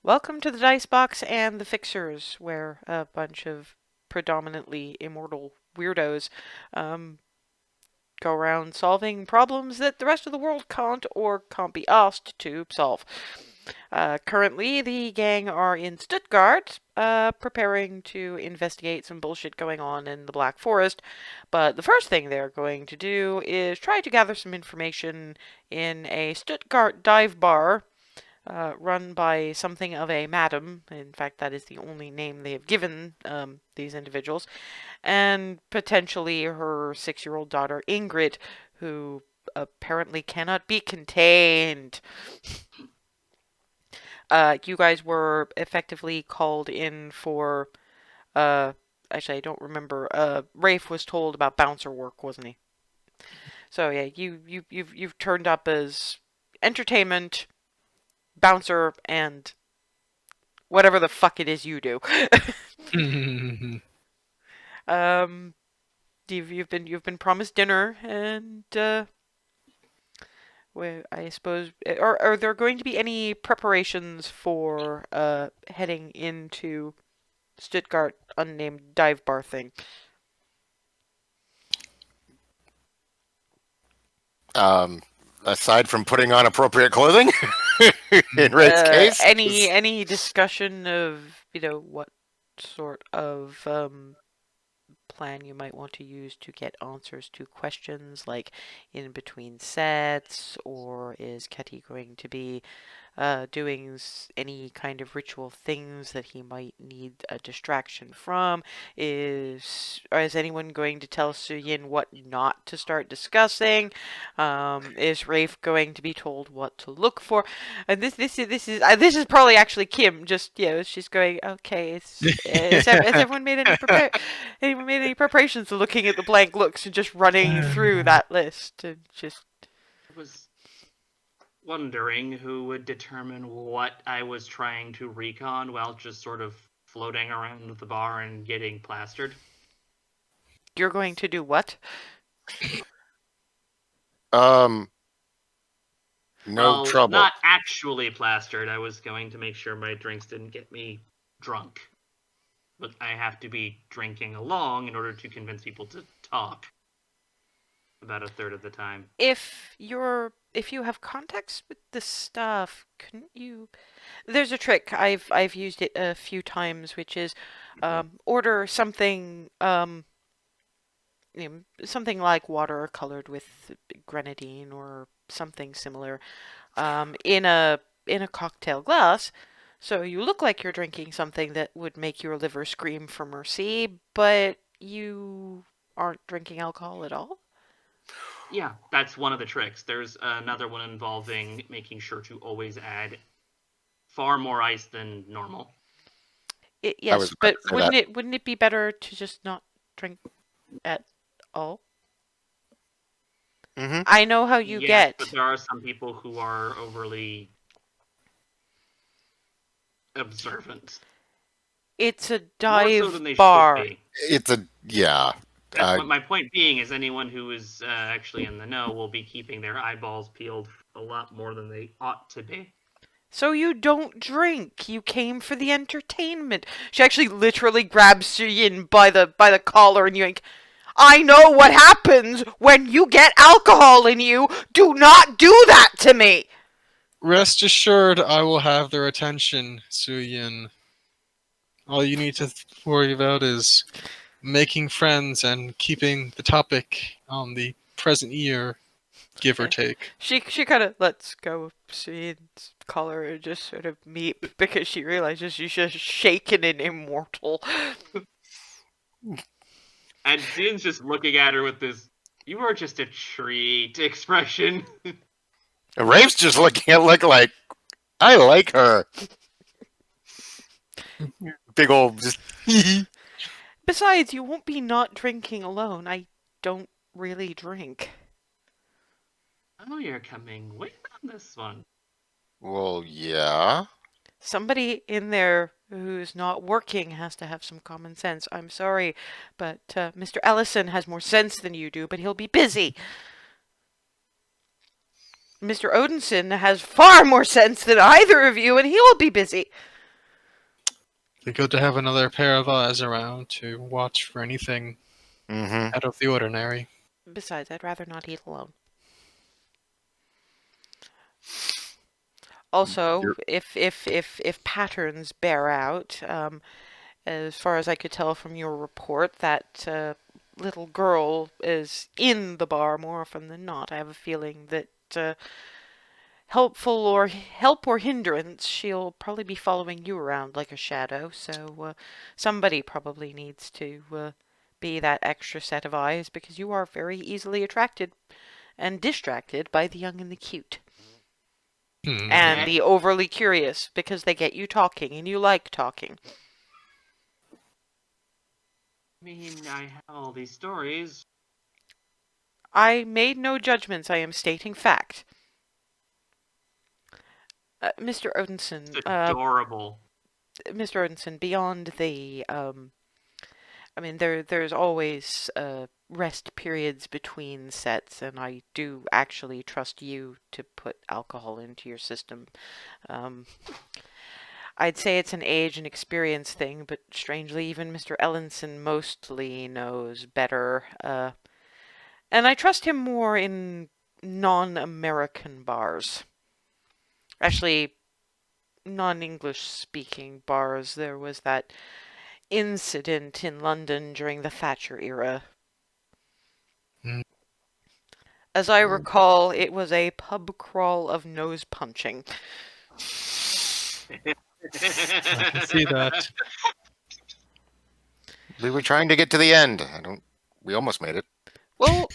Welcome to the Dice Box and the Fixers, where a bunch of predominantly immortal weirdos um, go around solving problems that the rest of the world can't or can't be asked to solve. Currently, the gang are in Stuttgart, preparing to investigate some bullshit going on in the Black Forest. But the first thing they're going to do is try to gather some information in a Stuttgart dive bar run by something of a madam. In fact, that is the only name they have given these individuals, and potentially her 6-year-old daughter Ingrid, who apparently cannot be contained. You guys were effectively called in for. Uh, Actually, I don't remember. Rafe was told about bouncer work, wasn't he? So yeah, you've turned up as entertainment, bouncer, and whatever the fuck it is you do. um, you've been promised dinner, and well, I suppose, are there going to be any preparations for heading into Stuttgart unnamed dive bar thing? Um, Aside from putting on appropriate clothing, in Ray's case, Any discussion of what sort of plan you might want to use to get answers to questions like in between sets, or is Ketty going to be doing any kind of ritual things that he might need a distraction from? Is anyone going to tell Suyin what not to start discussing? Is Rafe going to be told what to look for? And this is probably actually Kim. Just she's going. Okay, has everyone made any preparations? Looking at the blank looks and just running through that list and just. I was wondering who would determine what I was trying to recon while just sort of floating around the bar and getting plastered. You're going to do what? no Well, trouble. not actually plastered. I was going to make sure my drinks didn't get me drunk. But I have to be drinking along in order to convince people to talk. About a third of the time. If you have context with the stuff, couldn't you? There's a trick I've used it a few times, which is order something something like water colored with grenadine or something similar in a cocktail glass. So you look like you're drinking something that would make your liver scream for mercy, but you aren't drinking alcohol at all. Yeah, that's one of the tricks. There's another one involving making sure to always add far more ice than normal. Yes, but wouldn't it be better to just not drink at all? Mm-hmm. I know how you Yes, get. but there are some people who are overly observant. It's a More dive so than they bar. should be. It's a yeah. My point being is anyone who is actually in the know will be keeping their eyeballs peeled a lot more than they ought to be. So you don't drink. You came for the entertainment. She actually literally grabs Suyin by the collar and you I know what happens when you get alcohol in you. Do not do that to me. Rest assured, I will have their attention, Suyin. All you need to worry about is making friends and keeping the topic on the present year, give or take. She kind of lets go of Suyin's collar and just sort of meep because she realizes she's just shaken and immortal. And Jin's just looking at her with this, "You are just a treat" expression. Rafe's just looking at like, I like her. Big old just. Besides, you won't be not drinking alone. I don't really drink. Oh, you're coming way on this one. Well, yeah. Somebody in there who's not working has to have some common sense. I'm sorry, but Mr. Ellison has more sense than you do, but he'll be busy. Mr. Odinson has far more sense than either of you, and he'll be busy. It'd be good to have another pair of eyes around to watch for anything Mm-hmm. out of the ordinary. Besides, I'd rather not eat alone. Also, if patterns bear out, as far as I could tell from your report, that little girl is in the bar more often than not. I have a feeling that help or hindrance, she'll probably be following you around like a shadow. So somebody probably needs to be that extra set of eyes because you are very easily attracted and distracted by the young and the cute. And the overly curious because they get you talking and you like talking. I mean, I have all these stories. I made no judgments. I am stating fact. Mr. Odinson, It's adorable. Mr. Odinson, beyond the, I mean, there's always rest periods between sets, and I do actually trust you to put alcohol into your system. I'd say it's an age and experience thing, but strangely, even Mr. Ellenson mostly knows better. And I trust him more in non-American bars. Actually, non-English speaking bars. There was that incident in London during the Thatcher era. Mm. As I recall, it was a pub crawl of nose punching. I can see that. We were trying to get to the end. We almost made it. Well,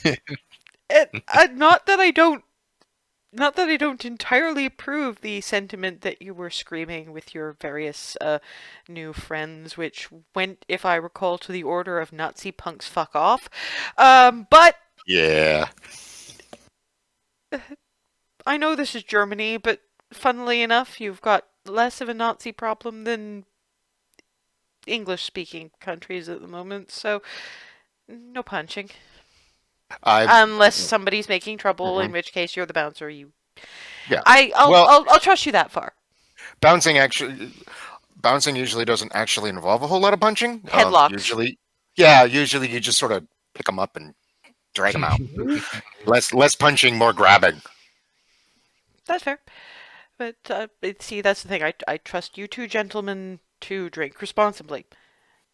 not that I don't entirely approve the sentiment that you were screaming with your various new friends, which went, if I recall, to the order of Nazi punks fuck off. But Yeah. I know this is Germany, but funnily enough, you've got less of a Nazi problem than English-speaking countries at the moment, so no punching. Unless somebody's making trouble, in which case you're the bouncer. Yeah. I'll trust you that far. Bouncing usually doesn't actually involve a whole lot of punching. Headlocks. Usually you just sort of pick them up and drag them out. less punching, more grabbing. That's fair. But see, that's the thing. I trust you two gentlemen to drink responsibly.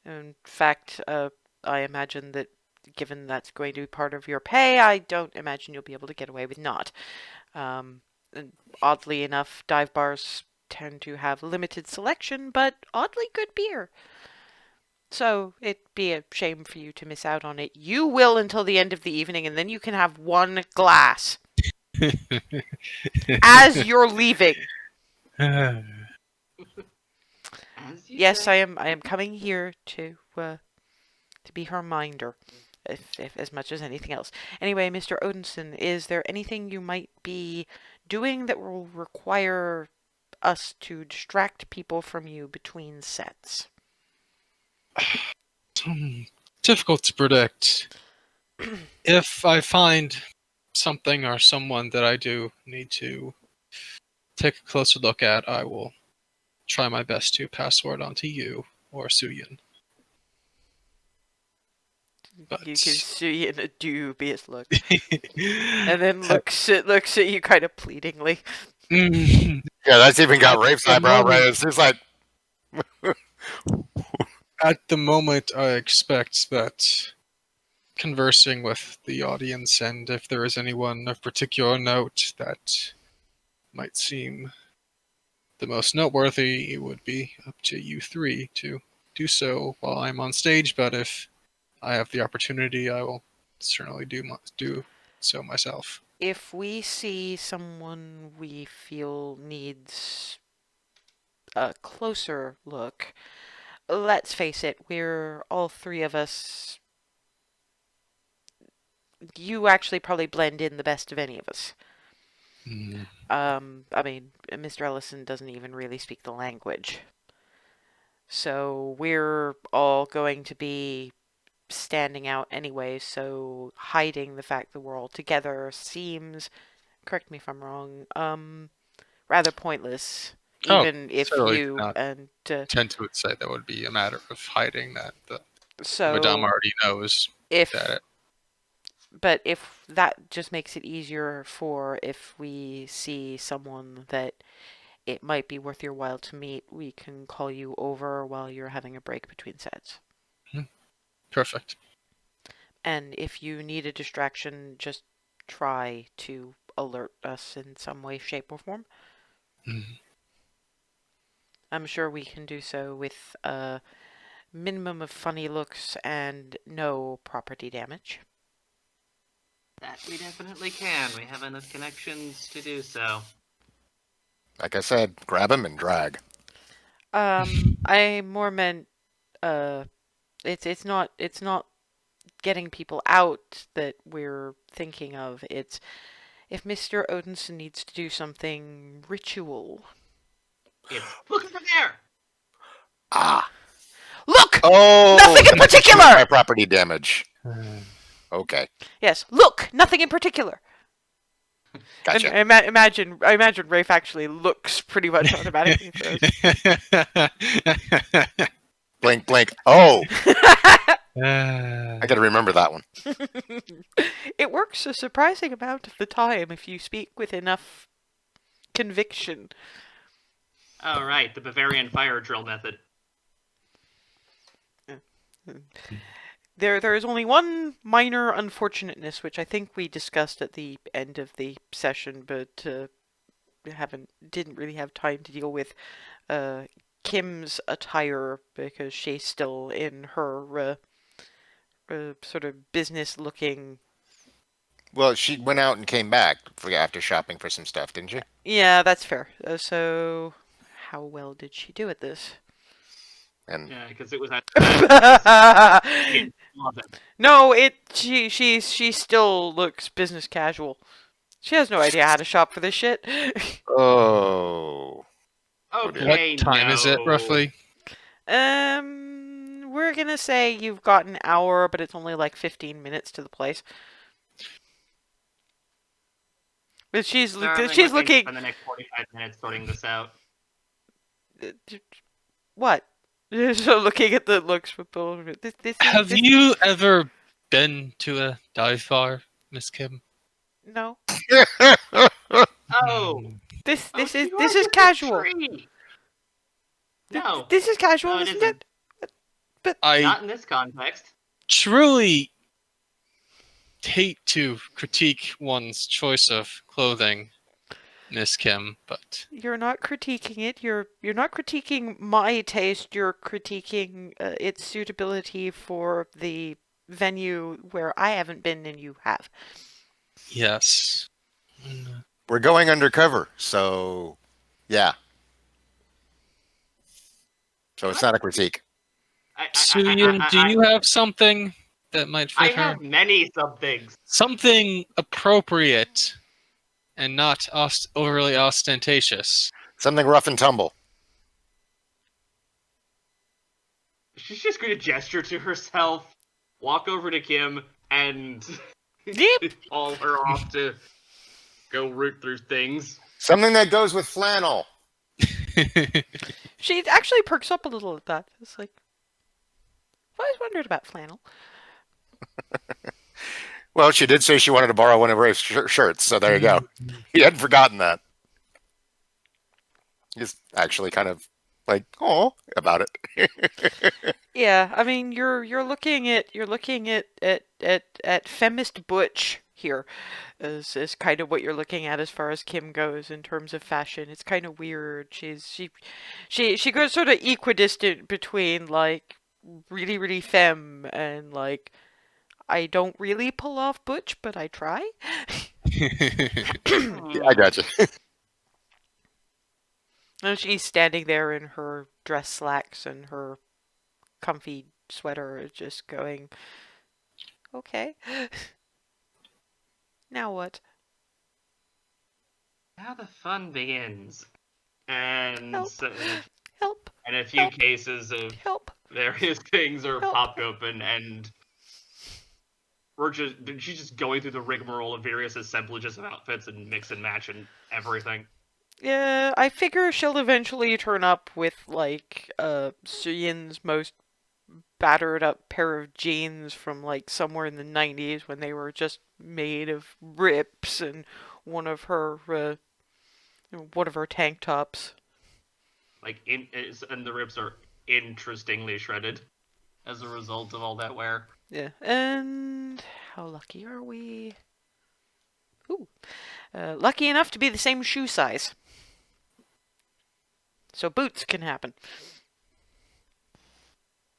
In fact, I imagine that given that's going to be part of your pay, I don't imagine you'll be able to get away with not. And oddly enough, dive bars tend to have limited selection, but oddly good beer. So it'd be a shame for you to miss out on it. You will until the end of the evening, and then you can have one glass as you're leaving. Yes, I am coming here to be her minder, if as much as anything else. Anyway, Mr. Odinson, is there anything you might be doing that will require us to distract people from you between sets? Difficult to predict. If I find something or someone that I do need to take a closer look at, I will try my best to pass word on to you or Suyin. But You can see in a dubious look, and then looks at you kind of pleadingly. Yeah, that's even got Rafe's eyebrow raised. It's like, at the moment, I expect that conversing with the audience, and if there is anyone of particular note that might seem the most noteworthy, it would be up to you three to do so while I'm on stage, but if I have the opportunity, I will certainly do so myself. If we see someone we feel needs a closer look, let's face it, we're all three of us. You actually probably blend in the best of any of us. I mean, Mr. Ellison doesn't even really speak the language. So we're all going to be standing out anyway, so hiding the fact that we're all together seems correct me if I'm wrong, rather pointless. Oh, Even if certainly you not. and Tend to say that would be a matter of hiding that the Madame so already knows that if but if that just makes it easier for if we see someone that it might be worth your while to meet, we can call you over while you're having a break between sets. Perfect. And if you need a distraction, just try to alert us in some way, shape, or form. Mhm. I'm sure we can do so with a minimum of funny looks and no property damage. That we definitely can. We have enough connections to do so. Like I said, grab him and drag. I more meant it's not getting people out that we're thinking of. It's if Mr. Odinson needs to do something ritual. It's look over there. Ah. Look! Oh, Nothing in that's what you meant particular! by property damage. Okay, Yes, look! Nothing in particular. And gotcha. I imagine Rafe actually looks pretty much automatically for us. Blink, blink. Oh, Ah. I got to remember that one. It works a surprising amount of the time if you speak with enough conviction. Oh, right, the Bavarian fire drill method. There is only one minor unfortunateness, which I think we discussed at the end of the session, but didn't really have time to deal with Kim's attire because she's still in her sort of business-looking. Well, she went out and came back after shopping for some stuff, didn't she? Yeah, that's fair. So, how well did she do at this? And Yeah, because it was at love it. No, she still looks business casual. She has no idea how to shop for this shit. oh, Okay, What time is it, no. roughly? We're gonna say you've got an hour, but it's only like 15 minutes to the place. But she's Darling, she's let me looking. spend the next 45 minutes sorting this out. What? So looking at the looks with the this Have this, you ever been to a dive bar, Miss Kim? no. Oh, This oh, this is you this are is just a casual. tree. No, This is casual, no, it isn't isn't. it? I Not in this context. truly hate to critique one's choice of clothing, Miss Kim, but You're not critiquing it. You're not critiquing my taste. You're critiquing its suitability for the venue where I haven't been and you have. yes. we're going undercover, so yeah. So it's not a critique. Suyin, do you have something that might I fit her? have many somethings. Something appropriate and not overly ostentatious. Something rough and tumble. She's just going to gesture to herself, walk over to Kim, and Yep. haul her off to go root through things. Something that goes with flannel. She actually perks up a little at that. It's like, I've always wondered about flannel. Well, she did say she wanted to borrow one of Rafe's shirts, so there you go. He hadn't forgotten that. He's actually kind of like, oh, about it. Yeah, I mean, you're looking at Femist Butch here, is kind of what you're looking at as far as Kim goes in terms of fashion. It's kind of weird. She goes sort of equidistant between like really really femme and like I don't really pull off butch, but I try. Yeah, I got you. And she's standing there in her dress slacks and her comfy sweater, just going, okay. Now what? Now the fun begins. And Help. so, Help. and a few Help. cases of Help. various things are Help. popped open, and she's just going through the rigmarole of various assemblages of outfits and mix and match and everything. Yeah, I figure she'll eventually turn up with, like, Suyin's most battered up pair of jeans from, like, somewhere in the 90s when they were just made of rips, and one of her, one of her tank tops. And the ribs are interestingly shredded as a result of all that wear. Yeah, and how lucky are we? Ooh, lucky enough to be the same shoe size. So boots can happen.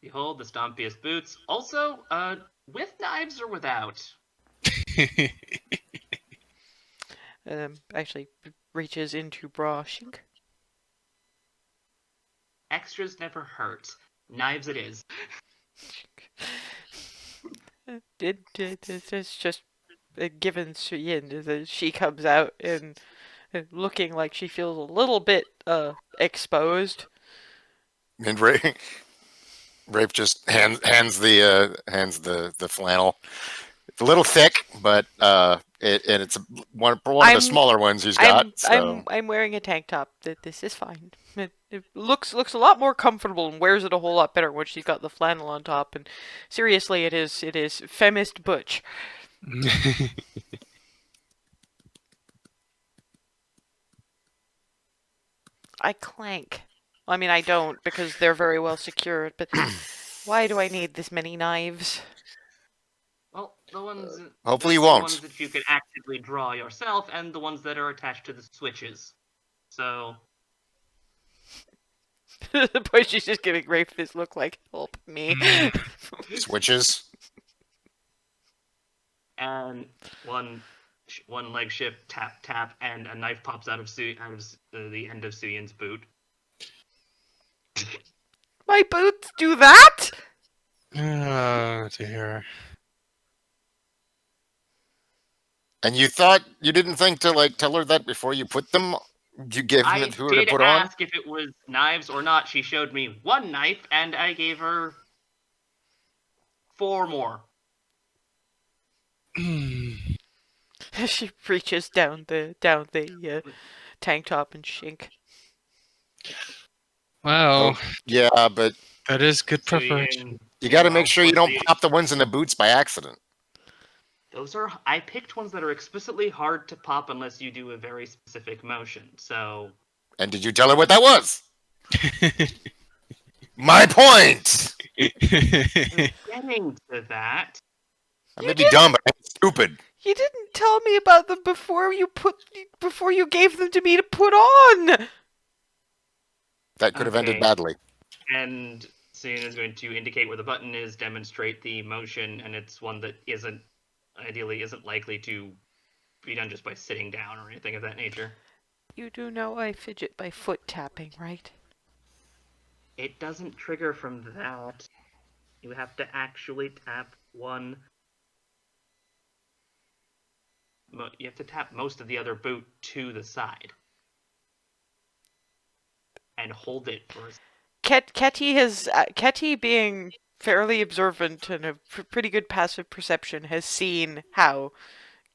Behold the stompiest boots. Also, with knives or without? Actually reaches into bra shink. Extras never hurt. Knives it is. It's just given Suyin that she comes out and looking like she feels a little bit exposed. And Rafe just hands the flannel. It's a little thick, but it's one of the I'm- smaller ones he's got. I'm wearing a tank top. This is fine. It looks a lot more comfortable and wears it a whole lot better when she's got the flannel on top. And seriously, it is femist butch. I clank. I mean, I don't because they're very well secured. But why do I need this many knives? Well, the ones. Hopefully you the won't. ones that you can actively draw yourself, and the ones that are attached to the switches. So. The point she's just giving Rafe this look like, help me. Switches. And one leg shift, tap tap, and a knife pops out of the end of Suyin's boot. My boots do that? Oh dear. And you didn't think to like tell her that before you put them? You gave them I to her to did put on? ask if it was knives or not. She showed me one knife, and I gave her 4 more. She reaches down the tank top and shink. Wow, Yeah, but that is good So preparation. you got to make well, sure you don't Suyin- pop the ones in the boots by accident. I picked ones that are explicitly hard to pop unless you do a very specific motion. So And did you tell her what that was? My point. getting to that, I may be dumb, but I'm stupid. You didn't tell me about them before you gave them to me to put on. That could have ended Okay. badly. and Suyin is going to indicate where the button is, demonstrate the motion, and it's one that ideally isn't likely to be done just by sitting down or anything of that nature. You do know I fidget by foot tapping, right? It doesn't trigger from that. You have to actually tap one. You have to tap most of the other boot to the side. And hold it for Ketty being fairly observant and a pretty good passive perception has seen how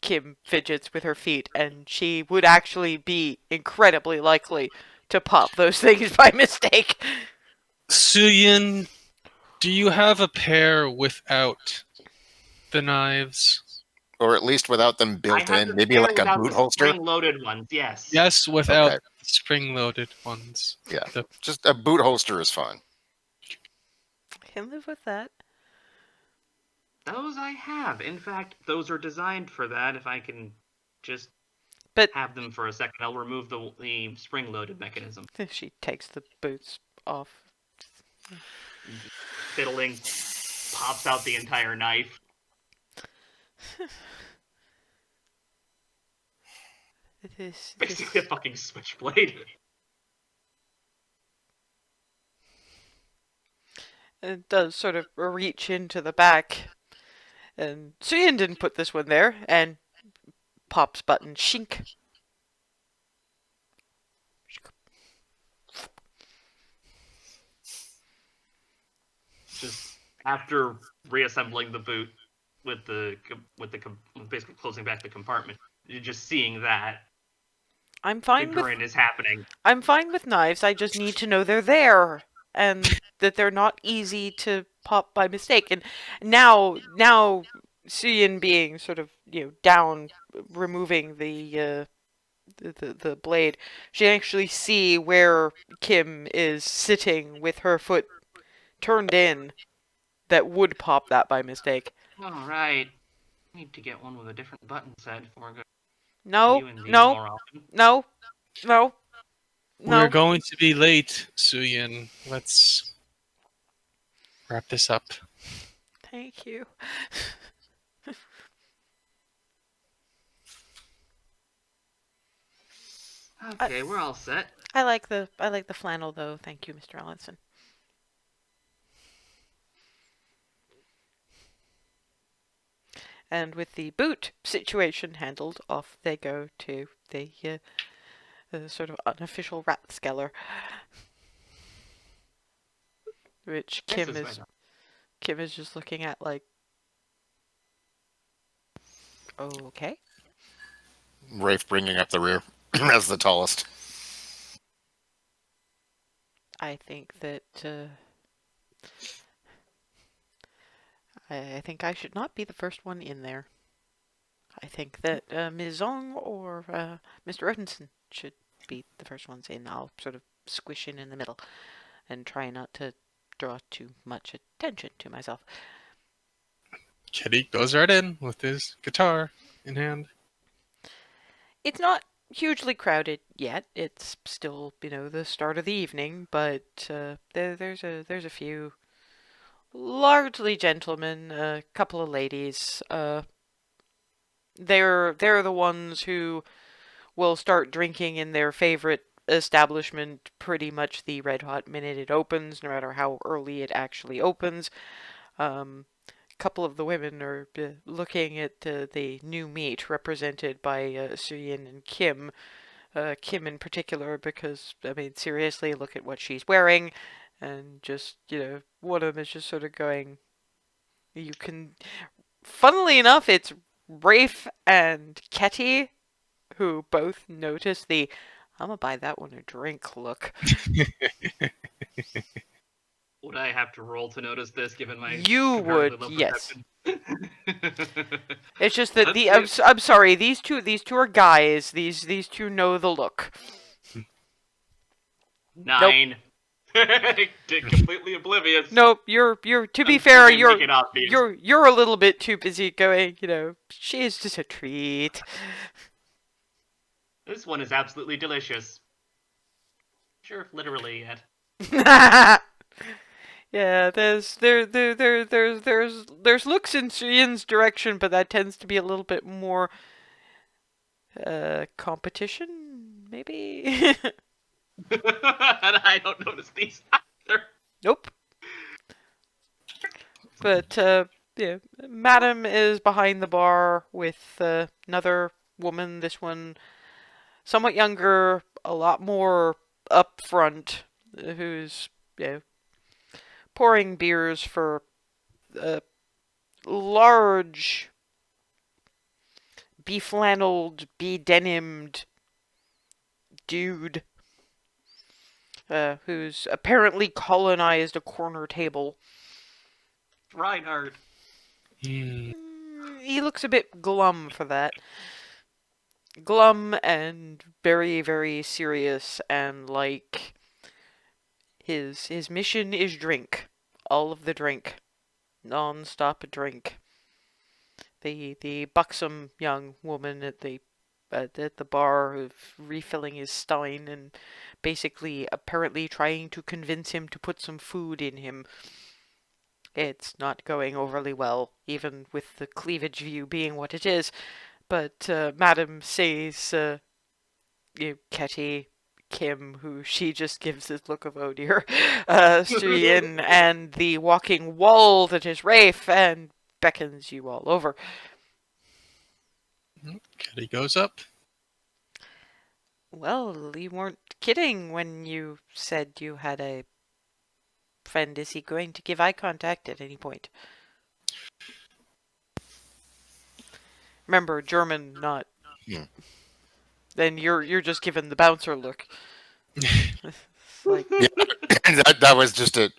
Kim fidgets with her feet, and she would actually be incredibly likely to pop those things by mistake. Suyin, do you have a pair without the knives? Or at least without them built in. Maybe like a boot holster. Spring-loaded ones, yes. Yes, without Okay. spring-loaded ones. Yeah. The- Just a boot holster is fine. I can live with that. Those I have. In fact, those are designed for that. If I can just But have them for a second, I'll remove the spring-loaded mechanism. she takes the boots off. Fiddling, pops out the entire knife. It is Basically a fucking switchblade. It does sort of reach into the back. And Suyin didn't put this one there, and pops button shink. Just after reassembling the boot, basically closing back the compartment. You're just seeing that I'm the fine with grin is happening. I'm fine with knives. I just need to know they're there and that they're not easy to pop by mistake. And now Suyin being sort of, down, removing the blade, she can actually see where Kim is sitting with her foot turned in that would pop that by mistake. All right, need to get one with a different button set before I go No, viewing these no, more often. no, no, We're no. going to be late, Suyin. Let's wrap this up. Thank you. Okay, we're all set. I like the flannel though. Thank you, Mr. Allinson. And with the boot situation handled, off they go to the sort of unofficial Rathskeller, which Kim is just looking at like, okay. Rafe bringing up the rear as the tallest. I think that I think I should not be the first one in there. I think that Ms. Zong or Mr. Odinson should be the first ones in. I'll sort of squish in the middle and try not to draw too much attention to myself. Kitty goes right in with his guitar in hand. It's not hugely crowded yet. It's still, the start of the evening, but there's a few largely gentlemen, a couple of ladies. They're the ones who will start drinking in their favorite establishment pretty much the red hot minute it opens, no matter how early it actually opens. Couple of the women are looking at the new meat represented by Suyin and Kim. Kim in particular, because, I mean, seriously, look at what she's wearing. And just, one of them is just sort of going, you can... Funnily enough, it's Rafe and Ketty who both notice the, I'm gonna buy that one a drink look. Would I have to roll to notice this, given my You would, comparatively low yes. perception? It's just that I'm sorry, these two are guys. These two know the look. 9. Completely oblivious. Nope, you're to be Until fair, they make it obvious. you're a little bit too busy going, she is just a treat. This one is absolutely delicious. Sure, if literally yet. Yeah, there's looks in Suyin's direction, but that tends to be a little bit more competition, maybe. And I don't notice these either. Nope. But yeah, Madam is behind the bar with another woman. This one somewhat younger, a lot more upfront, who's pouring beers for a large, be-flanneled, be-denimed dude who's apparently colonized a corner table. Reinhardt. Hmm. He looks a bit glum for that. Glum and very, very serious, and like his mission is drink. All of the drink. Non-stop drink. The buxom young woman at the bar who's refilling his stein and basically apparently trying to convince him to put some food in him. It's not going overly well, even with the cleavage view being what it is. But Madam says, Ketty, Kim, who she just gives this look of, oh dear, Suyin, and the walking wall that is Rafe, and beckons you all over. Kitty goes up. Well, you weren't kidding when you said you had a friend. Is he going to give eye contact at any point? Remember, German, not. Hmm. Then you're just giving the bouncer look. It's like, Yeah, that was just a.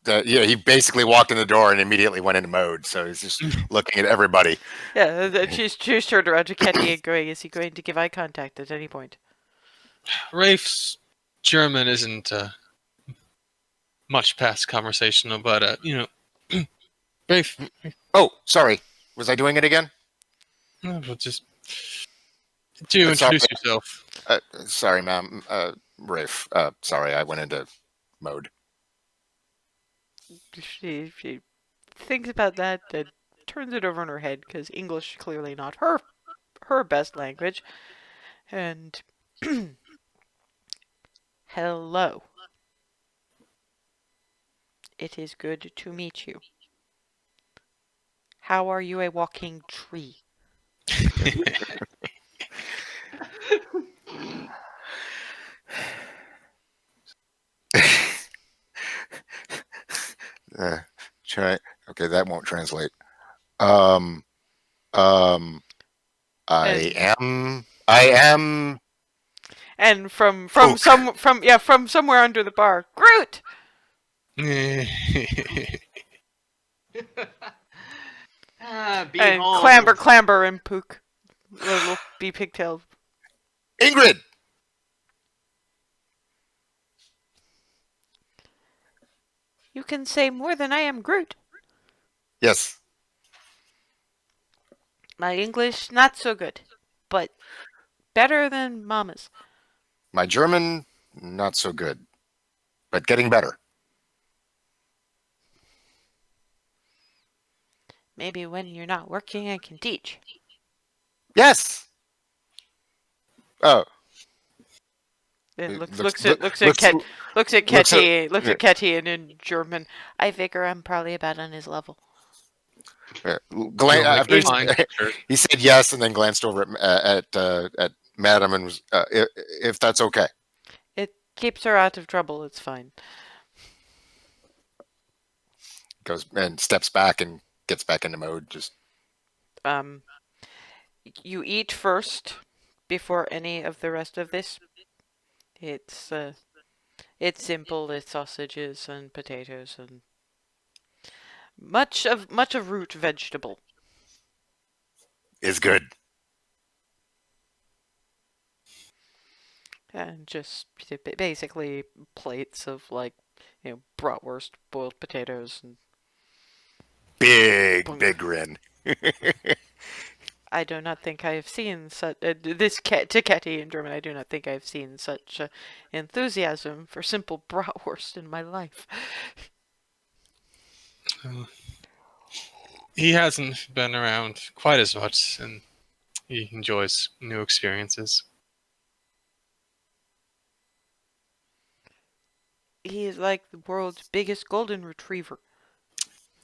Yeah, he basically walked in the door and immediately went into mode. So he's just looking at everybody. yeah, she's turned around to Ketty and going, is he going to give eye contact at any point? Rafe's German isn't much past conversational, but Rafe, Oh, sorry. Was I doing it again? we'll just do Sorry, introduce yourself. sorry, ma'am. Rafe. Sorry, I went into mode. She thinks about that, then turns it over in her head, because English clearly not her best language. And hello. It is good to meet you. How are you a walking tree? Try. Okay, that won't translate. Um. Um. I am. I am. And from Pook. from somewhere under the bar, Groot. And Behold. clamber, and Pook, little be pigtailed. Ingrid. You can say more than I am Groot. Yes. My English not so good, but better than Mama's. My German not so good, but getting better. Maybe when you're not working, I can teach. Yes. Oh. Then It looks looks- at looks Ketty, looks at- Ketty, and in German, I figure I'm probably about on his level. After Fine. he said yes, and then glanced over at Madam and was, if that's okay. It keeps her out of trouble. It's fine. Goes and steps back and gets back into mode. Just You eat first before any of the rest of this. It's simple. It's sausages and potatoes and much of root vegetable. is good. And just basically plates of bratwurst, boiled potatoes, and Big grin. I do not think I have seen such to Ketty in German. I do not think I have seen such enthusiasm for simple bratwurst in my life. He hasn't been around quite as much, and he enjoys new experiences. He is like the world's biggest golden retriever.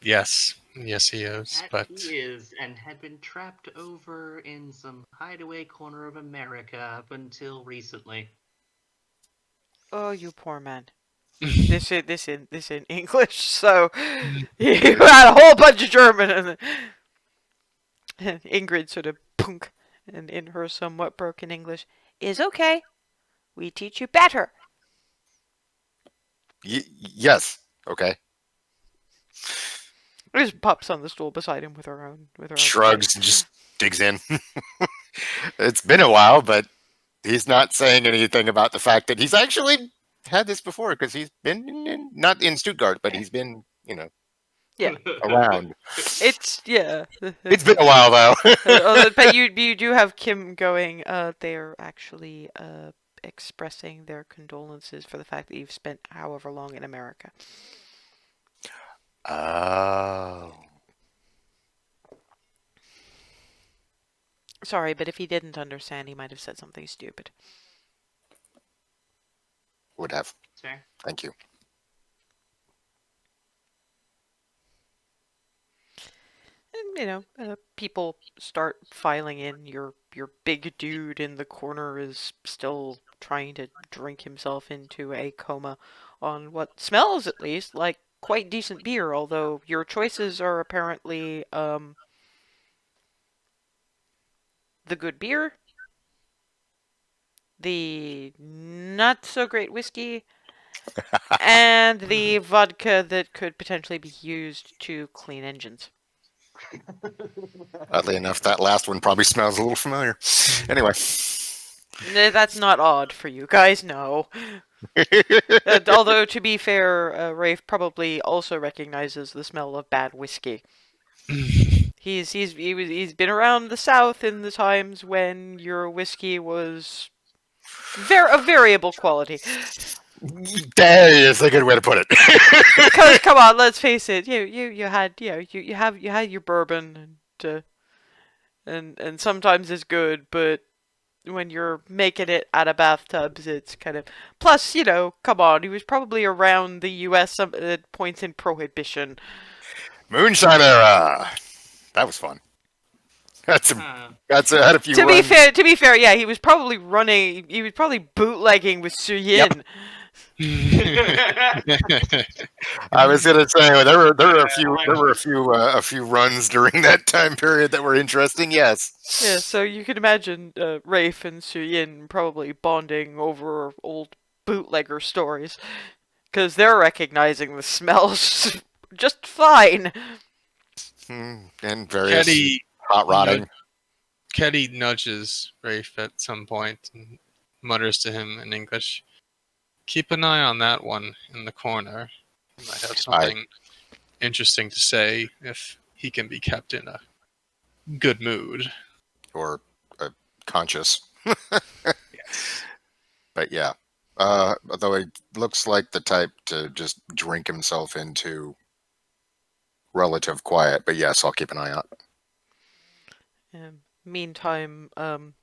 Yes, he is. That But he is, and had been trapped over in some hideaway corner of America up until recently. Oh, you poor man. This in English, so you had a whole bunch of German, and Ingrid sort of punk, and in her somewhat broken English, is okay. We teach you better. Yes. Okay. Just pops on the stool beside him with her own Shrugs and just digs in. It's been a while, but he's not saying anything about the fact that he's actually had this before because he's been not in Stuttgart, but he's been Yeah. around. It's It's been a while though. but you do have Kim going. They're actually expressing their condolences for the fact that you've spent however long in America. Oh. Sorry, but if he didn't understand, he might have said something stupid. Would have. Sir? Thank you. And people start filing in. Your big dude in the corner is still trying to drink himself into a coma on what smells, at least, like quite decent beer. Although your choices are apparently the good beer, the not so great whiskey, and the vodka that could potentially be used to clean engines. Oddly enough, that last one probably smells a little familiar. Anyway. That's not odd for you guys, no. Although, to be fair, Rafe probably also recognizes the smell of bad whiskey. He's been around the South in the times when your whiskey was of variable quality. There is a good way to put it. Because come on, let's face it, you had you had your bourbon and sometimes it's good, but when you're making it out of bathtubs, it's kind of plus come on, he was probably around the U.S. At points in Prohibition. Moonshine era. That was fun. Had a few. To be fair, yeah, he was probably bootlegging with Su Yin. I was gonna say there were a few runs during that time period that were interesting. Yes. Yeah, so you can imagine Rafe and Su Yin probably bonding over old bootlegger stories because they're recognizing the smells just fine. And various Ketty, hot rodding. Ketty nudges Rafe at some point and mutters to him in English, "Keep an eye on that one in the corner. He might have something interesting to say if he can be kept in a good mood." Or conscious. Yes. But yeah. Although he looks like the type to just drink himself into relative quiet. But yes, I'll keep an eye out. Meantime,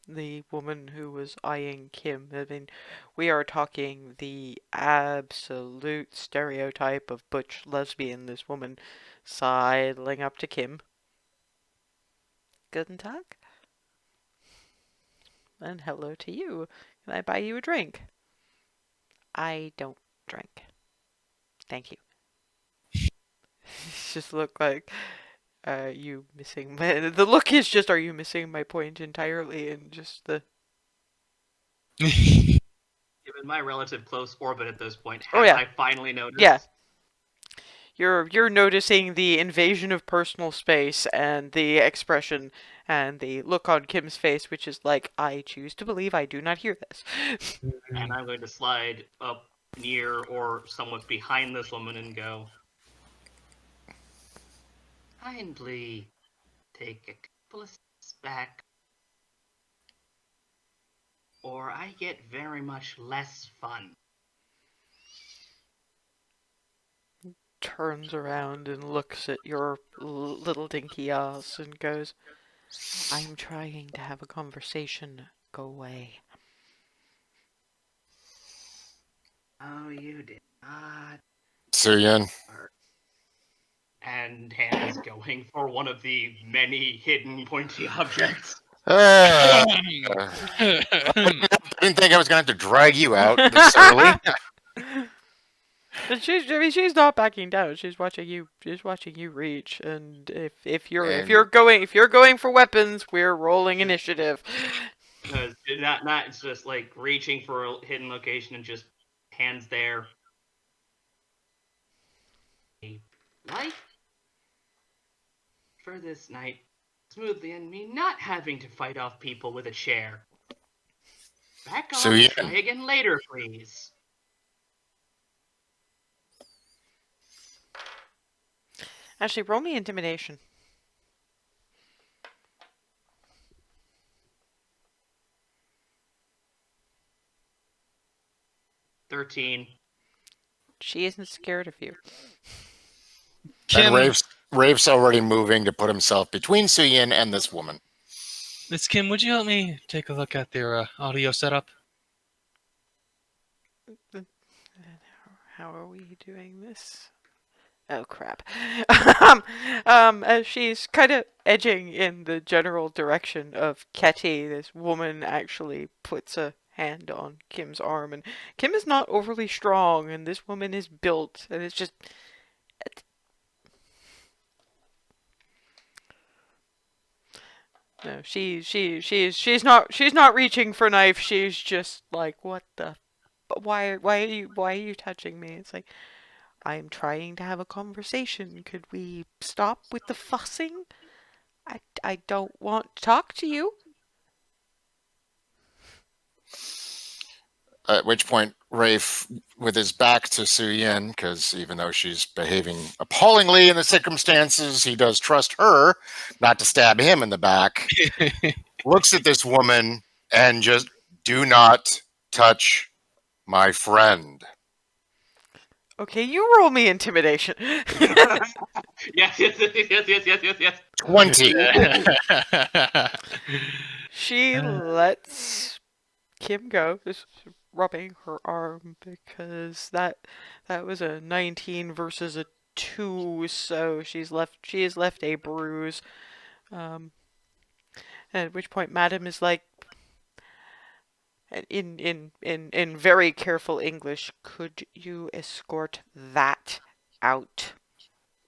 the woman who was eyeing Kim, I mean, we are talking the absolute stereotype of butch lesbian, this woman sidling up to Kim. Guten Tag. And hello to you. Can I buy you a drink? I don't drink. Thank you. Just look like, you missing my... The look is just, are you missing my point entirely? And just the... Given my relative close orbit at this point, have I finally noticed? Yeah. You're noticing the invasion of personal space and the expression and the look on Kim's face, which is like, I choose to believe I do not hear this. And I'm going to slide up near or somewhat behind this woman and go, kindly take a couple of steps back, or I get very much less fun. Turns around and looks at your little dinky ass and goes, I'm trying to have a conversation. Go away. Oh, you did not. Su Yin. And Hannah's going for one of the many hidden pointy objects. I didn't think I was going to have to drag you out this early. She's not backing down. She's watching you. She's watching you reach. And if you're going for weapons, we're rolling initiative. Because not it's just like reaching for a hidden location and just hands there. Life for this night smoothly and me not having to fight off people with a chair. Back off. Try again later, please. Actually, roll me intimidation. 13. She isn't scared of you. Kim, and Rafe's already moving to put himself between Su Yin and this woman. Miss Kim, would you help me take a look at their audio setup? How are we doing this? Oh crap. As she's kind of edging in the general direction of Ketty, this woman actually puts a hand on Kim's arm, and Kim is not overly strong, and this woman is built, and it's just... No, she's not reaching for knife. She's just like, what the? Why are you touching me? It's like, I'm trying to have a conversation. Could we stop with the fussing? I don't want to talk to you. At which point, Rafe, with his back to Su Yin, because even though she's behaving appallingly in the circumstances, he does trust her not to stab him in the back, looks at this woman and just, do not touch my friend. Okay, you roll me intimidation. Yes. 20. She lets Kim go, just rubbing her arm because that was a 19 versus a 2, so she has left a bruise. Um, at which point, Madam is like, in very careful English, could you escort that out?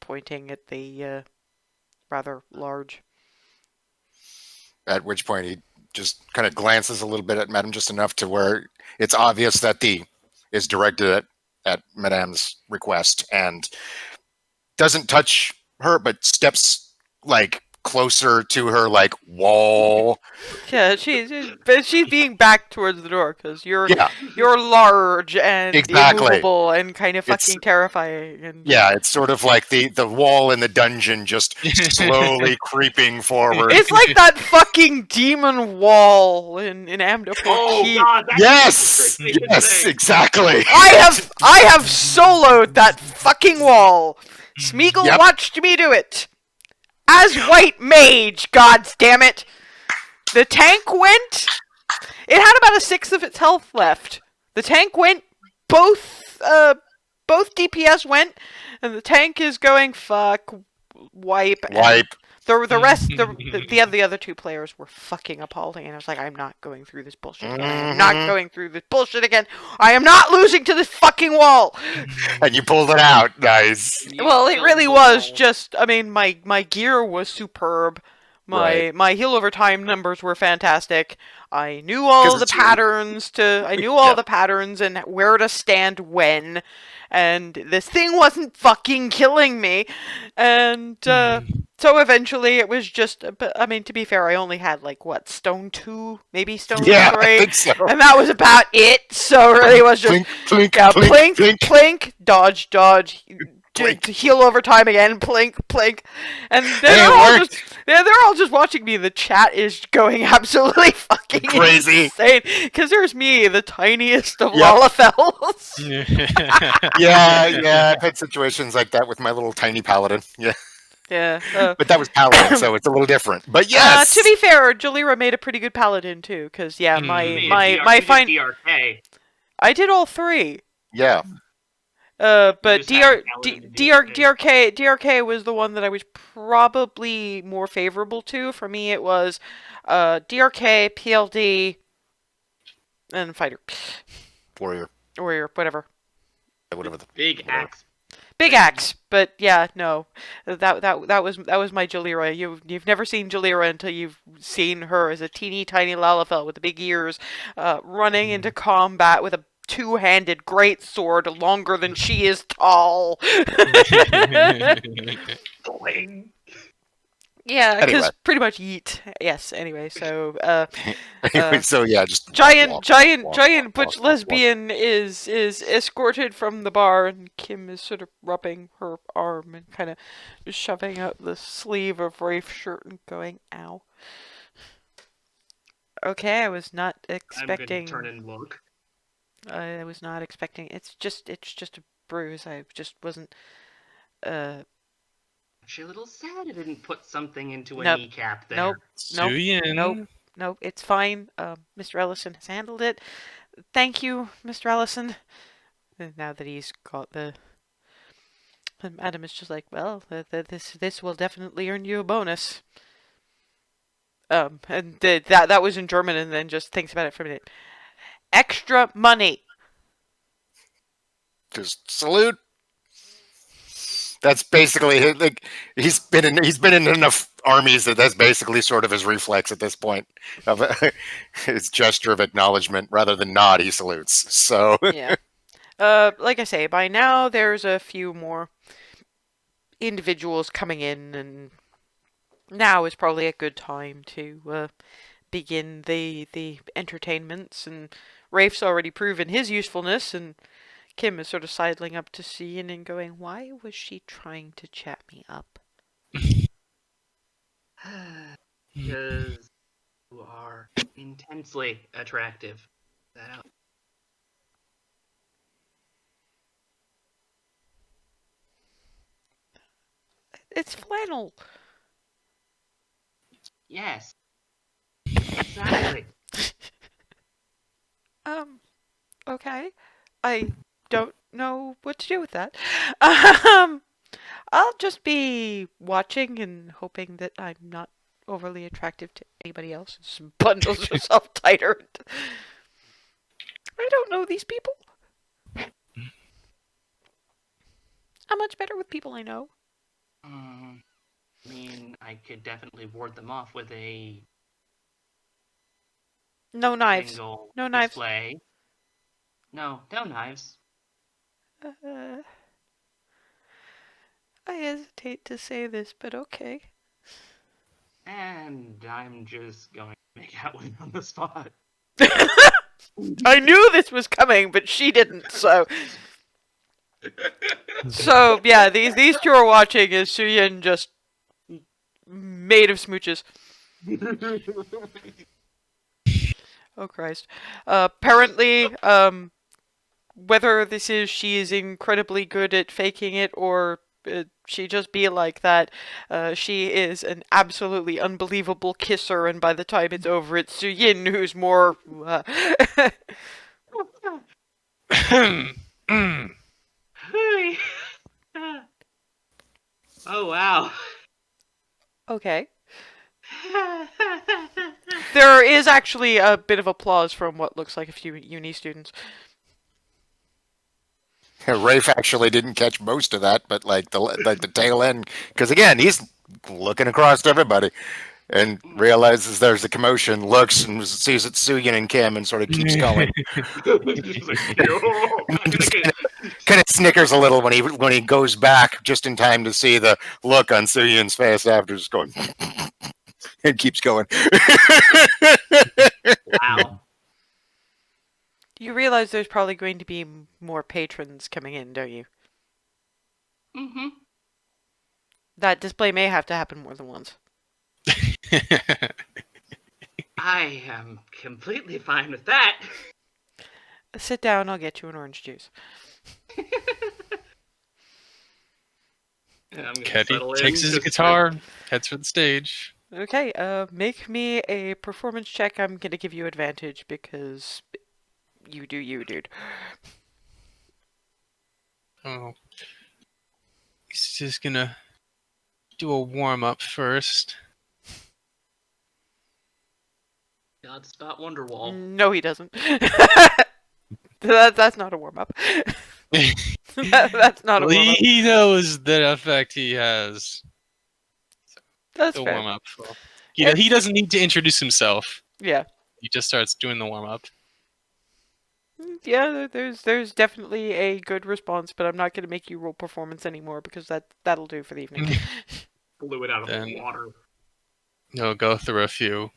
Pointing at the rather large. At which point he just kind of glances a little bit at Madame, just enough to where it's obvious that the is directed at Madame's request, and doesn't touch her, but steps like closer to her, like wall. Yeah, but she's being backed towards the door because Yeah, you're large and exactly. immovable and kind of It's- fucking terrifying. And Yeah, it's sort of like the wall in the dungeon just slowly creeping forward. it's like that fucking demon wall in Amdo Oh 14. god, that's Yes, freaking yes, insane. exactly. I have soloed that fucking wall. Smeagol Yep. watched me do it. As white mage, god damn it. The tank went. It had about a sixth of its health left. The tank went. Both DPS went, and the tank is going fuck, wipe. and Wipe. The rest, the other two players were fucking appalling, and I was like, I'm not going through this bullshit again. I am not going through this bullshit again. I am not losing to this fucking wall. And you pulled it out. Nice. Well, it really was just. I mean, my gear was superb. Right. My heal over time numbers were fantastic. I knew all 'Cause the it's you. patterns I knew all Yeah. the patterns and where to stand when, and this thing wasn't fucking killing me, and so eventually it was just. But I mean, to be fair, I only had like what, stone 2, maybe stone Yeah, I 3, think so. and that was about it. So it really was just Plink, plink, yeah, plink, plink, plink. plink, dodge, Plink. to heal over time again, plink, plink, and Hey, they're it all worked. just they're all just watching me. The chat is going absolutely fucking Crazy. insane because there's me, the tiniest of Yep. Lalafels. Yeah, I've had situations like that with my little tiny paladin. Yeah, Yeah. but that was paladin, so it's a little different. But yes, To be fair, Jalira made a pretty good paladin too, because yeah, You my made my you did fine. DRK. I did all 3. yeah, But just had Paladin and DRK was the one that I was probably more favorable to. For me, it was DRK, PLD, and Fighter. warrior, Warrior, whatever. whatever. Big Whatever. axe. Big axe, but yeah, no. That was my Jalira. You've never seen Jalira until you've seen her as a teeny tiny Lalafell with the big ears, running into combat with a two-handed greatsword longer than she is tall. Boing. Yeah, because Anyway. pretty much yeet. Yes. Anyway, so Anyway, so yeah, just giant walk, butch walk. lesbian is escorted from the bar, and Kim is sort of rubbing her arm and kind of shoving out the sleeve of Rafe's shirt and going, "Ow." Okay, I was not I'm expecting. gonna turn and look. I was not expecting. It's just a bruise. I just wasn't. Actually, a little sad I didn't put something into a Nope. kneecap there. Nope. Suyin. Nope. It's fine. Mr. Ellison has handled it. Thank you, Mr. Ellison. And now that he's got the. And Adam is just like, well, this will definitely earn you a bonus. And that was in German, and then just thinks about it for a minute. Extra money. just salute. That's basically like he's been in enough armies that that's basically sort of his reflex at this point of his gesture of acknowledgement rather than nod. He salutes. So Yeah. Like I say, by now there's a few more individuals coming in, and now is probably a good time to begin the entertainments. And Rafe's already proven his usefulness, and Kim is sort of sidling up to Suyin and going, "Why was she trying to chat me up?" Because you are intensely attractive. That It's flannel. yes, exactly. Okay. I don't know what to do with that. Um, I'll just be watching and hoping that I'm not overly attractive to anybody else. Just bundles herself tighter. I don't know these people. I'm much better with people I know. I mean, I could definitely ward them off with a No knives. single No knives. display. No knives. I hesitate to say this, but okay. And I'm just going to make out with him on the spot. I knew this was coming, but she didn't, so... So, yeah, these two are watching as Suyin just made of smooches. Oh, Christ. Apparently, whether this is she is incredibly good at faking it or she just be like that, she is an absolutely unbelievable kisser, and by the time it's over, it's Suyin who's more... Oh, wow. Okay. There is actually a bit of applause from what looks like a few uni students. Rafe actually didn't catch most of that, but like the tail end, because again he's looking across to everybody and realizes there's a commotion, looks and sees it's Suyin and Kim, and sort of keeps going. Kind of snickers a little when he goes back just in time to see the look on Suyin's face after just going and keeps going. Wow. You realize there's probably going to be more patrons coming in, don't you? Mm-hmm. That display may have to happen more than once. I am completely fine with that. Sit down, I'll get you an orange juice. Caddy takes his guitar, heads for the stage. Okay, make me a performance check. I'm gonna give you advantage because you do you, dude. Oh. He's just gonna do a warm-up first. Godspot Wonderwall. No, he doesn't. That's not a warm-up. That's not a Well, warm-up. he knows the effect he has. That's The fair. warm-up. He doesn't need to introduce himself. Yeah. He just starts doing the warm-up. Yeah, there's definitely a good response, but I'm not going to make you roll performance anymore because that'll do for the evening. Blew it out of Then- the water. He'll go through a few,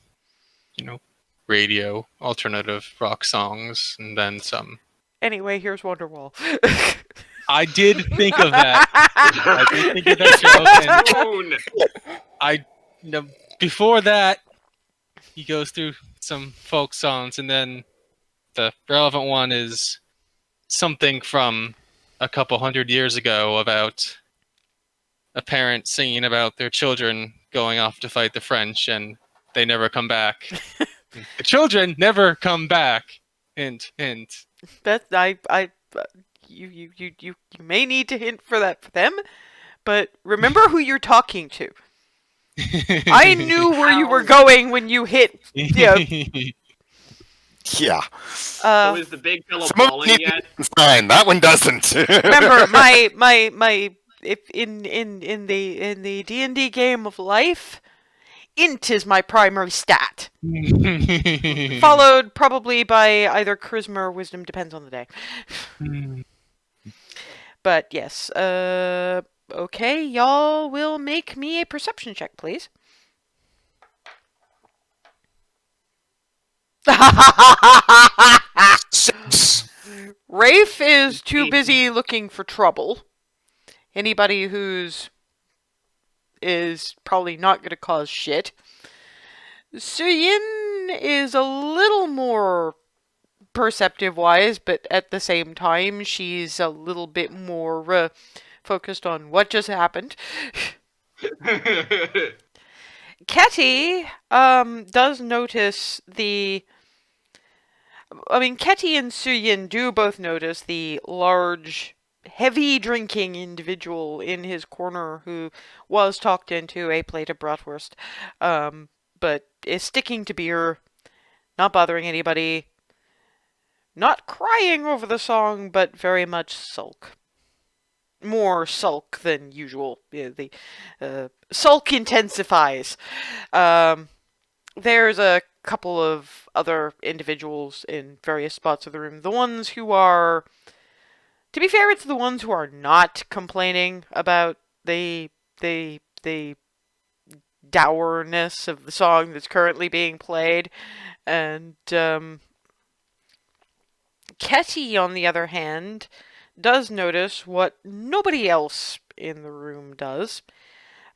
radio, alternative rock songs, and then some. Anyway, here's Wonderwall. I did think of that. I did think of that joke, and before that, he goes through some folk songs, and then the relevant one is something from a couple hundred years ago about a parent singing about their children going off to fight the French, and they never come back. The children never come back. Hint, hint. You may need to hint for that for them, but remember who you're talking to. I knew where you were going when you hit. Yeah. So is the big fellow Some of falling it yet? fine. That one doesn't. Remember, my if in the D&D game of life, int is my primary stat. Followed probably by either charisma or wisdom, depends on the day. But yes, okay, y'all will make me a perception check, please. Rafe is too busy looking for trouble. Anybody who's is probably not going to cause shit. Suyin is a little more perceptive-wise, but at the same time, she's a little bit more focused on what just happened. Ketty does notice the... I mean, Ketty and Suyin do both notice the large, heavy drinking individual in his corner who was talked into a plate of bratwurst, but is sticking to beer, not bothering anybody, not crying over the song, but very much sulk. More sulk than usual. Yeah, the sulk intensifies. There's a couple of other individuals in various spots of the room. The ones who are... To be fair, it's the ones who are not complaining about the dourness of the song that's currently being played. And Ketty, on the other hand, does notice what nobody else in the room does.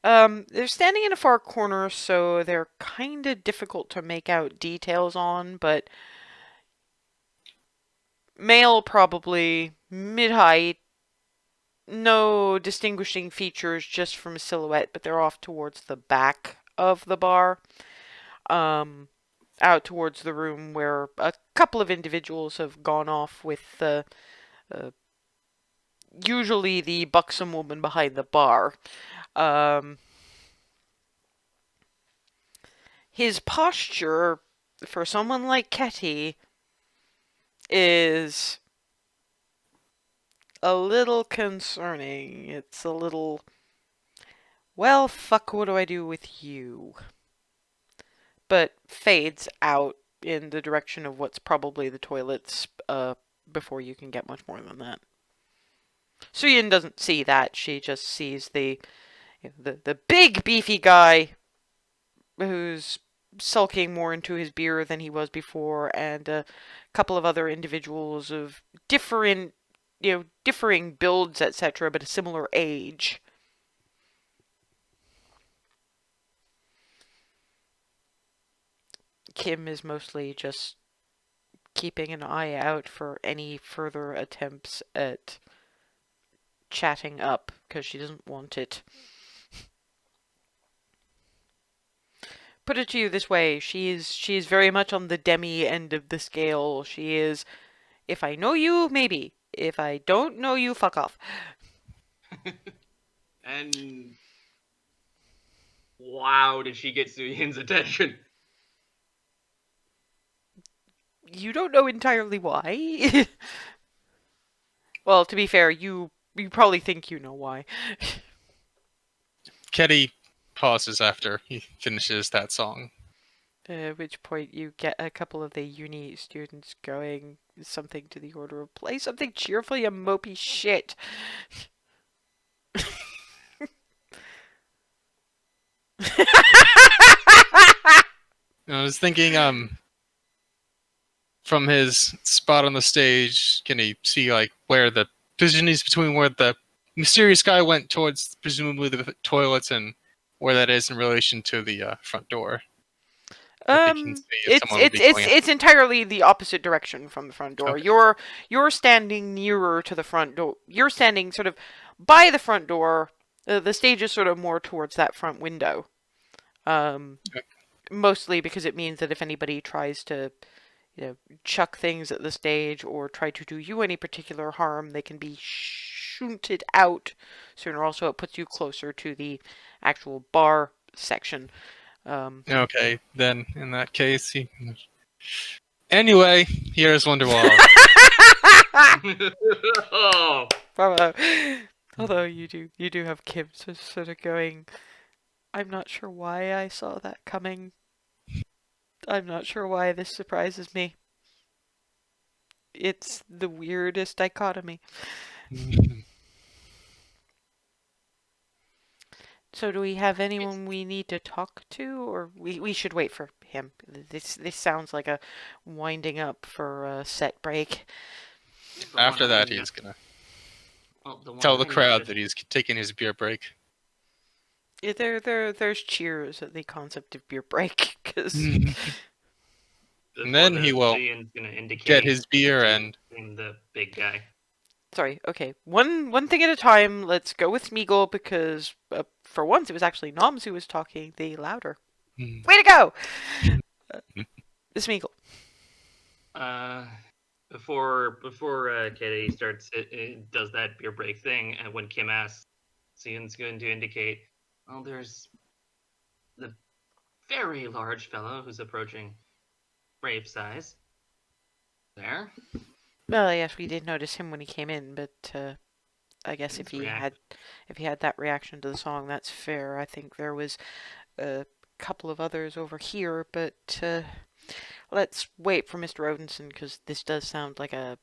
They're standing in a far corner, so they're kind of difficult to make out details on, but male probably, mid-height, no distinguishing features just from silhouette, but they're off towards the back of the bar, out towards the room where a couple of individuals have gone off with usually the buxom woman behind the bar. His posture, for someone like Ketty, is a little concerning. It's a little, well, fuck, what do I do with you? But fades out in the direction of what's probably the toilets, before you can get much more than that. Suyin doesn't see that. She just sees the big beefy guy who's sulking more into his beer than he was before, and a couple of other individuals of differing builds, etc., but a similar age. Kim is mostly just keeping an eye out for any further attempts at chatting up, because she doesn't want it. Put it to you this way, she is very much on the demi end of the scale. She is, if I know you, maybe. If I don't know you, fuck off. And wow, did she get Suyin's attention? You don't know entirely why. Well, to be fair, you probably think you know why. Ketty pauses after he finishes that song. At which point you get a couple of the uni students going something to the order of, play something cheerful, you mopey shit. I was thinking, from his spot on the stage, can he see like where the position is between where the mysterious guy went towards, presumably the toilets, and where that is in relation to the front door? It's entirely the opposite direction from the front door. Okay. You're standing nearer to the front door. You're standing sort of by the front door. The stage is sort of more towards that front window. Mostly because it means that if anybody tries to, chuck things at the stage or try to do you any particular harm, they can be shunted out sooner. Also, it puts you closer to the actual bar section. Okay, then in that case, anyway, here's Wonderwall. Oh, Bravo. Although you do have Kim sort of going, I'm not sure why I saw that coming. I'm not sure why this surprises me. It's the weirdest dichotomy. So do we have anyone we need to talk to, or we should wait for him? This sounds like a winding up for a set break. The After one I that, know- he's gonna well, the one tell the I crowd noticed- that he's taking his beer break. There's cheers at the concept of beer break, because And before then he will Ian's gonna indicate get his beer to and the big guy. sorry. Okay, one thing at a time. Let's go with Smeagol because for once it was actually Noms who was talking the louder. Way to go, Smeagol. Before Kitty starts does that beer break thing, and when Kim asks, Ian's going to indicate, well, there's the very large fellow who's approaching brave size. There. Well, yes, we did notice him when he came in, but I guess if His he had that reaction to the song, that's fair. I think there was a couple of others over here, but let's wait for Mr. Odinson because this does sound like a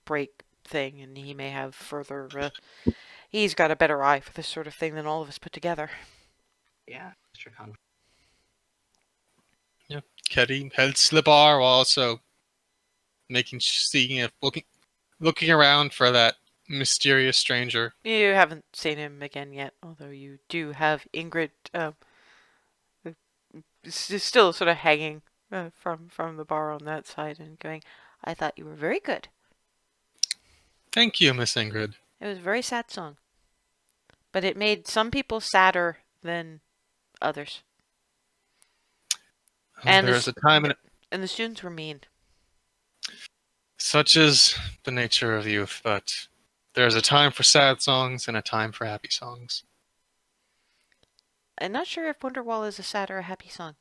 break thing, and he may have further. He's got a better eye for this sort of thing than all of us put together. Yeah, Mr. Con. Ketty heads to the bar while also seeing if looking around for that mysterious stranger. You haven't seen him again yet, although you do have Ingrid still sort of hanging from the bar on that side and going, I thought you were very good. Thank you, Miss Ingrid. It was a very sad song. But it made some people sadder than others. And There's a time and the students were mean. such is the nature of youth, but there's a time for sad songs and a time for happy songs. I'm not sure if Wonderwall is a sad or a happy song.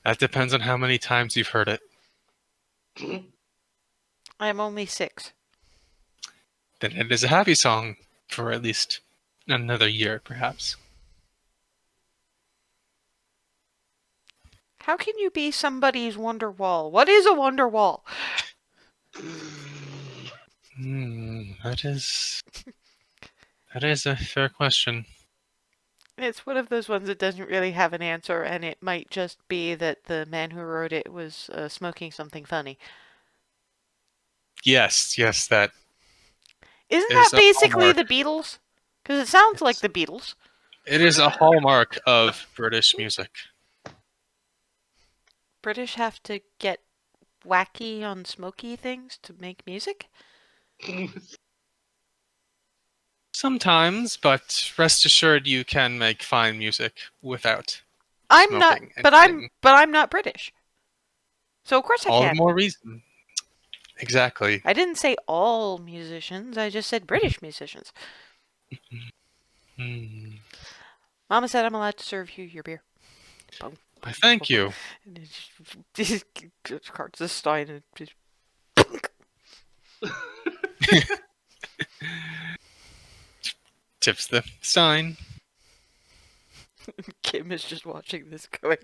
That depends on how many times you've heard it. I'm only 6. Then it is a happy song for at least another year, perhaps. How can you be somebody's Wonderwall? What is a Wonderwall? That is a fair question. It's one of those ones that doesn't really have an answer, and it might just be that the man who wrote it was smoking something funny. Yes, that Isn't is that a basically hallmark. the Beatles? Because it sounds like Yes. the Beatles. It is a hallmark of British music. British have to get wacky on smoky things to make music? Sometimes, but rest assured you can make fine music without I'm smoking not, but I'm not British. So of course I all the can. more reason. Exactly. I didn't say all musicians. I just said British musicians. Mama said I'm allowed to serve you your beer. Boom. I thank you. And it just carts the stein and just Tips the stein. Kim is just watching this going.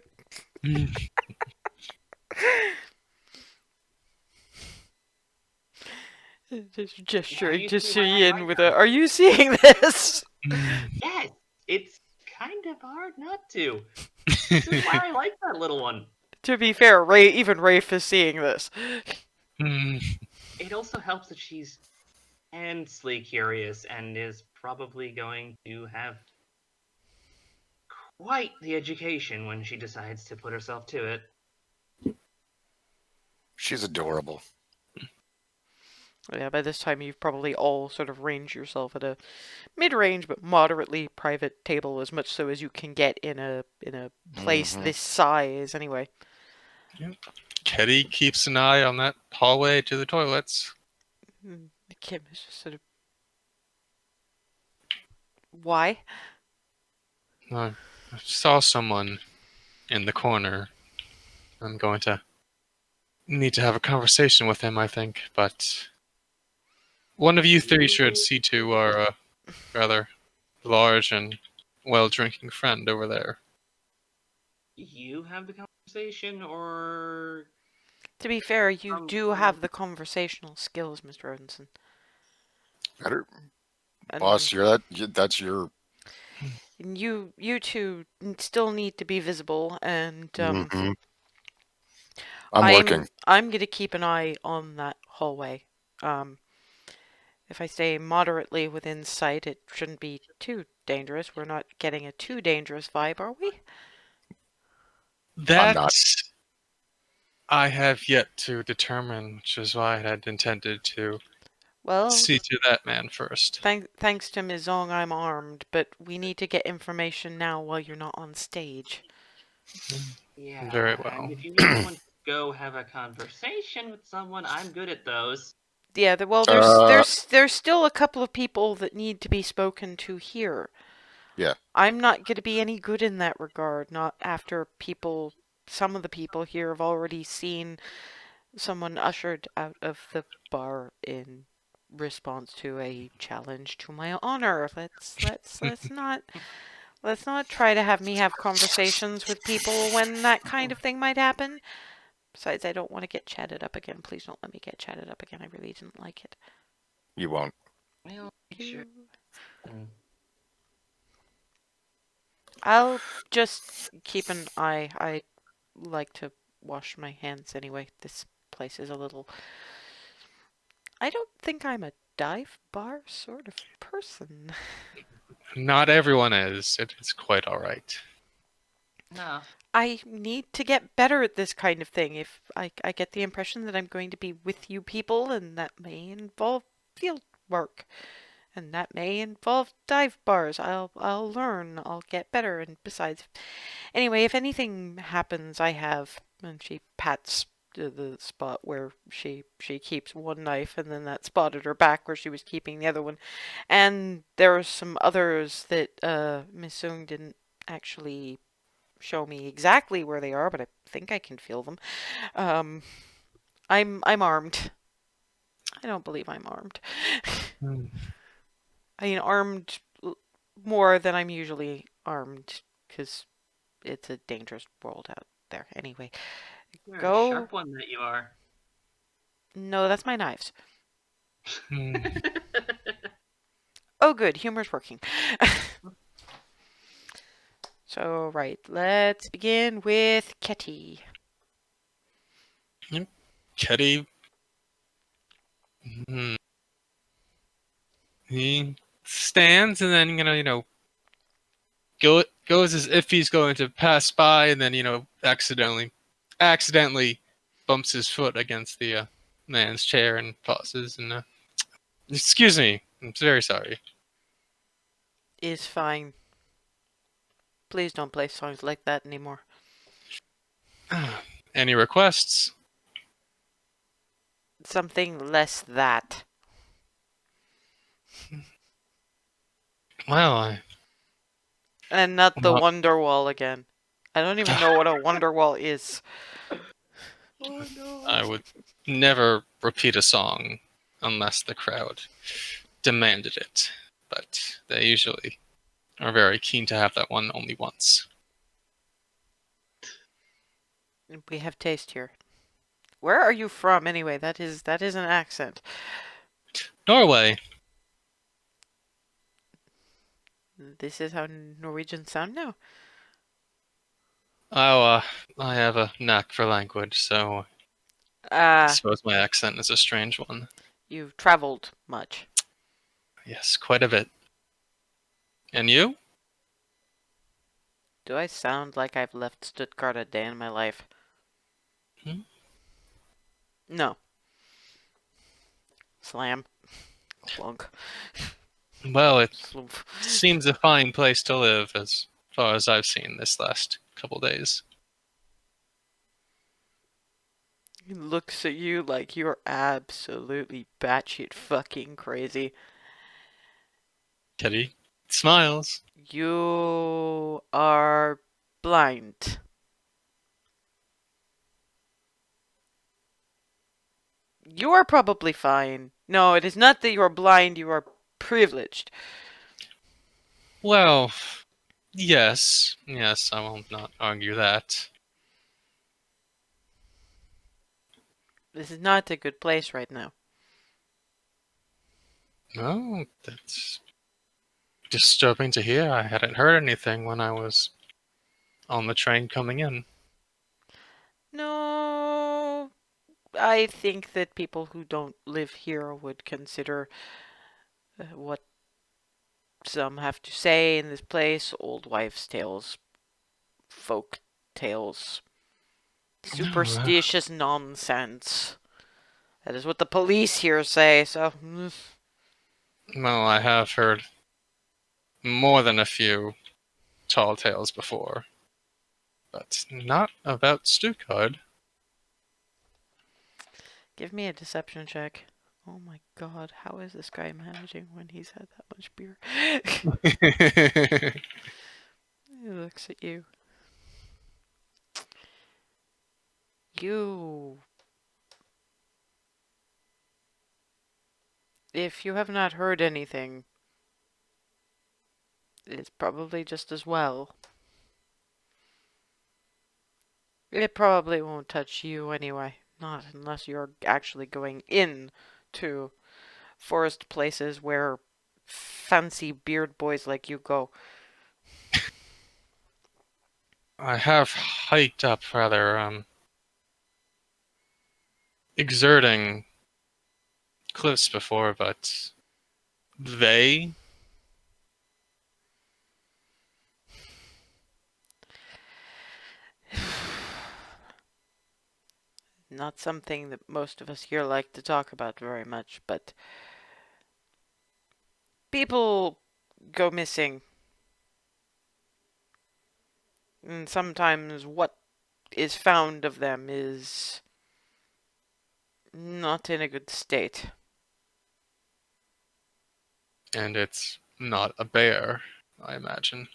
Just gesturing you to see why I Ian like with that? a, are you seeing this? Yes, it's kind of hard not to. This is why I like that little one. To be fair, even Rafe is seeing this. It also helps that she's intensely curious and is probably going to have quite the education when she decides to put herself to it. She's adorable. Yeah, by this time you've probably all sort of ranged yourself at a mid-range but moderately private table, as much so as you can get in a place this size, anyway. Ketty keeps an eye on that hallway to the toilets. Kim is just sort of. Why? I saw someone in the corner. I'm going to need to have a conversation with him, I think, but One of you three should see to our rather large and well-drinking friend over there. You have the conversation, or To be fair, you Um, do have the conversational skills, Mr. Odinson. Better, And boss. You're that. That's your. you two still need to be visible, and Mhm. I'm working. I'm gonna keep an eye on that hallway. Um, if I stay moderately within sight, it shouldn't be too dangerous. We're not getting a too dangerous vibe, are we? I'm That not. I have yet to determine, which is why I had intended to Well, see to that man first. thanks to Ms. Zong, I'm armed, but we need to get information now while you're not on stage. yeah, Very and well. if you need someone to go have a conversation with someone, I'm good at those. Yeah, well, Uh, there's still a couple of people that need to be spoken to here. yeah. I'm not going to be any good in that regard, not after some of the people here have already seen someone ushered out of the bar in response to a challenge to my honor. Let's not try to have me have conversations with people when that kind of thing might happen. Besides, I don't want to get chatted up again. Please don't let me get chatted up again. I really didn't like it. You won't. Well, make sure. I'll just keep an eye. I like to wash my hands anyway. This place is a little. I don't think I'm a dive bar sort of person. Not everyone is. It is quite all right. No. I need to get better at this kind of thing. If I get the impression that I'm going to be with you people, and that may involve field work, and that may involve dive bars. I'll learn. I'll get better. And besides, anyway, if anything happens, I have. And she pats the spot where she keeps one knife, and then that spot at her back where she was keeping the other one. And there are some others that Miss Sung didn't actually show me exactly where they are, but I think I can feel them. Um, I'm armed. I don't believe I'm armed. Hmm. I mean, armed more than I'm usually armed, because it's a dangerous world out there. Anyway, You're a go. sharp one that you are. No, that's my knives. Hmm. Oh, good. Humor's working. So, right. Let's begin with Ketty. Ketty. Hmm. He stands and then goes as if he's going to pass by, and then accidentally bumps his foot against the man's chair and pauses and excuse me, I'm very sorry. Is fine. Please don't play songs like that anymore. Any requests? Something less that. Well, I And not the well, Wonderwall again. I don't even know what a Wonderwall is. Oh no. I would never repeat a song unless the crowd demanded it, but they usually are very keen to have that one only once. We have taste here. Where are you from anyway? That is an accent. Norway. This is how Norwegians sound now. Oh, I have a knack for language, so I Ah, suppose my accent is a strange one. you've traveled much. Yes, quite a bit. And you? Do I sound like I've left Stuttgart a day in my life? Hmm? No. Slam. Clunk. Well, it Sloomp. seems a fine place to live as far as I've seen this last couple days. He looks at you like you're absolutely batshit fucking crazy. Kitty smiles. You are blind. You are probably fine. No, it is not that you are blind, you are privileged. Well, yes. Yes, I will not argue that. This is not a good place right now. Oh, that's disturbing to hear. I hadn't heard anything when I was on the train coming in. No, I think that people who don't live here would consider what some have to say in this place old wives' tales, folk tales, No, superstitious nonsense. That is what the police here say, so. well, I have heard more than a few tall tales before, but not about Stuttgart. Give me a deception check. Oh my god, how is this guy managing when he's had that much beer? He looks at you. You. If you have not heard anything, it's probably just as well. It probably won't touch you anyway. Not unless you're actually going in to forest places where fancy beard boys like you go. I have hiked up rather exerting cliffs before, but they. Not something that most of us here like to talk about very much, but people go missing. And sometimes what is found of them is not in a good state. And it's not a bear, I imagine.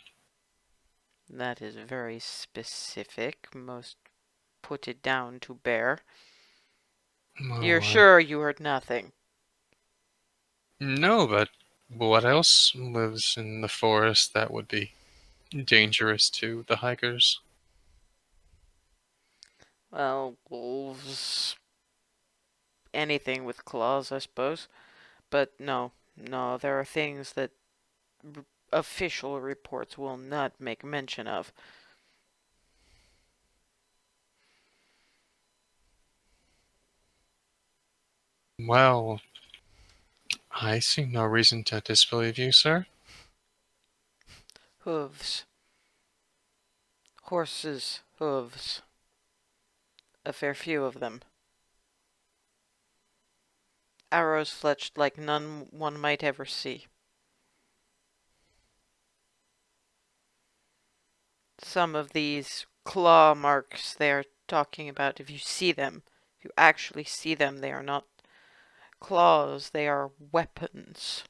That is very specific. Most put it down to bear. You're Oh, sure you heard nothing? no, but what else lives in the forest that would be dangerous to the hikers? Well, wolves. Anything with claws, I suppose. But no, there are things that official reports will not make mention of. Well, I see no reason to disbelieve you, sir. Hooves. Horses' hooves. A fair few of them. Arrows fletched like none one might ever see. Some of these claw marks they are talking about, if you see them, if you actually see them, they are not claws, they are weapons.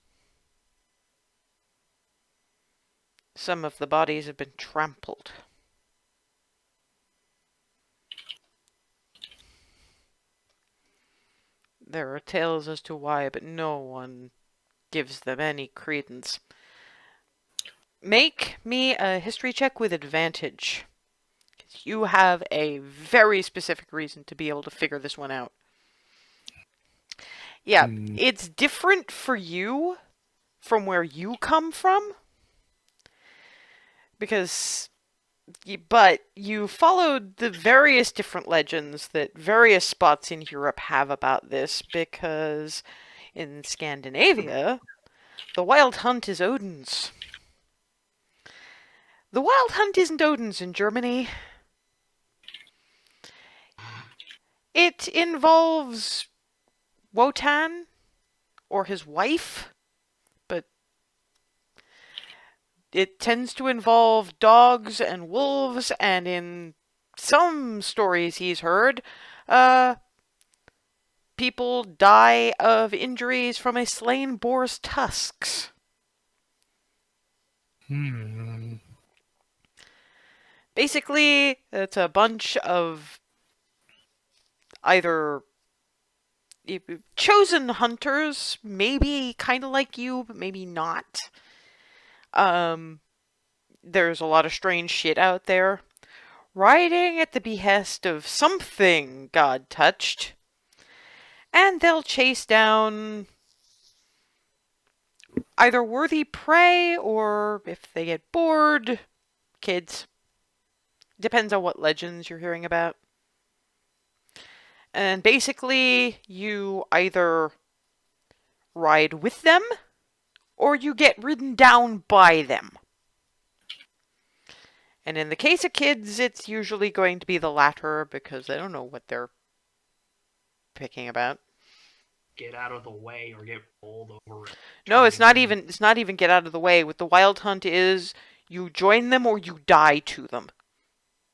Some of the bodies have been trampled. There are tales as to why, but no one gives them any credence. Make me a history check with advantage. You have a very specific reason to be able to figure this one out. Yeah, Hmm. it's different for you from where you come from. But you followed the various different legends that various spots in Europe have about this, because in Scandinavia, the wild hunt is Odin's. The wild hunt isn't Odin's in Germany. It involves Wotan or his wife, but it tends to involve dogs and wolves, and in some stories he's heard, people die of injuries from a slain boar's tusks. Hmm. Basically, it's a bunch of either chosen hunters, maybe kind of like you, but maybe not. Um, there's a lot of strange shit out there. Riding at the behest of something God touched. And they'll chase down either worthy prey or, if they get bored, kids. Depends on what legends you're hearing about. And basically, you either ride with them or you get ridden down by them. And in the case of kids, it's usually going to be the latter because they don't know what they're picking about. Get out of the way or get rolled over. No, it's not even get out of the way. What the wild hunt is, you join them or you die to them.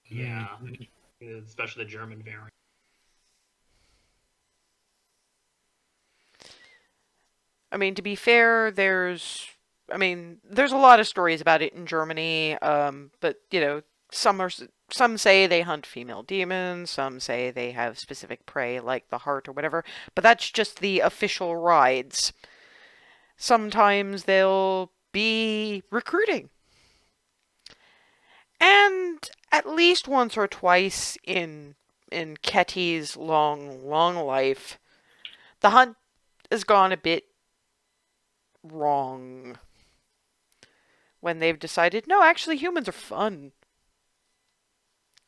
Yeah, especially the German variant. I mean, to be fair, there's a lot of stories about it in Germany. But some say they hunt female demons, some say they have specific prey like the heart or whatever. But that's just the official rides. Sometimes they'll be recruiting. And at least once or twice in Ketty's long life, the hunt has gone a bit wrong. When they've decided, no, actually humans are fun.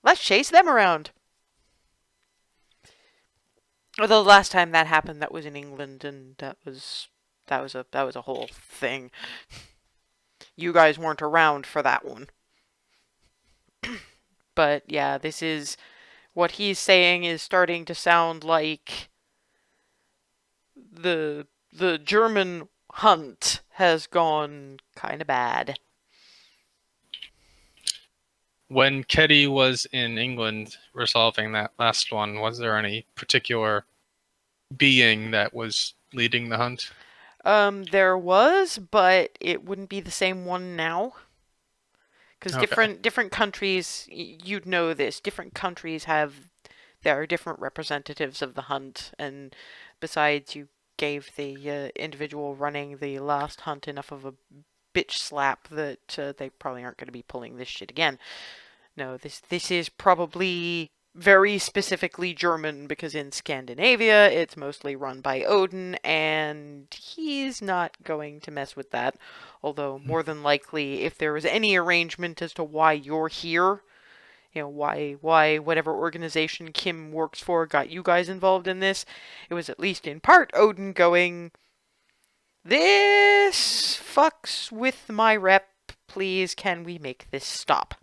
Let's chase them around. Although the last time that happened, that was in England, and that was a whole thing. You guys weren't around for that one. But yeah, this is what he's saying is starting to sound like the German hunt has gone kind of bad. When Ketty was in England resolving that last one, was there any particular being that was leading the hunt? There was, but it wouldn't be the same one now. Because different countries, you'd know this, different countries there are different representatives of the hunt, and besides, you gave the individual running the last hunt enough of a bitch slap that they probably aren't going to be pulling this shit again. No, this is probably very specifically German, because in Scandinavia it's mostly run by Odin, and he's not going to mess with that. Although, more than likely, if there was any arrangement as to why you're here, why whatever organization Kim works for got you guys involved in this, it was at least in part Odin going, this fucks with my rep, please can we make this stop?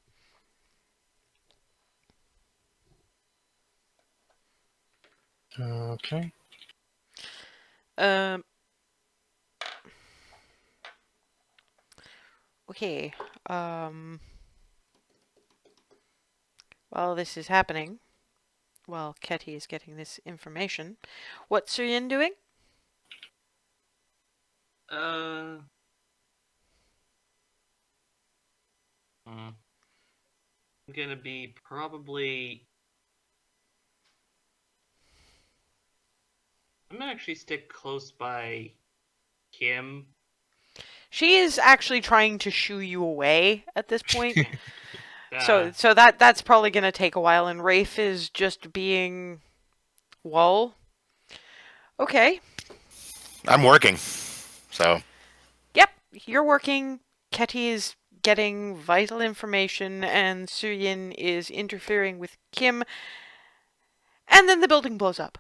Okay. Okay. While this is happening, while Ketty is getting this information, what's Suryin doing? I'm gonna be probably. I'm gonna actually stick close by Kim. She is actually trying to shoo you away at this point. So that's probably gonna take a while, and Rafe is just being okay. I'm working, so. Yep, you're working. Ketty is getting vital information, and Suryin is interfering with Kim, and then the building blows up.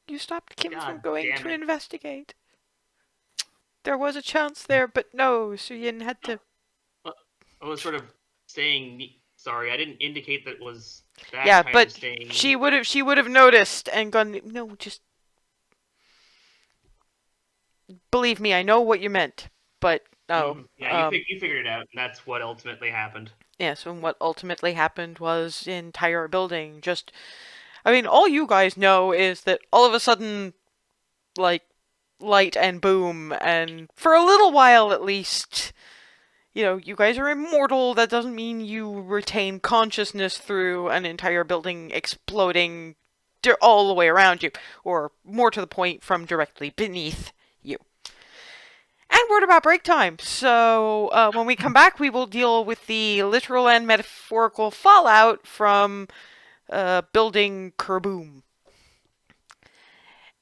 You stopped Kim from going to investigate. There was a chance there, but no, Suryin had to. I was sort of saying, sorry, I didn't indicate that it was that yeah, kind but of saying. she would have noticed and gone, no, just believe me, I know what you meant, but no. Yeah, you figured it out, and that's what ultimately happened. Yes, and what ultimately happened was the entire building just. I mean, all you guys know is that all of a sudden, like, light and boom, and for a little while at least, you guys are immortal. That doesn't mean you retain consciousness through an entire building exploding all the way around you, or more to the point, from directly beneath you. And we're at about break time. So when we come back, we will deal with the literal and metaphorical fallout from building Kerboom.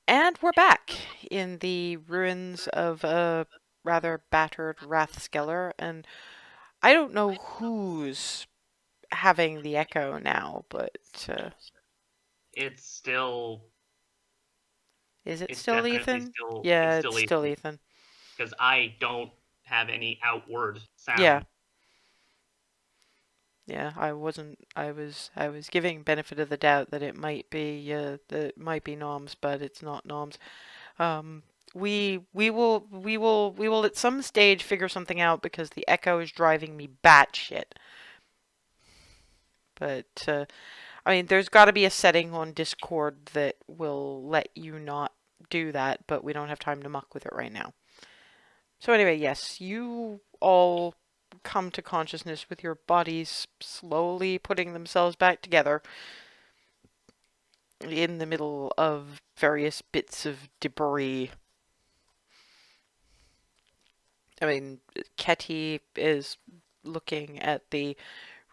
And we're back in the ruins of a rather battered Rathskeller, and I don't know who's having the echo now, but It's still. is it It's still definitely Ethan? still. It's Yeah, still it's still Ethan Ethan. because I don't have any outward sound. Yeah. Yeah, I wasn't. I was giving benefit of the doubt that it might be Noms, but it's not Noms. Um, we will at some stage figure something out because the echo is driving me batshit. But I mean, there's got to be a setting on Discord that will let you not do that, but we don't have time to muck with it right now. So anyway, yes, you all come to consciousness with your bodies slowly putting themselves back together in the middle of various bits of debris. I mean, Ketty is looking at the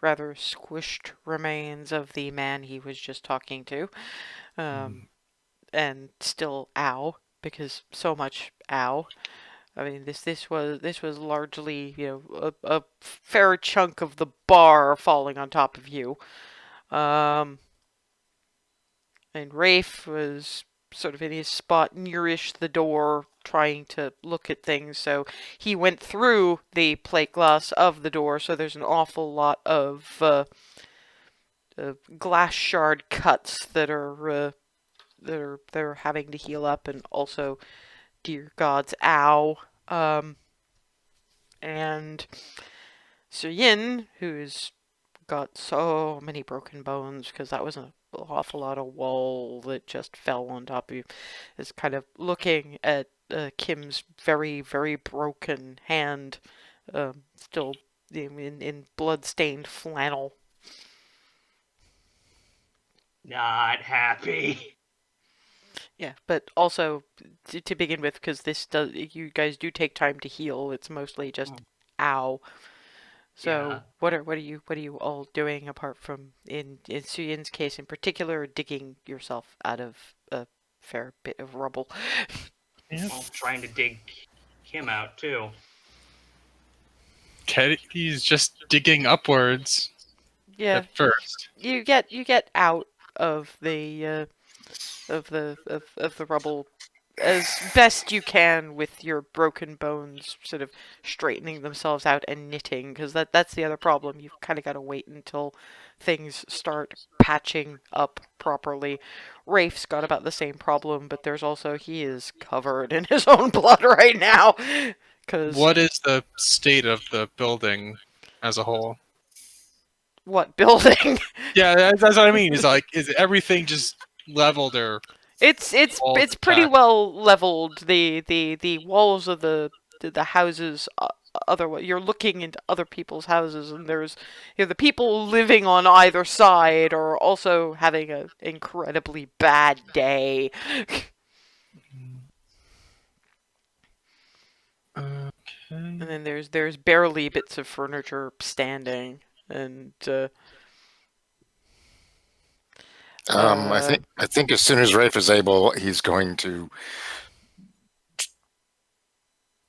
rather squished remains of the man he was just talking to, and still ow, because so much ow. I mean, this was largely, a fair chunk of the bar falling on top of you. And Rafe was sort of in his spot nearish the door, trying to look at things. So he went through the plate glass of the door. So there's an awful lot of glass shard cuts that are they're having to heal up, and also, dear gods, ow. And Sir Yin, who's got so many broken bones because that was an awful lot of wall that just fell on top of you, is kind of looking at Kim's very, very broken hand, still in blood-stained flannel. Not happy. Yeah, but also to begin with, because you guys do take time to heal. It's mostly just ow. Yeah. So what are you all doing apart from, in Suyin's case in particular, digging yourself out of a fair bit of rubble? Yep. Well, trying to dig Kim out too. He's just digging upwards Yeah, at first. you get out of the of the rubble as best you can with your broken bones sort of straightening themselves out and knitting, because that's the other problem. You've kind of got to wait until things start patching up properly. Rafe's got about the same problem, but there's also, he is covered in his own blood right now. Because What is the state of the building as a whole? what building? Yeah, that's what I mean. Is everything just leveled or all It's pretty intact? well leveled. The walls of the houses, you're looking into other people's houses, and there's, the people living on either side are also having an incredibly bad day. Okay. And then there's barely bits of furniture standing, and I think as soon as Rafe is able, he's going to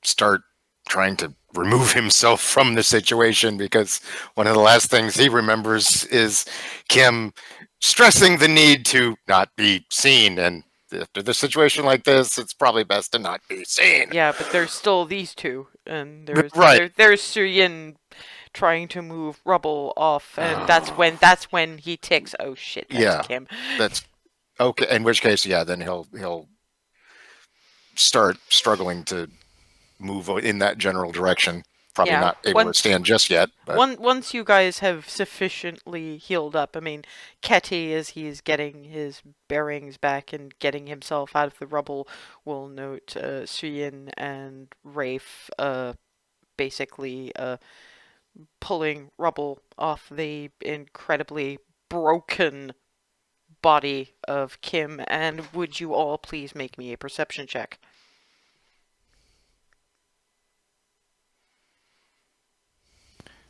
start trying to remove himself from the situation, because one of the last things he remembers is Kim stressing the need to not be seen. And after the situation like this, it's probably best to not be seen. yeah, but there's still these two, and Right. there's Suyin trying to move rubble off, and that's when he ticks. Oh shit, that's Yeah, Kim. that's okay. In which case, yeah, then he'll start struggling to move in that general direction. Probably Yeah, not able to stand just yet, but once you guys have sufficiently healed up, I mean, Ketty, as he's getting his bearings back and getting himself out of the rubble, will note Suyin and Rafe basically pulling rubble off the incredibly broken body of Kim. And would you all please make me a perception check?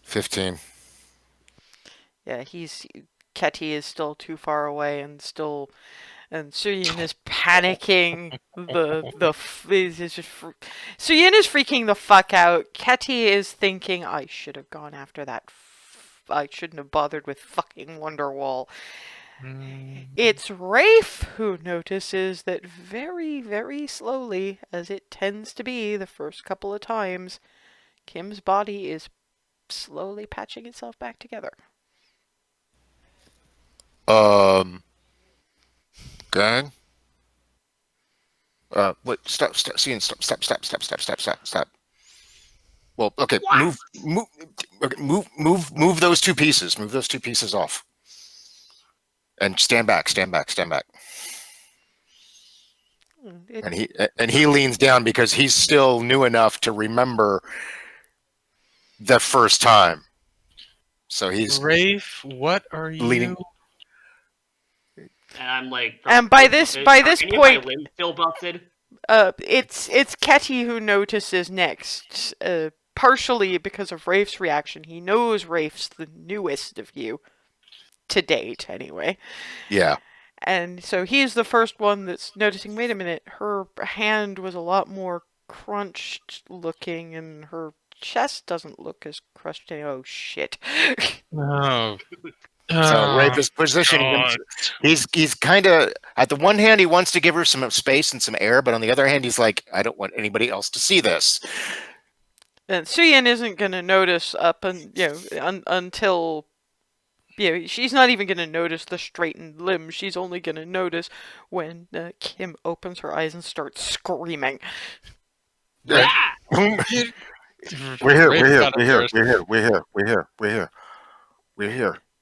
$15. Yeah, Ketty is still too far away and Suyin is panicking. Suyin is freaking the fuck out. Ketty is thinking, I should have gone after that. I shouldn't have bothered with fucking Wonderwall. It's Rafe who notices that very, very slowly, as it tends to be the first couple of times, Kim's body is slowly patching itself back together. Go ahead. Wait, stop, Ian, stop. Well, okay, What? move those two pieces. Move those two pieces off. And stand back. And he leans down because he's still new enough to remember the first time. So he's Rafe, what are leaning. you? And I'm like, And by this are point, any of my limbs still busted? it's Ketty who notices next. Partially because of Rafe's reaction. He knows Rafe's the newest of you. To date, anyway. Yeah. And so he's the first one that's noticing, wait a minute, her hand was a lot more crunched looking and her chest doesn't look as crushed. Oh, shit. Oh. So Rafe is positioning him. He's kind of, at the one hand, he wants to give her some space and some air, but on the other hand, he's like, I don't want anybody else to see this. And Suyin isn't going to notice until... she's not even going to notice the straightened limbs. She's only going to notice when Kim opens her eyes and starts screaming. Yeah. We're here.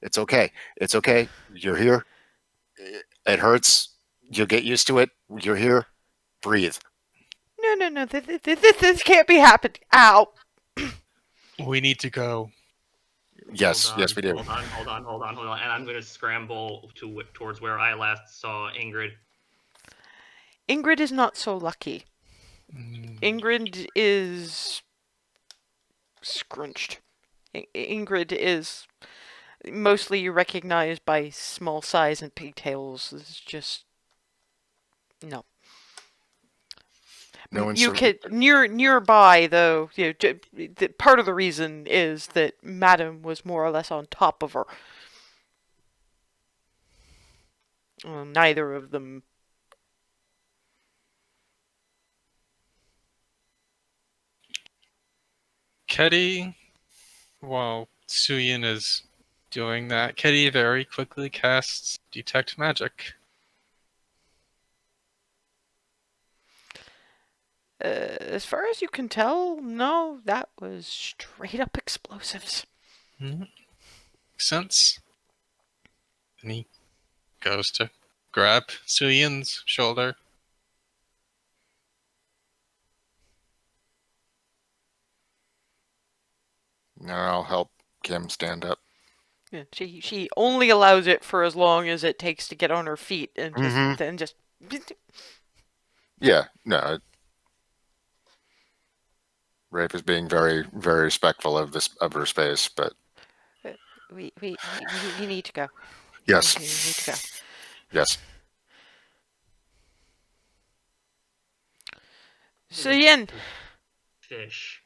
It's okay. You're here. It hurts. You'll get used to it. You're here. Breathe. No. This can't be happening. Ow. We need to go. Yes, we do. Hold on. And I'm going to scramble towards where I last saw Ingrid. Ingrid is not so lucky. Ingrid is scrunched. Ingrid is mostly recognized by small size and pigtails. It's just no. You could nearby though. Part of the reason is that Madam was more or less on top of her. Neither of them. Ketty, while Suyin is doing that, Ketty very quickly casts Detect Magic. As far as you can tell, no, that was straight up explosives. Makes sense. And he goes to grab Suyin's shoulder. Now I'll help Kim stand up. Yeah, she only allows it for as long as it takes to get on her feet, and then just. Yeah, no. Rafe is being very, very respectful of her space, but We need to go. yes, We need to go. yes. Suyin, Fish.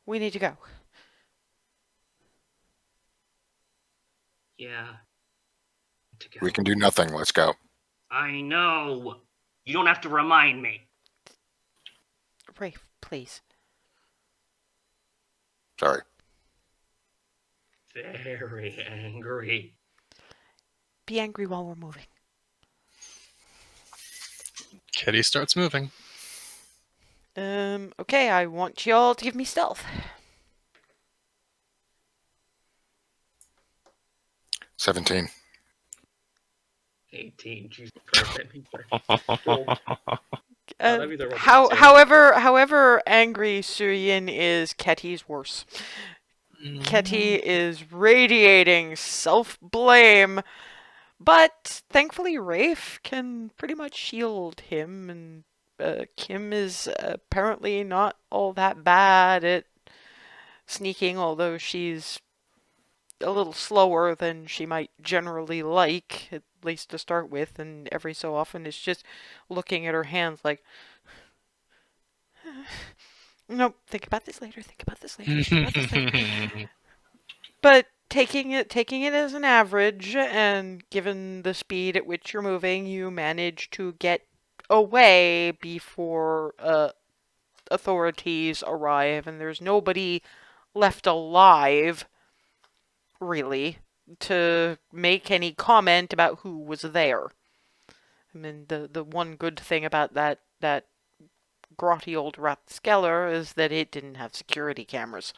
we need to go. Yeah. To go. We can do nothing. Let's go. I know. You don't have to remind me. Rafe, please. Sorry. Very angry. Be angry while we're moving. Ketty starts moving. Okay, I want y'all to give me stealth. 17. 18. Jesus Christ, that means That'd be the role too. However angry Suyin is, Ketty's worse. Ketty is radiating self-blame, but thankfully Rafe can pretty much shield him, and Kim is apparently not all that bad at sneaking, although she's a little slower than she might generally like, at least to start with, and every so often is just looking at her hands like, nope, think about this later, think about this later, think about this later. But taking it as an average, and given the speed at which you're moving, you manage to get away before authorities arrive, and there's nobody left alive, really, to make any comment about who was there. I mean, the one good thing about that grotty old Rathskeller is that it didn't have security cameras.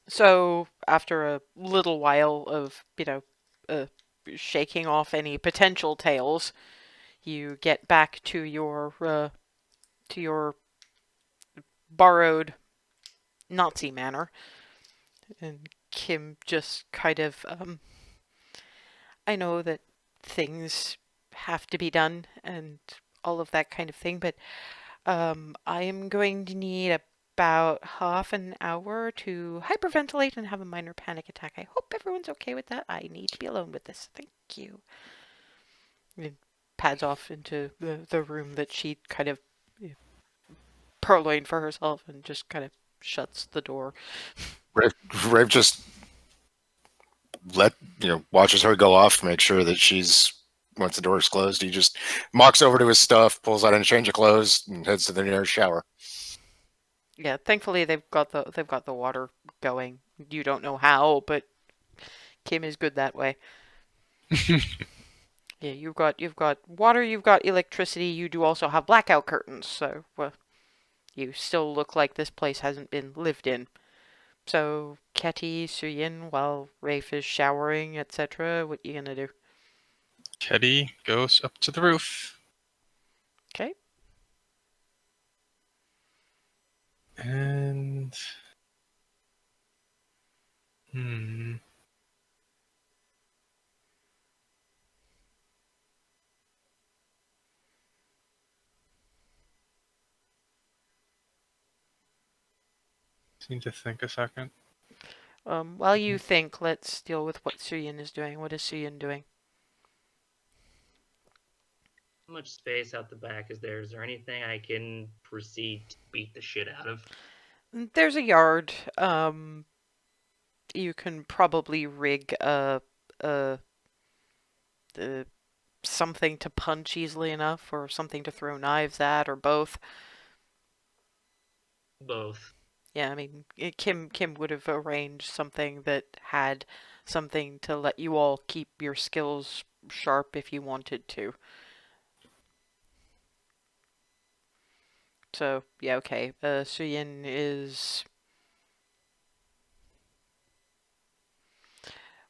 So, after a little while of, shaking off any potential tails, you get back to your borrowed Nazi manor, and Kim just kind of, I know that things have to be done and all of that kind of thing, but I am going to need about half an hour to hyperventilate and have a minor panic attack. I hope everyone's okay with that. I need to be alone with this. Thank you. And pads off into the room that she kind of purloined for herself and just kind of shuts the door. Rafe just watches her go off, make sure that once the door is closed, he just walks over to his stuff, pulls out a change of clothes, and heads to the nearest shower. Yeah, thankfully they've got the water going. You don't know how, but Kim is good that way. Yeah, you've got water, you've got electricity. You do also have blackout curtains, so you still look like this place hasn't been lived in. So, Ketty, Suyin, while Rafe is showering, etc., what you gonna do? Ketty goes up to the roof. Okay. And need to think a second. While you think, let's deal with what Suyin is doing. What is Suyin doing? How much space out the back is there? Is there anything I can proceed to beat the shit out of? There's a yard. You can probably rig a something to punch easily enough, or something to throw knives at, or both. Both. Yeah, I mean, Kim would have arranged something that had something to let you all keep your skills sharp if you wanted to. So, yeah, okay. Suyin is...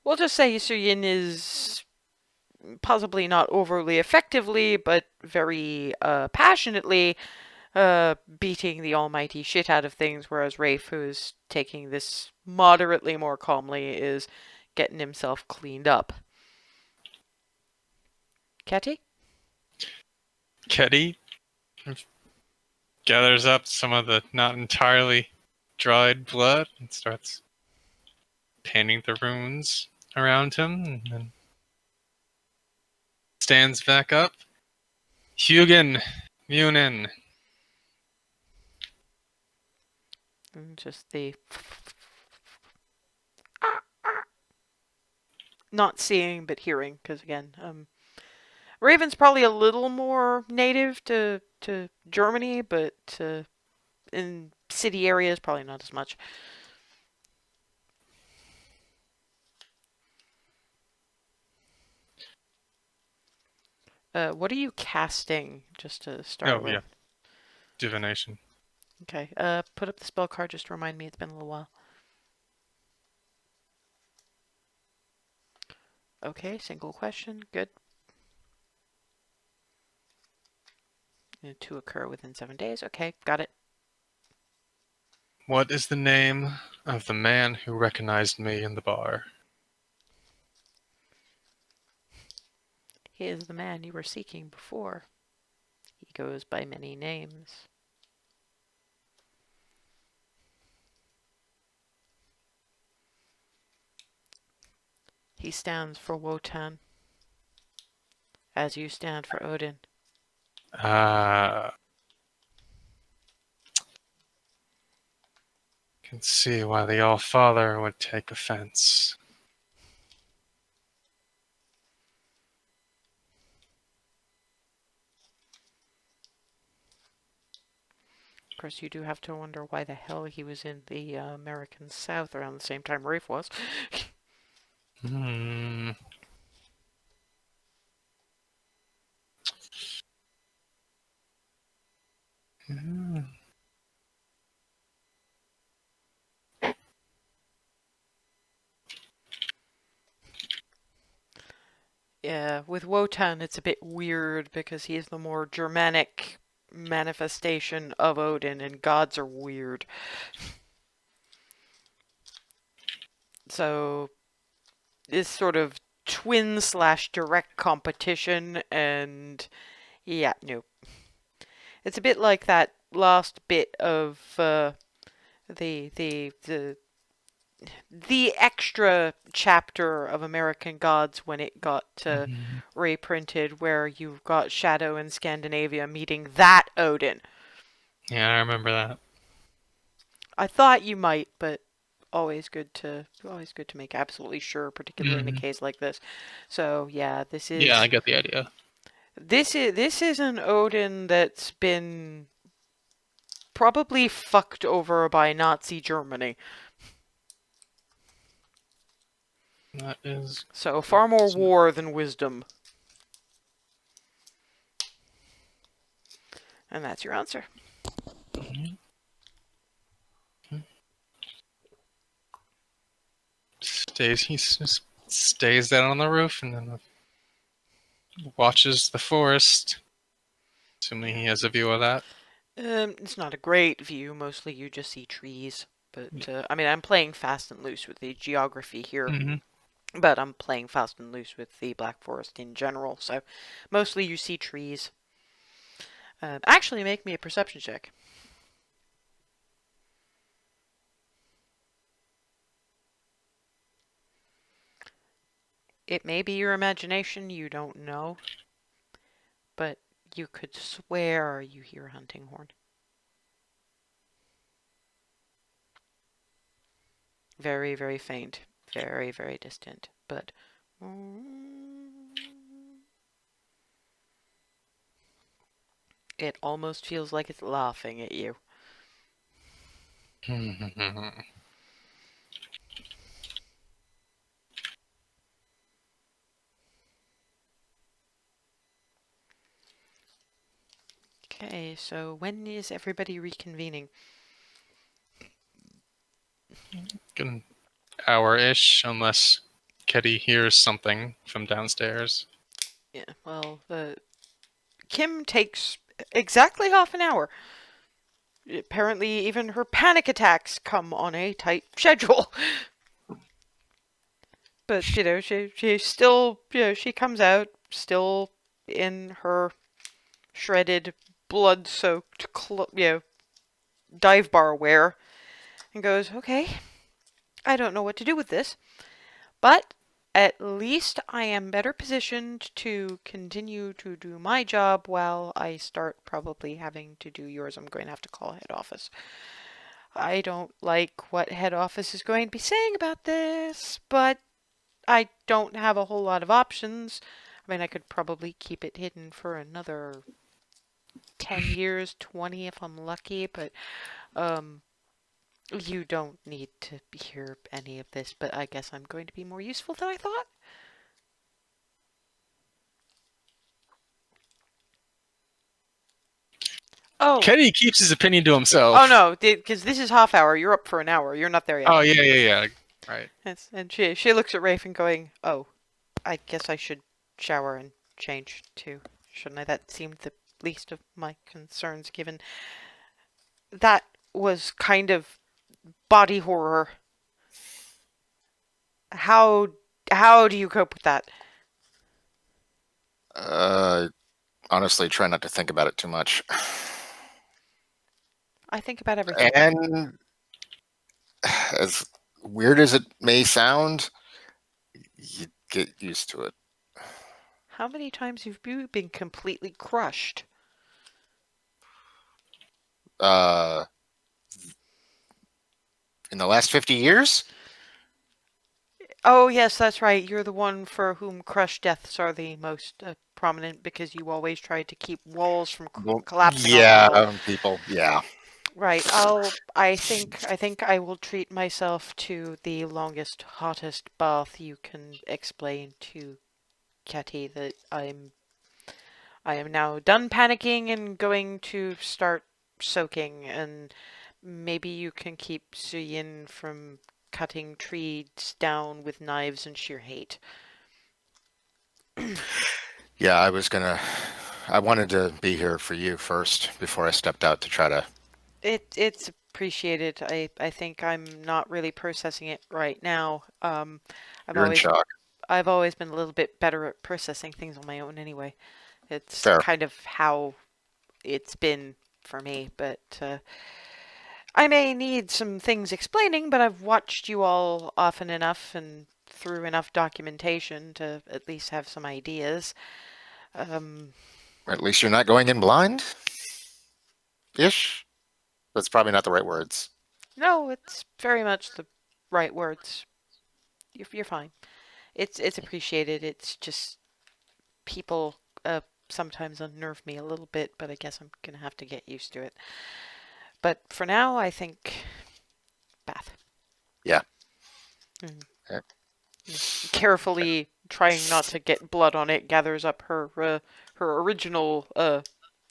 We'll just say Suyin is possibly not overly effectively, but very passionately beating the almighty shit out of things, whereas Rafe, who is taking this moderately more calmly, is getting himself cleaned up. Ketty? Ketty gathers up some of the not entirely dried blood and starts painting the runes around him, and then stands back up. Hugin, Munin. And just the... Not seeing, but hearing, because again, Raven's probably a little more native to Germany, but in city areas, probably not as much. What are you casting, just to start with? Yeah. Divination. Okay, put up the spell card just to remind me, it's been a little while. Okay, single question, good. To occur within 7 days. Okay, got it. What is the name of the man who recognized me in the bar? He is the man you were seeking before. He goes by many names. He stands for Wotan, as you stand for Odin. Can see why the All-Father would take offense. Of course, you do have to wonder why the hell he was in the American South around the same time Rafe was. Hmm. Hmm. Yeah, with Wotan, it's a bit weird because he is the more Germanic manifestation of Odin, and gods are weird. So, this sort of twin slash direct competition, and yeah, no. It's a bit like that last bit of the the the the extra chapter of American Gods when it got reprinted, where you've got Shadow in Scandinavia meeting that Odin. Yeah, I remember that. I thought you might, but always good to make absolutely sure, particularly in a Mhm. case like this. So yeah, Yeah, I get the idea. this is an Odin that's been probably fucked over by Nazi Germany. That is. So far more war than wisdom. And that's your answer. He just stays down on the roof and then watches the forest. Assuming he has a view of that. It's not a great view. Mostly you just see trees. But, I mean, I'm playing fast and loose with the geography here. Mm-hmm. But I'm playing fast and loose with the Black Forest in general. So, mostly you see trees. Actually, make me a perception check. It may be your imagination, you don't know. But you could swear you hear a hunting horn. Very, very faint. Very, very distant. But... it almost feels like it's laughing at you. Okay, so when is everybody reconvening? An hour-ish, unless Ketty hears something from downstairs. Yeah, well, Kim takes exactly half an hour. Apparently, even her panic attacks come on a tight schedule. But, she still, she comes out still in her shredded, blood-soaked, dive bar wear and goes, okay, I don't know what to do with this, but at least I am better positioned to continue to do my job while I start probably having to do yours. I'm going to have to call head office. I don't like what head office is going to be saying about this, but I don't have a whole lot of options. I mean, I could probably keep it hidden for another 10 years, 20 if I'm lucky, but you don't need to hear any of this, but I guess I'm going to be more useful than I thought. Oh. Ketty keeps his opinion to himself. Oh no, because this is half hour. You're up for an hour. You're not there yet. Oh, yeah. Right. Yes, and she looks at Rafe and going, "Oh, I guess I should shower and change too, shouldn't I? That seemed the least of my concerns, given that was kind of body horror. How how do you cope with that? Uh, honestly, try not to think about it too much. I think about everything. And as weird as it may sound, you get used to it. How many times have you been completely crushed? Uh, in the last 50 years? Oh, yes, that's right. You're the one for whom crush deaths are the most prominent because you always try to keep walls from Well, collapsing on yeah, people. people, yeah. Right. I think I will treat myself to the longest, hottest bath you can explain to Katy that I am now done panicking and going to start soaking, and maybe you can keep Suyin from cutting trees down with knives and sheer hate. Yeah, I wanted to be here for you first before I stepped out to try to. It's appreciated. I think I'm not really processing it right now. I've You're in always shock. I've always been a little bit better at processing things on my own anyway. It's Fair. kind of how it's been for me, but I may need some things explaining, but I've watched you all often enough and through enough documentation to at least have some ideas. Um, At least you're not going in blind? Ish? That's probably not the right words. no, it's very much the right words. You're fine. It's appreciated. It's just people sometimes unnerve me a little bit, but I guess I'm gonna have to get used to it. But for now, I think bath. Yeah. Mm. Eh, Carefully trying not to get blood on it, gathers up her original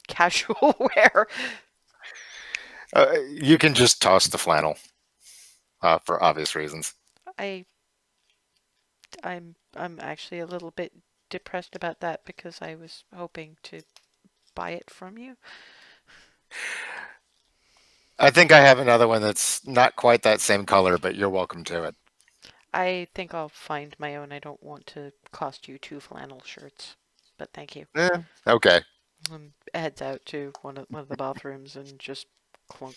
casual wear. you can just toss the flannel for obvious reasons. I I'm actually a little bit depressed about that because I was hoping to buy it from you. I think I have another one that's not quite that same color, but you're welcome to it. I think I'll find my own. I don't want to cost you two flannel shirts, but thank you. Okay. Heads out to one of the bathrooms and just clunk.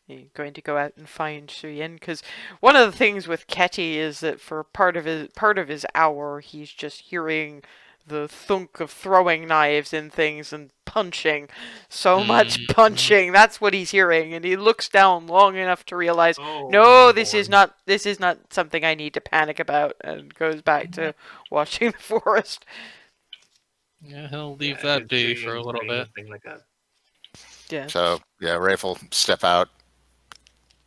You're going to go out and find Suyin because one of the things with Ketty is that for part of his hour he's just hearing the thunk of throwing knives and things and punching. So much Mhm. punching. That's what he's hearing, and he looks down long enough to realize, Oh, no, Lord. this is not something I need to panic about, and goes back to watching the forest. Yeah, he'll leave Yeah, that because be for a Syrian's little doing bit. nothing like that. Yeah. So, yeah, Rafe will step out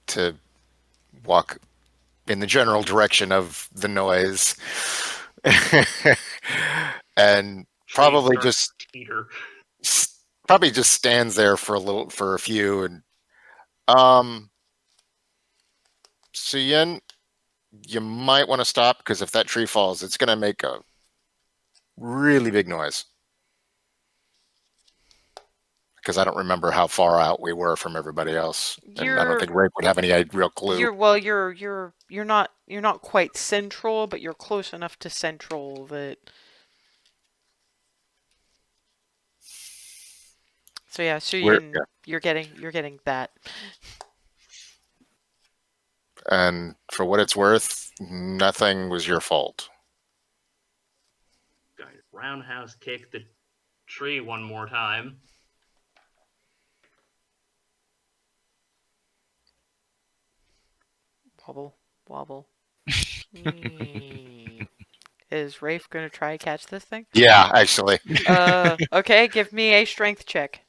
to walk in the general direction of the noise. And Trees probably start just to teeter. probably just stands there for a few and um Suyin, you might want to stop because if that tree falls, it's going to make a really big noise. Because I don't remember how far out we were from everybody else, and I don't You're think Rafe would have any real clue. you're not quite central, but you're close enough to central that. So yeah, Yeah. Suyin, you're getting that. And for what it's worth, nothing was your fault. Going to roundhouse kick the tree one more time. Wobble, wobble. Is Rafe gonna try catch this thing? Yeah, actually. Okay, give me a strength check.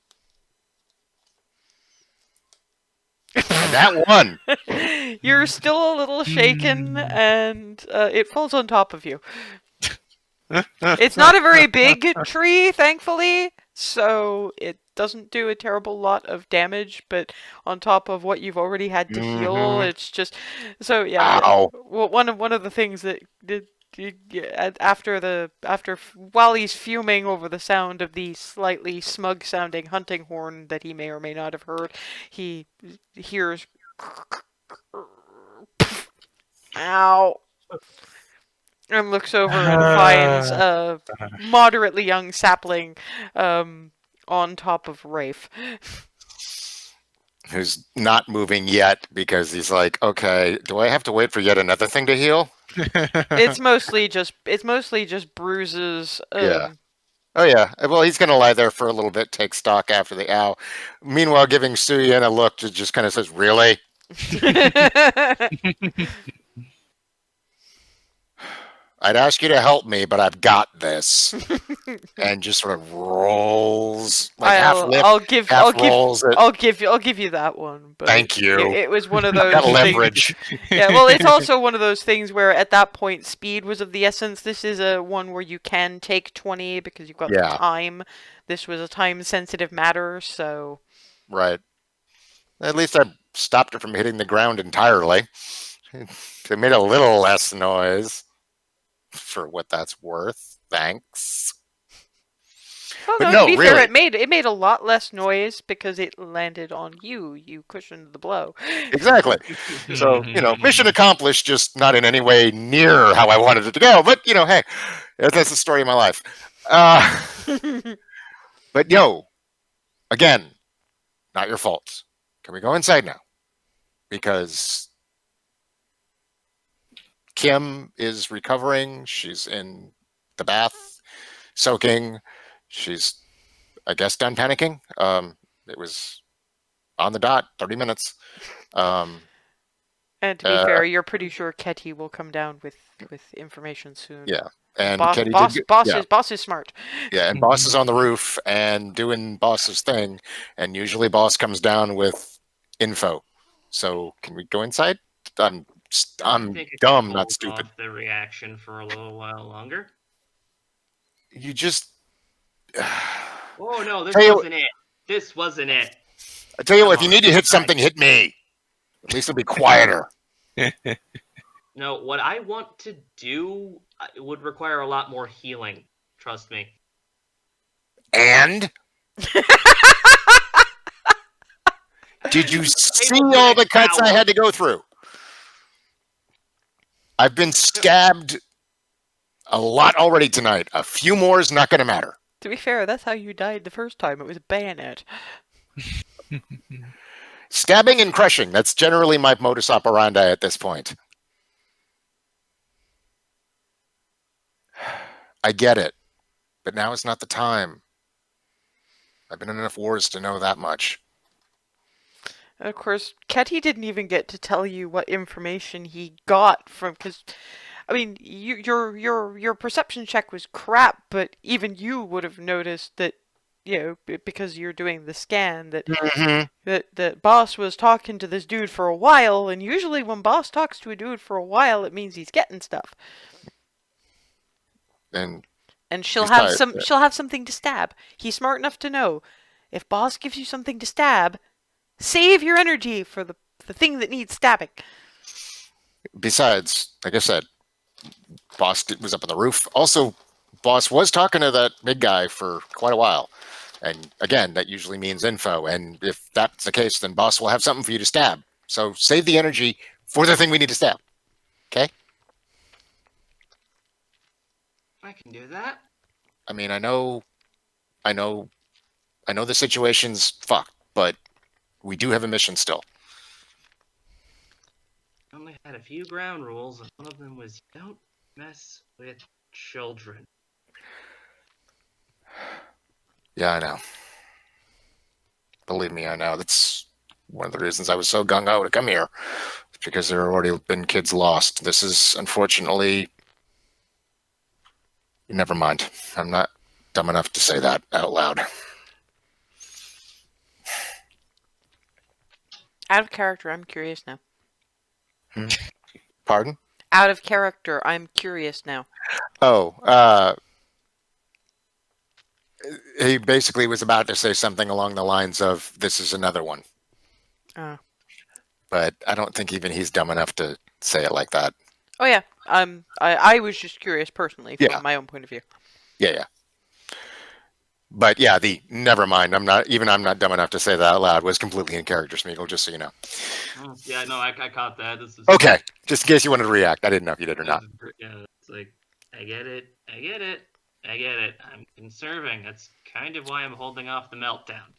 And that one. You're still a little shaken, and it falls on top of you. It's not a very big tree, thankfully, so it doesn't do a terrible lot of damage, but on top of what you've already had to heal, Mm-hmm. it's just so yeah. Ow. Well, one of the things that while he's fuming over the sound of the slightly smug sounding hunting horn that he may or may not have heard, he hears ow, and looks over and finds a moderately young sapling on top of Rafe. Who's not moving yet because he's like, okay, do I have to wait for yet another thing to heal? It's mostly just bruises. Yeah. Oh yeah. Well, he's gonna lie there for a little bit, take stock after the ow. Meanwhile, giving Suyin a look that just kind of says, "Really?" I'd ask you to help me, but I've got this. And just sort of rolls like I'll give rolls it. I'll give you that one. But Thank you. It was one of those Got things. leverage. Yeah, well, it's also one of those things where at that point speed was of the essence. This is a one where you can take 20 because you've got the time. This was a time sensitive matter, so Right. At least I stopped it from hitting the ground entirely. It made a little less noise for what that's worth. Thanks. well, But no, no, to be fair, really. it made a lot less noise because it landed on you. You cushioned the blow. Exactly. So, mission accomplished, just not in any way near how I wanted it to go. But, hey, that's the story of my life. But, again, not your fault. Can we go inside now? Because Kim is recovering. She's in the bath, soaking. She's, I guess, done panicking. It was on the dot, 30 minutes. And to be fair, you're pretty sure Ketty will come down with information soon. Yeah. And boss is smart. Yeah, and Boss is on the roof and doing Boss's thing, and usually Boss comes down with info. So can we go inside? I'm dumb, not stupid. Off the reaction for a little while longer. You just. Oh no, this wasn't it. This wasn't it. I tell you what, if you need to hit something, hit me. At least it'll be quieter. No, what I want to do would require a lot more healing. Trust me. And? Did you see all the cuts I had to go through? I've been scabbed a lot already tonight. A few more is not going to matter. To be fair, that's how you died the first time. It was a bayonet. Stabbing and crushing. That's generally my modus operandi at this point. I get it. But now is not the time. I've been in enough wars to know that much. And of course, Ketty didn't even get to tell you what information he got from, because, I mean, your perception check was crap, but even you would have noticed that, because you're doing the scan, that that Boss was talking to this dude for a while, and usually when Boss talks to a dude for a while, it means he's getting stuff. And she'll have she'll have something to stab. He's smart enough to know if Boss gives you something to stab, save your energy for the thing that needs stabbing. Besides, like I said, Boss was up on the roof. Also, Boss was talking to that big guy for quite a while. And again, that usually means info. And if that's the case, then Boss will have something for you to stab. So save the energy for the thing we need to stab. Okay? I can do that. I mean, I know the situation's fucked, but we do have a mission still. I only had a few ground rules, and one of them was don't mess with children. Yeah, I know. Believe me, I know. That's one of the reasons I was so gung-ho to come here. It's because there have already been kids lost. This is, unfortunately... Never mind. I'm not dumb enough to say that out loud. Out of character, I'm curious now. Pardon? Out of character, I'm curious now. Oh, he basically was about to say something along the lines of, this is another one. Oh. But I don't think even he's dumb enough to say it like that. Oh yeah. I was just curious personally Yeah. from my own point of view. Yeah. But yeah, the never mind. I'm not dumb enough to say that out loud. Was completely in character, Smeagol. Just so you know. Yeah, no, I caught that. This is Okay, just in case you wanted to react. I didn't know if you did or not. Yeah, it's like I get it, I get it, I get it. I'm conserving. That's kind of why I'm holding off the meltdown.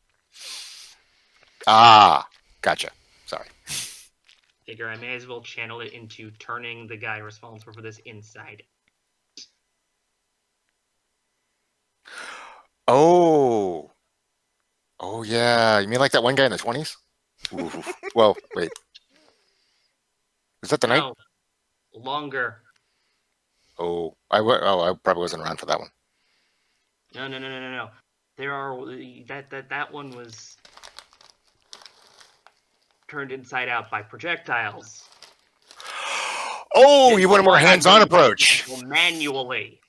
Ah, gotcha. Sorry. Figure I may as well channel it into turning the guy responsible for this inside. Oh. Oh yeah. You mean like that one guy in the 20s? Well, wait. Is that the night? No, longer. I probably wasn't around for that one. No. There are that one was turned inside out by projectiles. Oh, This you want a more one I'm hands-on doing approach. manually.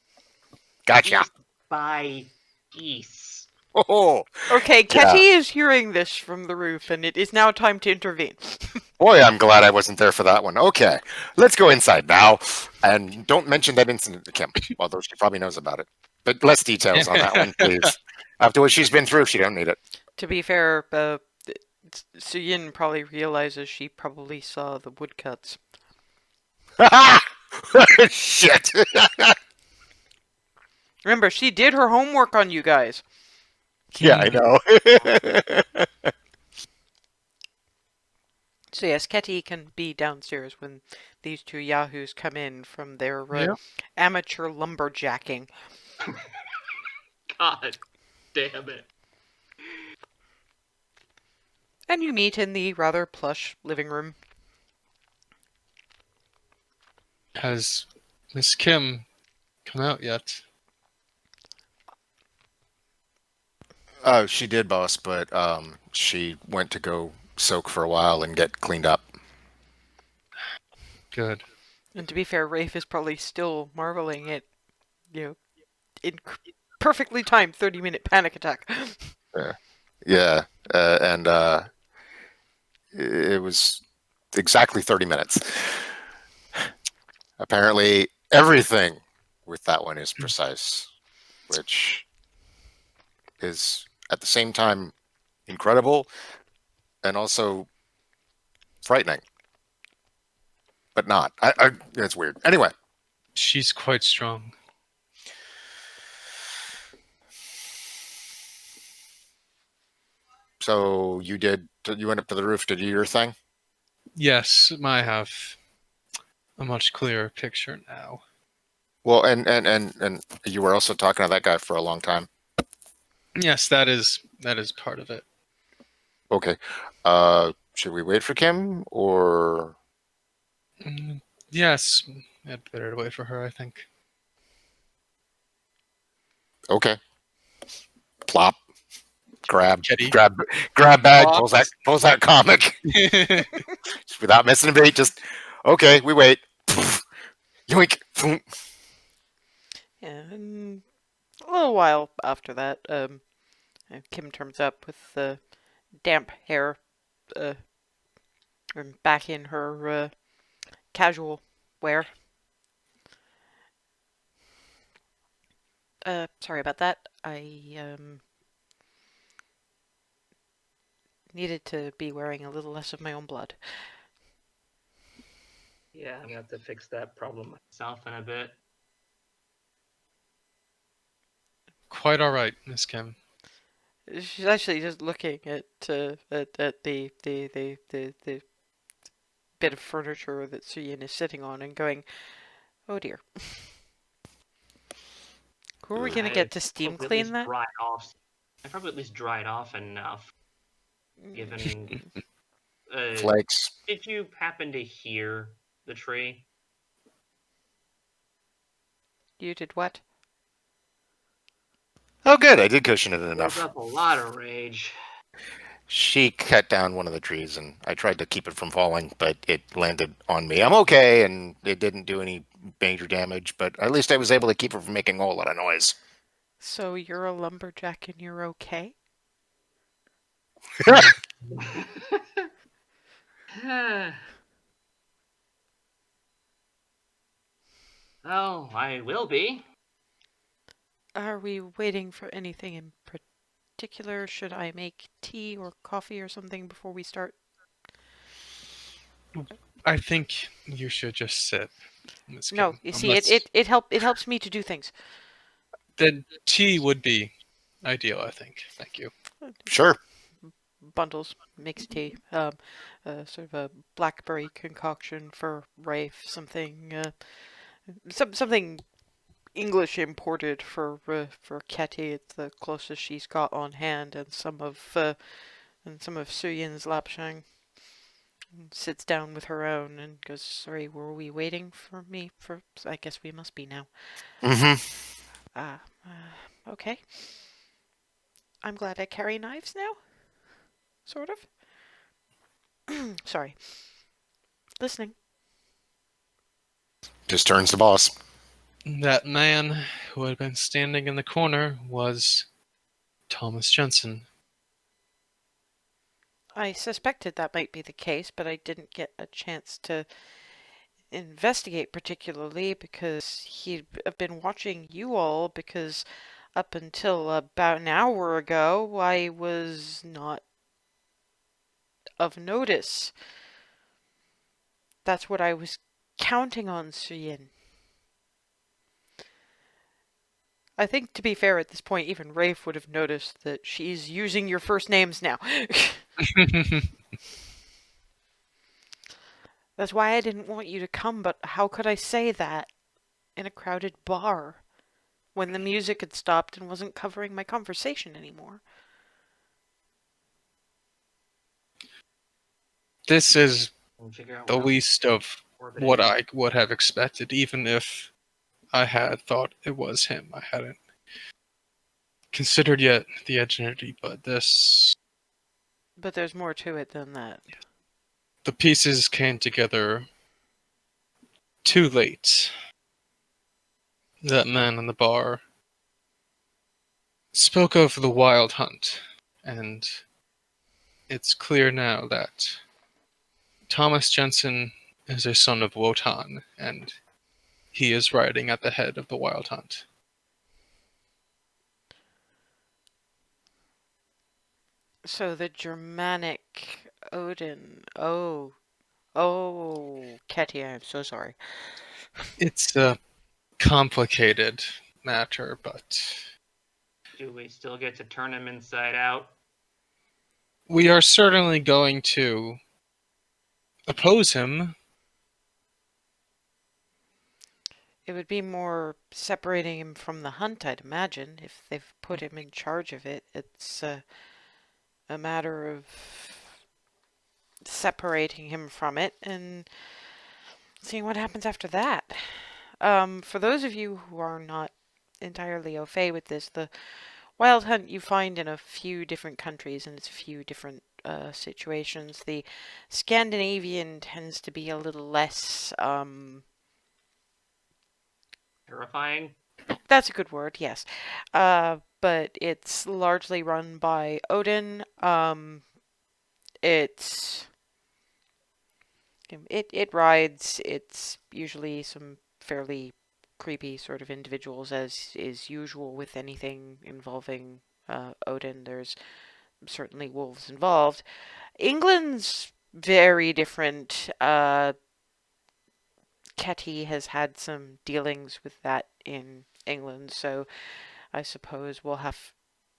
Gotcha. Piece by piece. Oh, Okay, yeah. Ketty is hearing this from the roof, and it is now time to intervene. Boy, I'm glad I wasn't there for that one. Okay, let's go inside now, and don't mention that incident to Kim, although she probably knows about it. But less details on that one, please. After what she's been through, she don't need it. To be fair, Suyin probably realizes she probably saw the woodcuts. Shit. Remember, she did her homework on you guys. Yeah, I know. So yes, Ketty can be downstairs when these two yahoos come in from their Yep. amateur lumberjacking. God damn it. And you meet in the rather plush living room. Has Miss Kim come out yet? She did, boss, but she went to go soak for a while and get cleaned up. Good. And to be fair, Rafe is probably still marveling at, in perfectly timed 30-minute panic attack. Yeah, and it was exactly 30 minutes. Apparently, everything with that one is precise, which is at the same time incredible and also frightening, but not. It's weird. Anyway, She's quite strong. so you went up to the roof to do your thing? Yes, I have a much clearer picture now. Well, and you were also talking to that guy for a long time. Yes, that is part of it. Okay. Should we wait for Kim or? Yes, I'd better wait for her, I think. Okay. Plop. Grab Kitty. bag. Plops. Pulls that comic. Just without missing a beat. Just okay. We wait. Yoink. Yeah, and a little while after that, Kim turns up with the damp hair, and back in her casual wear. Sorry about that. I needed to be wearing a little less of my own blood. Yeah, I'm gonna have to fix that problem myself in a bit. Quite all right, Miss Kim. She's actually just looking at the bit of furniture that Suyin is sitting on and going, "Oh dear." Who are we gonna get to steam probably at clean least that? dry it off. I probably at least dry it off enough. Given, Flakes. did you happen to hear the tree? You did what? Oh, good. I did cushion it There's enough. up a lot of rage. She cut down one of the trees, and I tried to keep it from falling, but it landed on me. I'm okay, and it didn't do any major damage, but at least I was able to keep it from making a whole lot of noise. So you're a lumberjack and you're okay? Oh, I will be. Are we waiting for anything in particular? Should I make tea or coffee or something before we start? I think you should just sit, Miss No, Kim. you see, Unless it helps me to do things. the tea would be ideal, I think. Thank you. Sure. Bundles mixed tea, sort of a blackberry concoction for Rafe, something English imported for Ketty. It's the closest she's got on hand, and some of Suyin's lapshang. Sits down with her own and goes, "Sorry, were we waiting for me? For I guess we must be now." Mm-hmm. Ah, okay. I'm glad I carry knives now. Sort of. Sorry. Listening. Just turns to boss. That man who had been standing in the corner was Thomas Jensen. I suspected that might be the case, but I didn't get a chance to investigate particularly because he'd been watching you all because up until about an hour ago I was not of notice. That's what I was counting on, Suyin. I think, to be fair, at this point, even Rafe would have noticed that she's using your first names now. That's why I didn't want you to come, but how could I say that in a crowded bar when the music had stopped and wasn't covering my conversation anymore? This is We'll figure out the what else least of orbiting. what I would have expected, even if I had thought it was him. I hadn't considered yet the identity, but But there's more to it than that. the pieces came together too late. That man in the bar spoke of the wild hunt, and it's clear now that Thomas Jensen is a son of Wotan, and he is riding at the head of the wild hunt. So the Germanic Odin. Oh. Oh. Ketty, I'm so sorry. It's a complicated matter, but Do we still get to turn him inside out? we are certainly going to oppose him. It would be more separating him from the hunt, I'd imagine, if they've put him in charge of it. It's a matter of separating him from it and seeing what happens after that. For those of you who are not entirely au fait with this, the wild hunt you find in a few different countries and it's a few different situations. The Scandinavian tends to be a little less, Terrifying. that's a good word, yes. But it's largely run by Odin. It's it rides. It's usually some fairly creepy sort of individuals, as is usual with anything involving Odin. There's certainly wolves involved. England's very different. Ketty has had some dealings with that in England, so I suppose we'll have.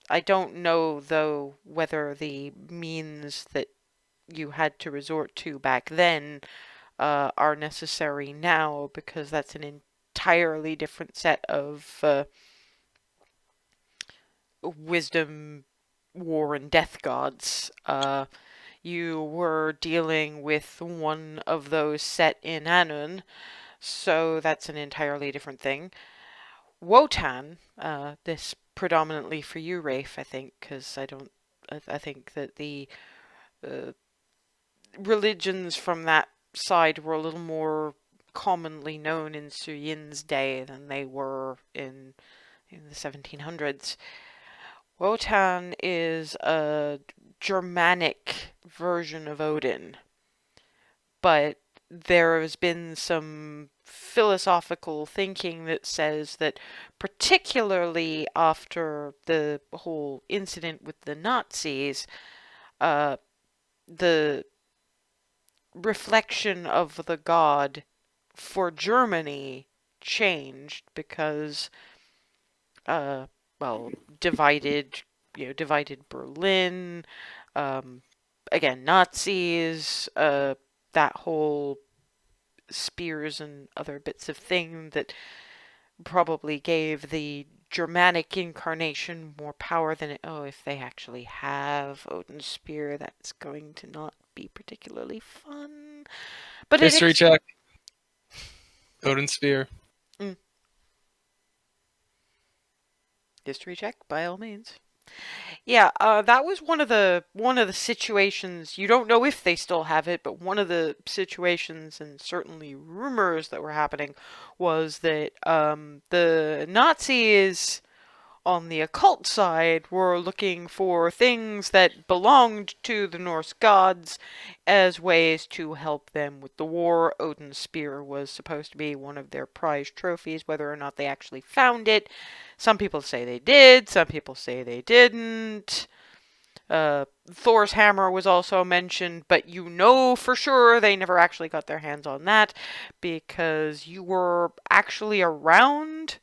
I don't know, though, whether the means that you had to resort to back then are necessary now, because that's an entirely different set of wisdom, war, and death gods. You were dealing with one of those set in Anun, so that's an entirely different thing. Wotan, this predominantly for you, Rafe, I think, because I think that the uh, religions from that side were a little more commonly known in Suyin's day than they were in the 1700s. Wotan is a Germanic version of Odin, but there has been some philosophical thinking that says that, particularly after the whole incident with the Nazis, the reflection of the god for Germany changed because, uh, well, divided Berlin, um, again, Nazis, that whole spears and other bits of thing that probably gave the Germanic incarnation more power than it. Oh, if they actually have Odin's spear, that's going to not be particularly fun. But History check. Odin Spear. History check, by all means. Yeah, that was one of the situations. You don't know if they still have it, but one of the situations and certainly rumors that were happening was that the Nazis on the occult side were looking for things that belonged to the Norse gods as ways to help them with the war. Odin's spear was supposed to be one of their prized trophies, whether or not they actually found it. Some people say they did, some people say they didn't. Thor's hammer was also mentioned, but you know for sure they never actually got their hands on that because you were actually around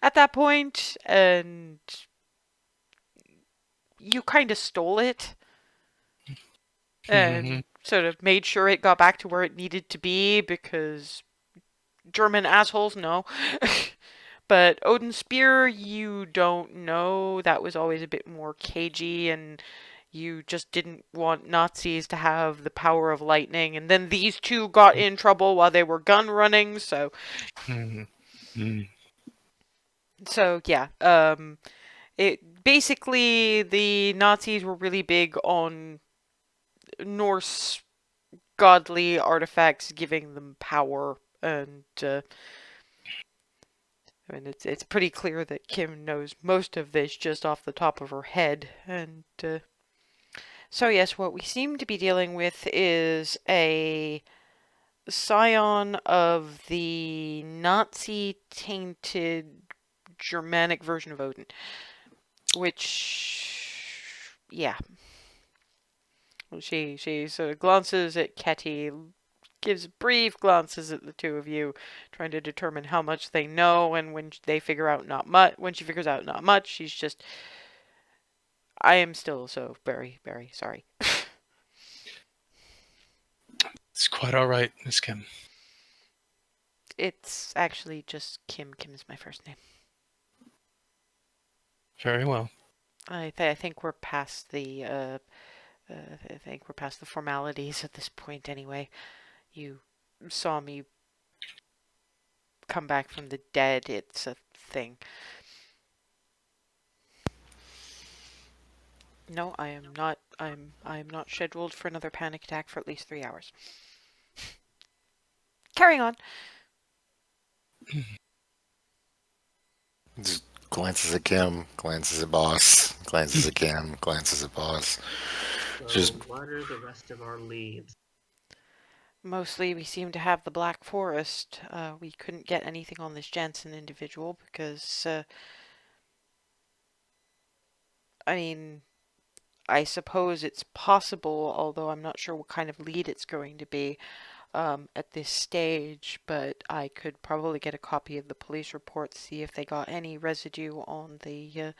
at that point, and you kind of stole it and sort of made sure it got back to where it needed to be because German assholes, no. But Odin's spear, you don't know. That was always a bit more cagey, and you just didn't want Nazis to have the power of lightning. And then these two got in trouble while they were gun running, so... So, yeah, it basically the Nazis were really big on Norse godly artifacts giving them power, and I mean it's pretty clear that Kim knows most of this just off the top of her head, and so yes, what we seem to be dealing with is a scion of the Nazi tainted Germanic version of Odin. Which, yeah. She sort of glances at Ketty, gives brief glances at the two of you, trying to determine how much they know, and when they figure out not much, when she figures out not much, she's just, I am still so very, very sorry. It's quite all right, Miss Kim. It's actually just Kim. Kim is my first name. Very well. I think we're past the I think we're past the formalities at this point anyway. You saw me come back from the dead. It's a thing. No, I am not. I'm not scheduled for another panic attack for at least 3 hours. Carrying on. Just glances at Kim, glances at boss, glances at Kim, glances at boss. So Just- what are the rest of our leads? Mostly, we seem to have the Black Forest. We couldn't get anything on this Jansen individual because, I mean, I suppose it's possible, although I'm not sure what kind of lead it's going to be at this stage, but I could probably get a copy of the police report, see if they got any residue on the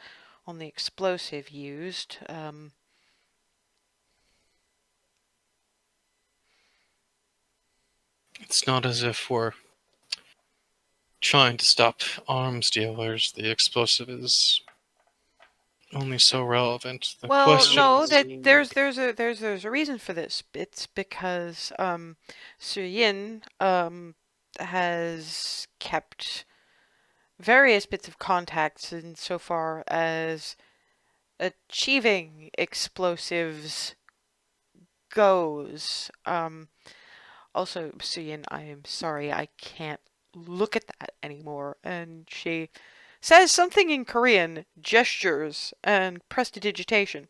explosive used. It's not as if we're trying to stop arms dealers. The explosive is only so relevant. The Well, question no, is, that there's a reason for this. It's because Suyin has kept various bits of contacts insofar as achieving explosives goes. Also, Suyin, I am sorry, I can't look at that anymore. And she says something in Korean, gestures, and prestidigitation.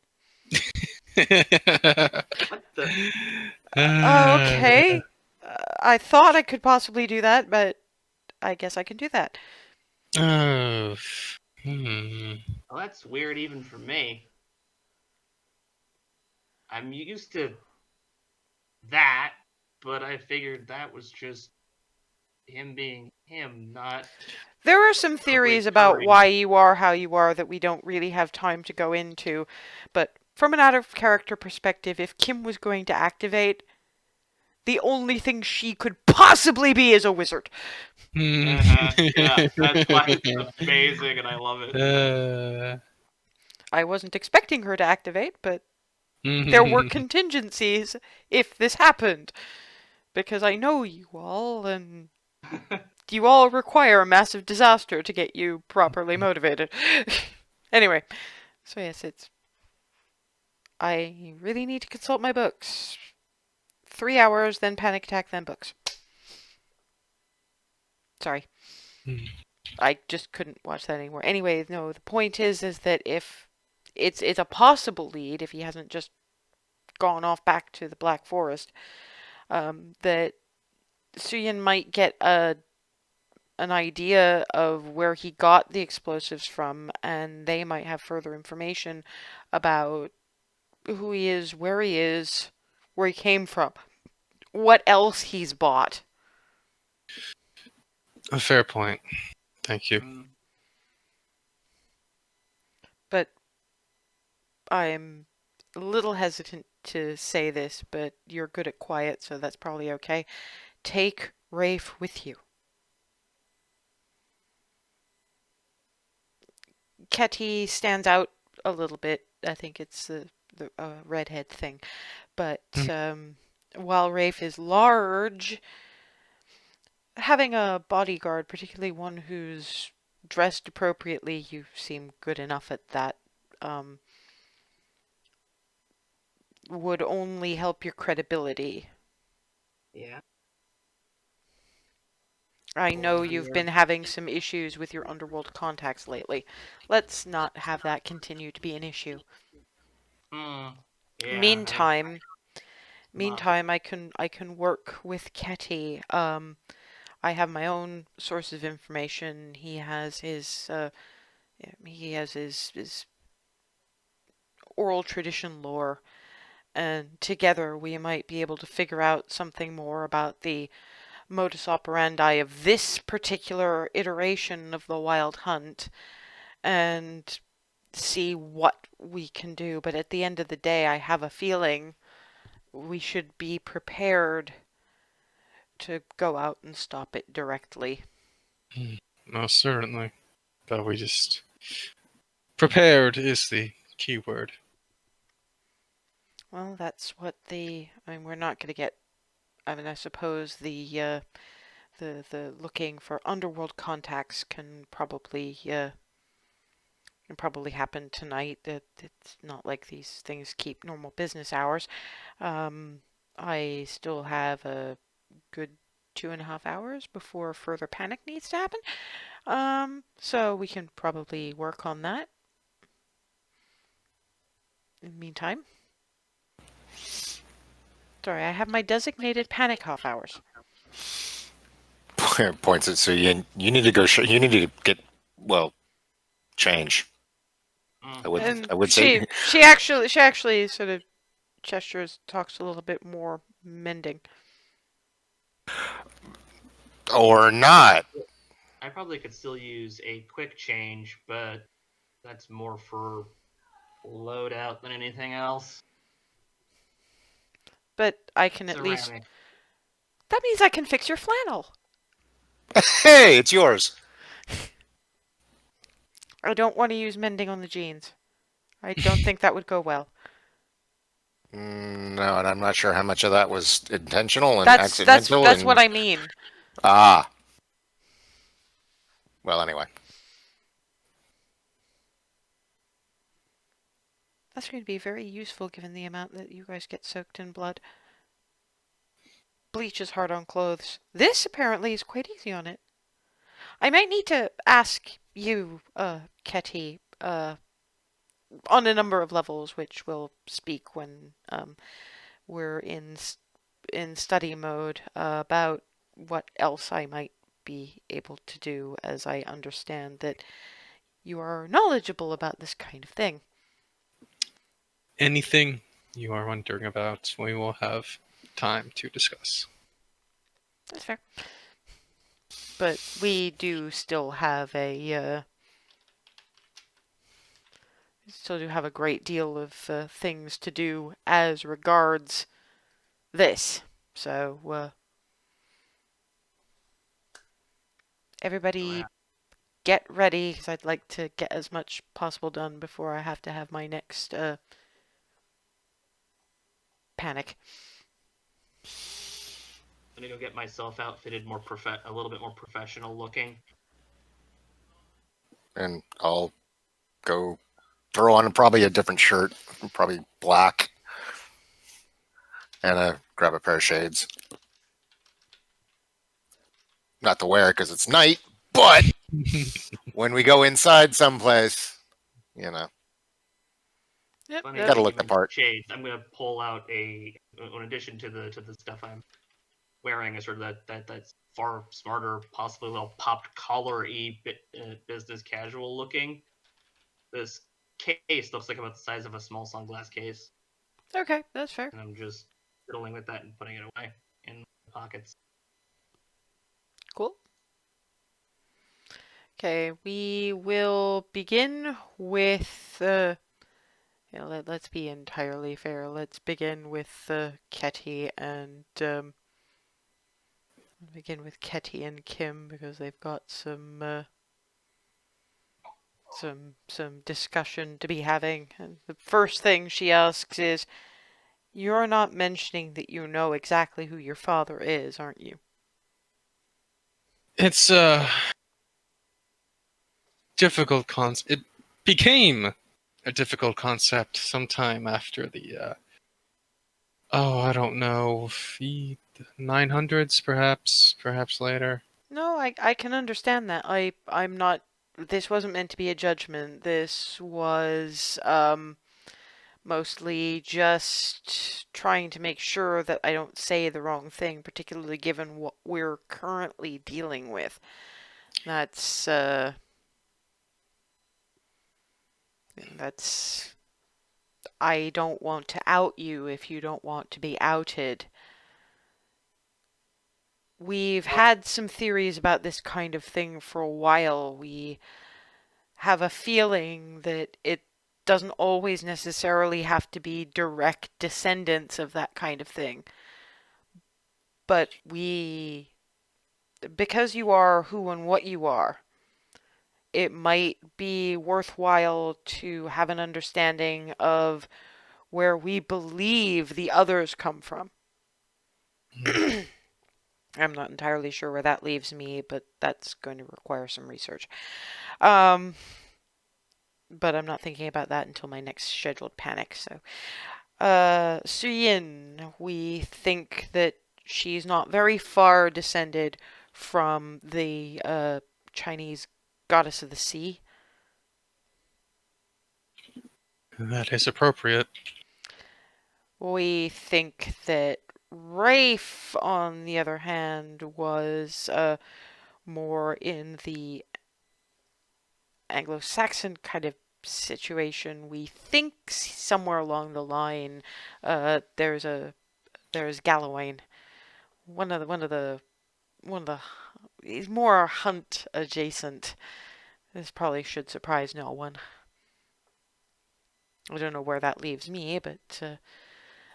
What the? Okay. I thought I could possibly do that, but I guess I can do that. Oh. Well, that's weird even for me. I'm used to that, but I figured that was just him being him, not There are some theories about recurring. why you are how you are that we don't really have time to go into, but from an out of character perspective, if Kim was going to activate, the only thing she could possibly be is a wizard. Yeah, that's why it's amazing, and I love it. I wasn't expecting her to activate, but there were contingencies if this happened. Because I know you all, and you all require a massive disaster to get you properly motivated. Anyway, so yes, I really need to consult my books. 3 hours, then panic attack, then books. Sorry. I just couldn't watch that anymore. Anyway, no, the point is that if it's a possible lead, if he hasn't just gone off back to the Black Forest, that Suyin might get an idea of where he got the explosives from, and they might have further information about who he is, where he came from, what else he's bought. A fair point. Thank you. But I'm a little hesitant to say this, but you're good at quiet, so that's probably okay. Take Rafe with you. Ketty stands out a little bit. I think it's the redhead thing. But while Rafe is large, having a bodyguard, particularly one who's dressed appropriately, you seem good enough at that, would only help your credibility. Yeah. I know you've been having some issues with your underworld contacts lately. Let's not have that continue to be an issue. Yeah. Meantime, I can work with Ketty. I have my own source of information. He has his oral tradition lore, and together we might be able to figure out something more about the modus operandi of this particular iteration of the Wild Hunt, and see what we can do. But at the end of the day, I have a feeling we should be prepared to go out and stop it directly. Most certainly. But we just... Prepared is the key word. Well, that's what I mean, we're not going to get... I mean, I suppose the looking for underworld contacts can probably happen tonight. It's not like these things keep normal business hours. I still have a good 2.5 hours before further panic needs to happen. So we can probably work on that. In the meantime, sorry, I have my designated panic half hours. Points it. So you need to go. You need to get change. I would say she actually sort of gestures, talks a little bit more mending. Or not. I probably could still use a quick change, but that's more for loadout than anything else. But I can at least... That means I can fix your flannel. Hey, it's yours. I don't want to use mending on the jeans. I don't think that would go well. No, and I'm not sure how much of that was intentional and accidental. That's what I mean. Ah. Well, anyway. That's going to be very useful given the amount that you guys get soaked in blood. Bleach is hard on clothes. This apparently is quite easy on it. I might need to ask you, Ketty, on a number of levels, which we'll speak when we're in in study mode about what else I might be able to do, as I understand that you are knowledgeable about this kind of thing. Anything you are wondering about, we will have time to discuss. That's fair. But we do still have a great deal of things to do as regards this. So everybody get ready, because I'd like to get as much possible done before I have to have my next panic. I'm gonna go get myself outfitted a little bit more professional looking. And I'll go throw on probably a different shirt, probably black, and grab a pair of shades. Not to wear because it's night, but when we go inside someplace, you know, Yep, Funny yep. gotta thing, look you the mentioned part. shades. I'm gonna pull out in addition to the stuff I'm wearing, a sort of that's far smarter, possibly a little popped collar-y business casual looking. This case looks like about the size of a small sunglass case, Okay, that's fair. and I'm just fiddling with that and putting it away in my pockets. Cool. Okay, we will begin with let's be entirely fair. Let's begin with Ketty and Kim, because they've got some discussion to be having. And the first thing she asks is, "You're not mentioning that you know exactly who your father is, aren't you?" It's a difficult concept. It became a difficult concept sometime after the, I don't know, the 900s, perhaps later. No, I can understand that. I'm not. This wasn't meant to be a judgment. This was mostly just trying to make sure that I don't say the wrong thing, particularly given what we're currently dealing with. That's I don't want to out you if you don't want to be outed. We've had some theories about this kind of thing for a while. We have a feeling that it doesn't always necessarily have to be direct descendants of that kind of thing. But because you are who and what you are, it might be worthwhile to have an understanding of where we believe the others come from. I'm not entirely sure where that leaves me, but that's going to require some research. But I'm not thinking about that until my next scheduled panic. So, Suyin, we think that she's not very far descended from the Chinese goddess of the sea. That is appropriate. We think that Rafe, on the other hand, was more in the Anglo-Saxon kind of situation. We think somewhere along the line, there's Gallowayne, one of the he's more hunt adjacent. This probably should surprise no one. I don't know where that leaves me, but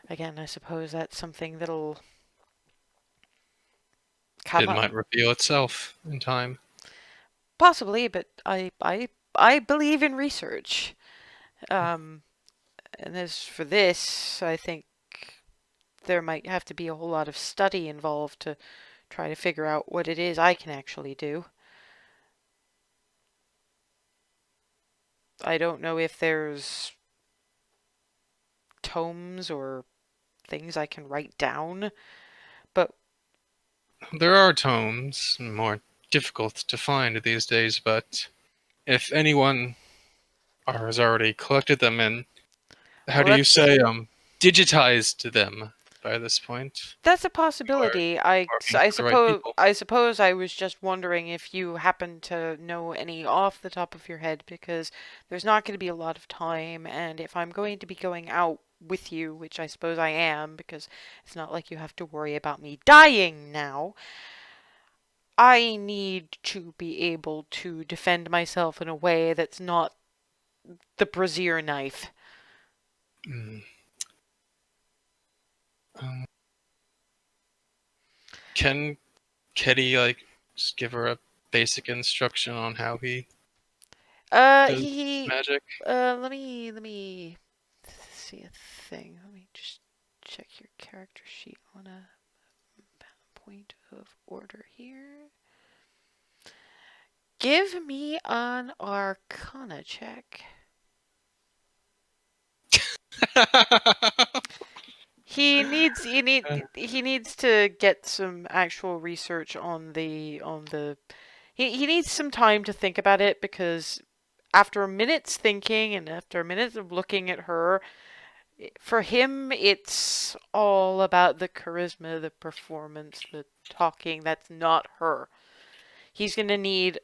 again, I suppose that's something that'll come It up. might reveal itself in time. Possibly, but I believe in research. And as for this, I think there might have to be a whole lot of study involved to try to figure out what it is I can actually do. I don't know if there's tomes or things I can write down, but There are tomes, more difficult to find these days, but if anyone has already collected them and, how well, do you say, digitized them? by this point. That's a possibility. Working for the right people. I suppose I was just wondering if you happen to know any off the top of your head, because there's not going to be a lot of time, and if I'm going to be going out with you, which I suppose I am, because it's not like you have to worry about me dying now, I need to be able to defend myself in a way that's not the brazier knife. Mm. Um, can Kitty just give her a basic instruction on how he does He magic? let me see a thing. Let me just check your character sheet on a point of order here. Give me an Arcana check. He needs to get some actual research on the he needs some time to think about it, because after minutes thinking and after minutes of looking at her, for him it's all about the charisma, the performance, the talking. That's not her. He's going to need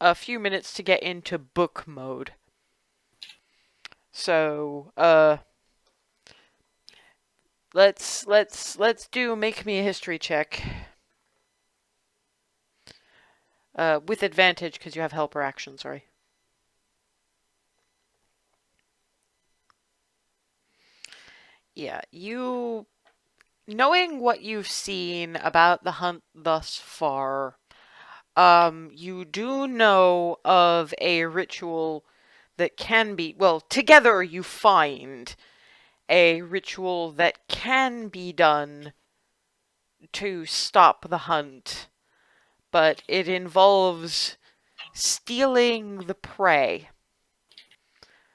a few minutes to get into book mode. So, let's do make me a history check. With advantage because you have helper action, sorry. Yeah, you knowing what you've seen about the hunt thus far, you do know of a ritual that can be, well, together you find a ritual that can be done to stop the hunt, but it involves stealing the prey.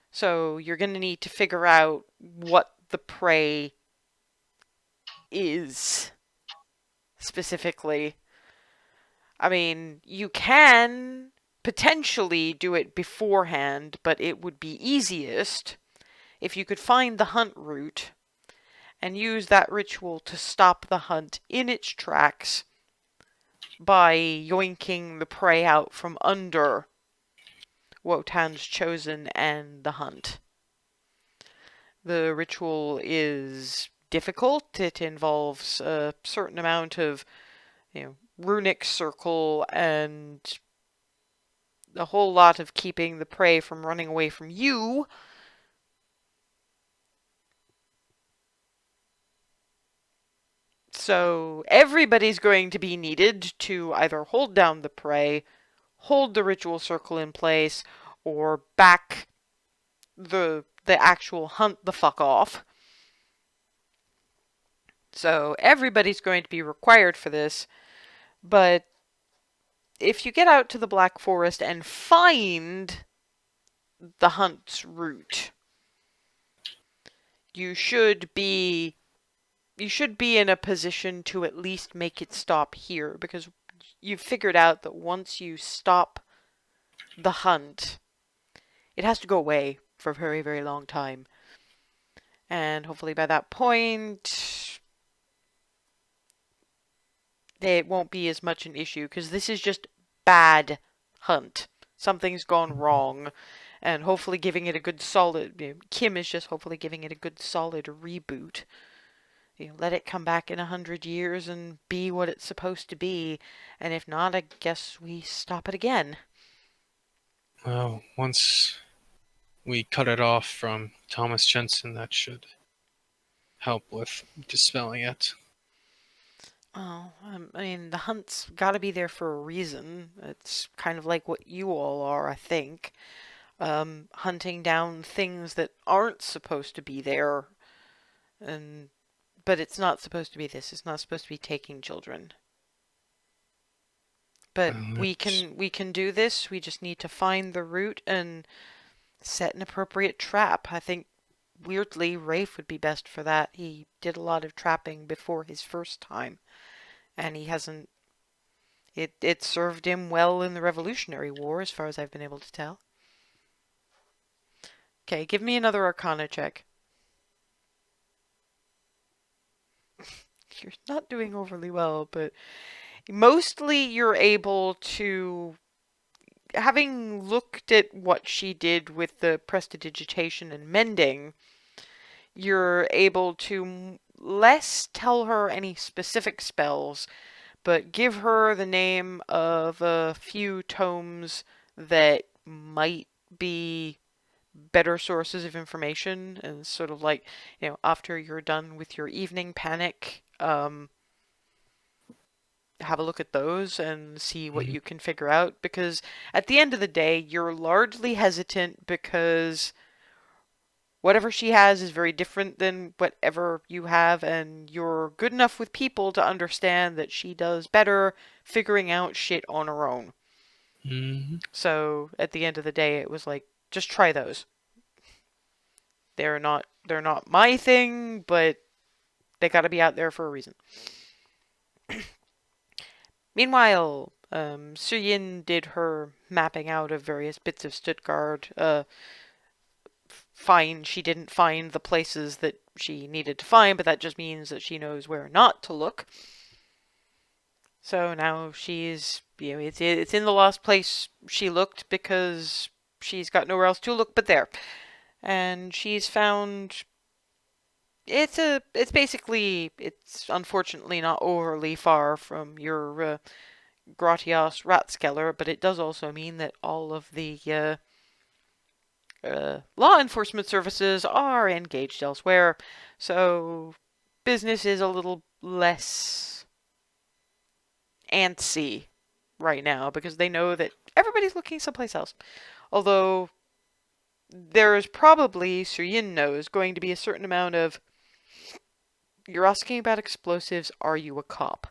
So you're going to need to figure out what the prey is specifically. I mean, you can potentially do it beforehand, but it would be easiest if you could find the hunt route and use that ritual to stop the hunt in its tracks by yoinking the prey out from under Wotan's Chosen and the hunt. The ritual is difficult. It involves a certain amount of, runic circle and a whole lot of keeping the prey from running away from you. So everybody's going to be needed to either hold down the prey, hold the ritual circle in place, or back the actual hunt the fuck off. So everybody's going to be required for this, but if you get out to the Black Forest and find the hunt's route, you should be in a position to at least make it stop here, because you've figured out that once you stop the hunt, it has to go away for a very, very long time. And hopefully by that point, it won't be as much an issue, because this is just bad hunt. Something's gone wrong, and hopefully giving it a good solid, Kim is just hopefully giving it a good solid reboot. Let it come back in 100 years and be what it's supposed to be, and if not, I guess we stop it again. Well, once we cut it off from Thomas Jensen, that should help with dispelling it. Oh, I mean, the hunt's gotta be there for a reason. It's kind of like what you all are, I think. Hunting down things that aren't supposed to be there. But it's not supposed to be this. It's not supposed to be taking children. But we can do this. We just need to find the route and set an appropriate trap. I think, weirdly, Rafe would be best for that. He did a lot of trapping before his first time, and he hasn't. It served him well in the Revolutionary War, as far as I've been able to tell. Okay, give me another Arcana check. you're not doing overly well, but mostly you're able to, having looked at what she did with the prestidigitation and mending, you're able to less tell her any specific spells, but give her the name of a few tomes that might be better sources of information, and sort of like, after you're done with your evening panic, have a look at those and see what you can figure out, because at the end of the day, you're largely hesitant because whatever she has is very different than whatever you have, and you're good enough with people to understand that she does better figuring out shit on her own. Mm-hmm. So at the end of the day, it was like, just try those. They're not my thing, but they gotta be out there for a reason. Meanwhile, Suyin did her mapping out of various bits of Stuttgart. Fine, she didn't find the places that she needed to find, but that just means that she knows where not to look. So now she's, it's in the last place she looked because she's got nowhere else to look but there. And she's found, it's unfortunately not overly far from your Gratias Rathskeller, but it does also mean that all of the law enforcement services are engaged elsewhere, so business is a little less antsy right now because they know that everybody's looking someplace else. Although there is probably, Suyin knows, going to be a certain amount of, you're asking about explosives, are you a cop?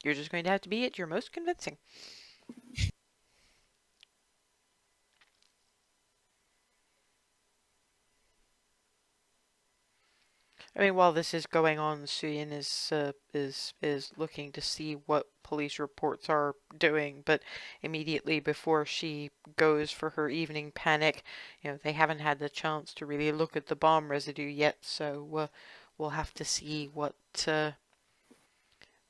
You're just going to have to be at your most convincing. I mean, while this is going on, Suyin is looking to see what police reports are doing, but immediately before she goes for her evening panic, they haven't had the chance to really look at the bomb residue yet, so we'll have to see what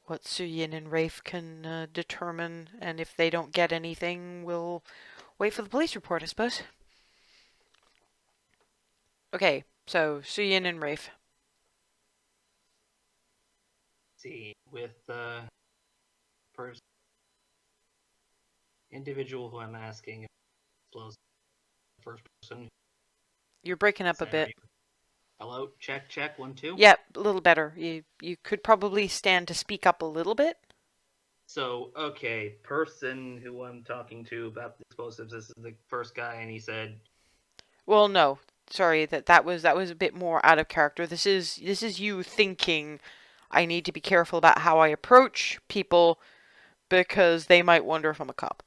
Suyin and Rafe can determine, and if they don't get anything, we'll wait for the police report, I suppose. Okay, so Suyin and Rafe. See, with the first individual who I'm asking, the first person. You're breaking up a bit. Hello, check, 1 2. Yep, a little better. You could probably stand to speak up a little bit. So, okay, person who I'm talking to about the explosives, this is the first guy, and he said, Well, no. Sorry, that was a bit more out of character. This is you thinking, I need to be careful about how I approach people because they might wonder if I'm a cop.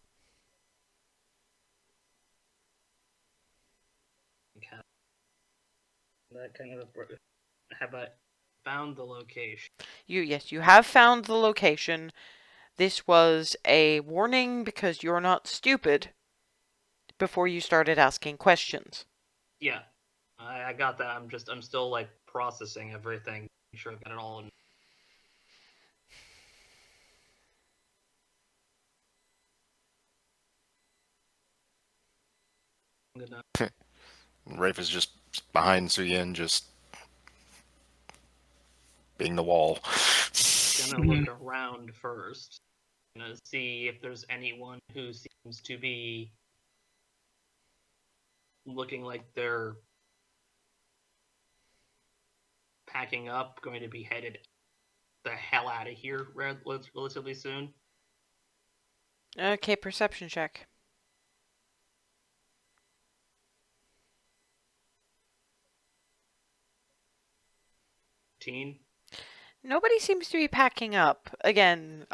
that kind of, have I found the location? Yes, you have found the location. This was a warning because you're not stupid before you started asking questions. Yeah, I got that. I'm still like processing everything, make sure I've got it all in. I'm gonna Rafe is just behind Suyin, just being the wall. look around first. Gonna see if there's anyone who seems to be looking like they're packing up, going to be headed the hell out of here relatively soon. Okay, perception check. Teen. Nobody seems to be packing up. Again,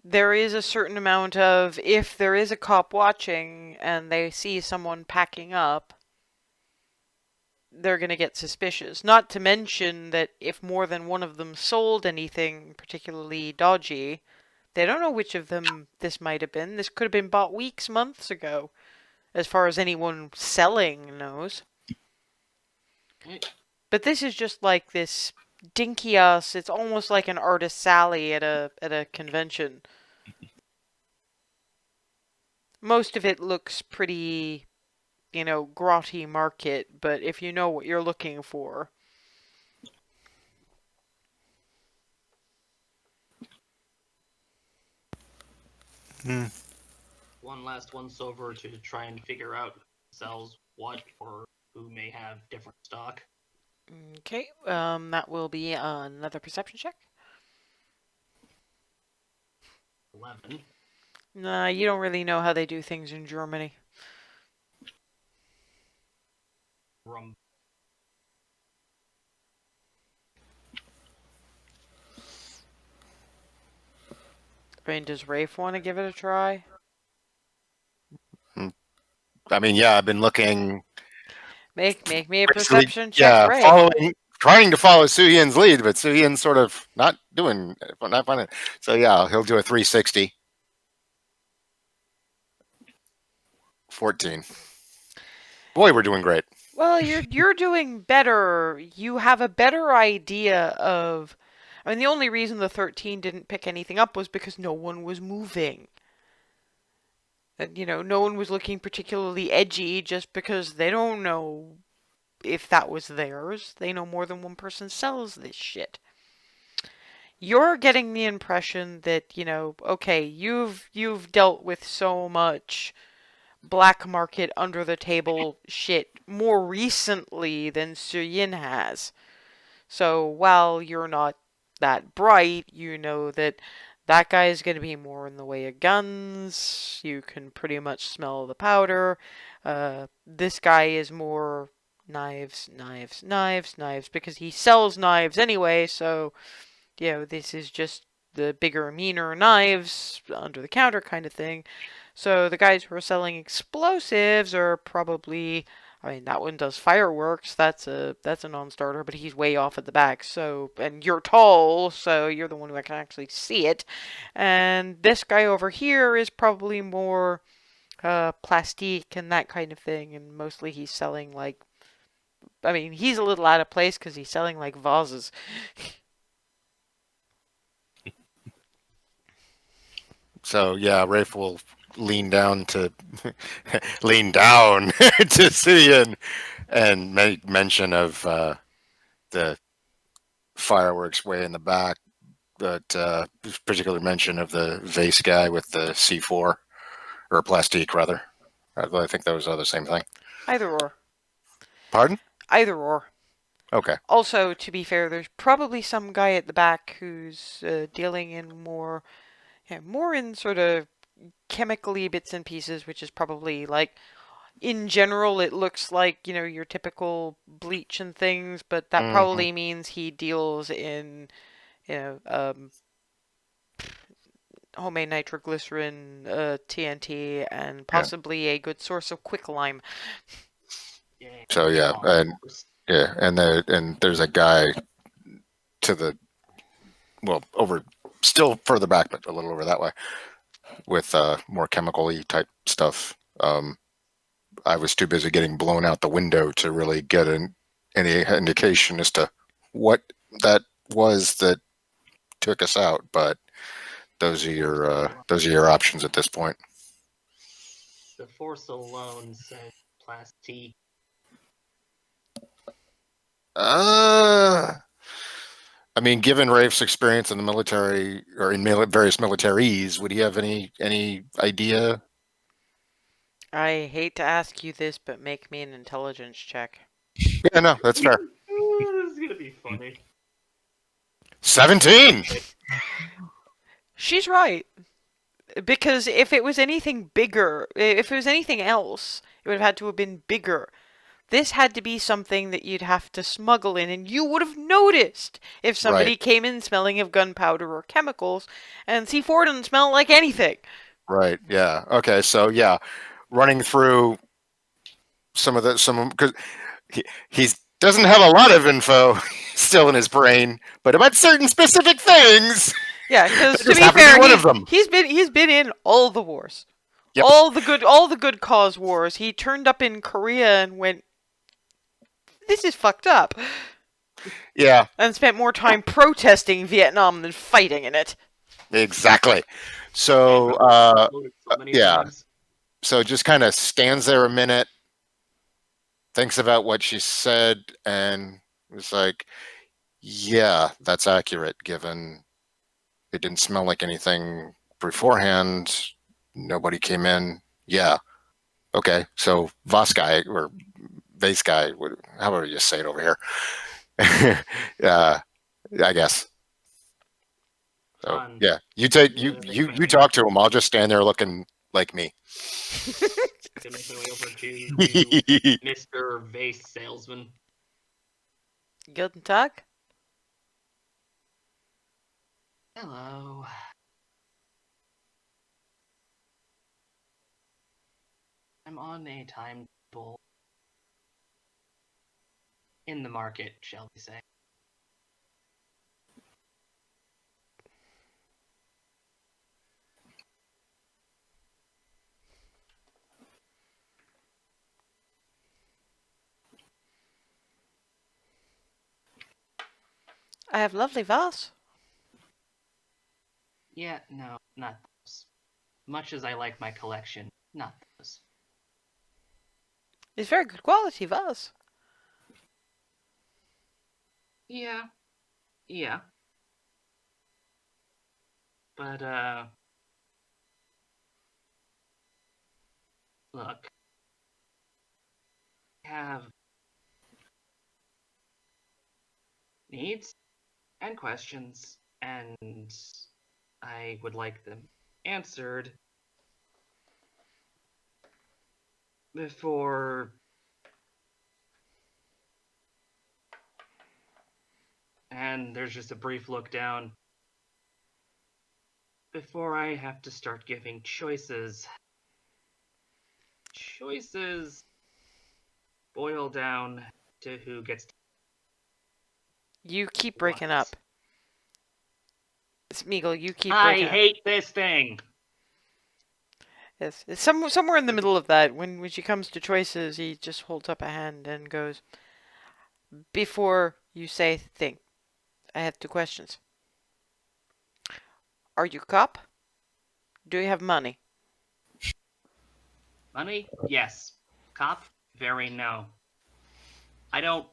there is a certain amount of, if there is a cop watching and they see someone packing up, they're going to get suspicious. Not to mention that if more than one of them sold anything particularly dodgy, they don't know which of them this might have been. This could have been bought weeks, months ago. as far as anyone selling knows. Okay. But this is just like this dinky ass. It's almost like an artist's alley at a convention. Most of it looks pretty, grotty market, but if you know what you're looking for. One last once over to try and figure out who sells what or who may have different stock. Okay, that will be another perception check. 11. Nah, you don't really know how they do things in Germany. Rum. I mean, does Rafe want to give it a try? I mean, yeah, I've been looking. Make me a Basically, perception check, Rafe. trying to follow Su Yin's lead, but Su Yin's sort of not finding it. So yeah, he'll do a 360. 14. Boy, we're doing great. Well, you're doing better. You have a better idea of. I mean, the only reason the 13 didn't pick anything up was because no one was moving. And, no one was looking particularly edgy just because they don't know if that was theirs. They know more than one person sells this shit. You're getting the impression that, okay, you've dealt with so much black market under the table shit more recently than Su Yin has. So while you're not that bright, you know that guy is going to be more in the way of guns. You can pretty much smell the powder. This guy is more knives, knives, knives, knives, because he sells knives anyway, so, this is just the bigger, meaner knives under the counter kind of thing. So the guys who are selling explosives are probably, I mean, that one does fireworks. That's a non-starter, but he's way off at the back. So, and you're tall, so you're the one who can actually see it. And this guy over here is probably more plastique and that kind of thing. And mostly he's selling like, I mean, he's a little out of place because he's selling like vases. So yeah, Rafe will lean down to lean down to Su Yin and make mention of the fireworks way in the back, but particular mention of the vase guy with the C4 or plastique rather. I think those are the same thing. Either or. Pardon? Either or. Okay. Also, to be fair, there's probably some guy at the back who's dealing in more in sort of chemically bits and pieces, which is probably like, in general, it looks like, your typical bleach and things, but that probably means he deals in, homemade nitroglycerin, TNT, and possibly a good source of quicklime. So yeah, and there's a guy to the over still further back, but a little over that way, with more chemical-y type stuff. I was too busy getting blown out the window to really get any indication as to what that was that took us out. But those are your options at this point. The force alone said plastique. I mean, given Rafe's experience in the military or in various militaries, would he have any idea? I hate to ask you this, but make me an intelligence check. Yeah, no, that's fair. This is gonna be funny. 17. She's right. Because if it was anything bigger, if it was anything else, it would have had to have been bigger. This had to be something that you'd have to smuggle in, and you would have noticed if somebody came in smelling of gunpowder or chemicals, and C4 doesn't smell like anything. Right, yeah. Okay, so yeah, running through because he doesn't have a lot of info still in his brain, but about certain specific things. Yeah, because to be That just happened to fair, be one of them. he's been in all the wars. Yep. All the good cause wars. He turned up in Korea and went, "This is fucked up," Yeah, and spent more time protesting Vietnam than fighting in it. exactly. So, Loaded so many yeah. times. So just kind of stands there a minute, thinks about what she said, and was like, yeah, that's accurate given it didn't smell like anything beforehand. Nobody came in. Yeah. Okay. So Voss guy or Vase guy, however you say it over here. I guess. So Fun. yeah, you take Yeah, thanks for you having talk me. to him. I'll just stand there looking like me. Gonna make my way over to Mr. Vase Salesman. Guten Tag. Hello. I'm on a timetable in the market, shall we say. I have lovely vase. Yeah, no, not those. Much as I like my collection, not those. It's very good quality vase. Yeah, yeah. But, look. I have needs and questions, and I would like them answered before. And there's just a brief look down. Before I have to start giving choices. Choices boil down to who gets You keep what. breaking up. Smeagol, you keep I breaking up. hate this thing! Yes, it's somewhere in the middle of that. When she comes to choices, he just holds up a hand and goes, "Before you say a thing, I have two questions. Are you a cop? Do you have money? Money? Yes. Cop? Very no. I don't.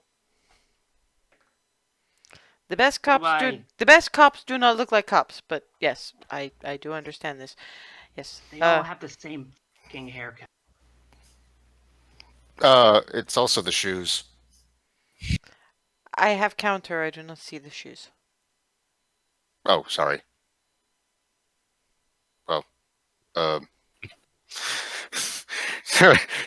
The best Do cops do. I. The best cops do not look like cops, but yes, I do understand this. Yes. They all have the same fucking haircut. It's also the shoes. I have counter. I do not see the shoes. Oh, sorry. Well, um,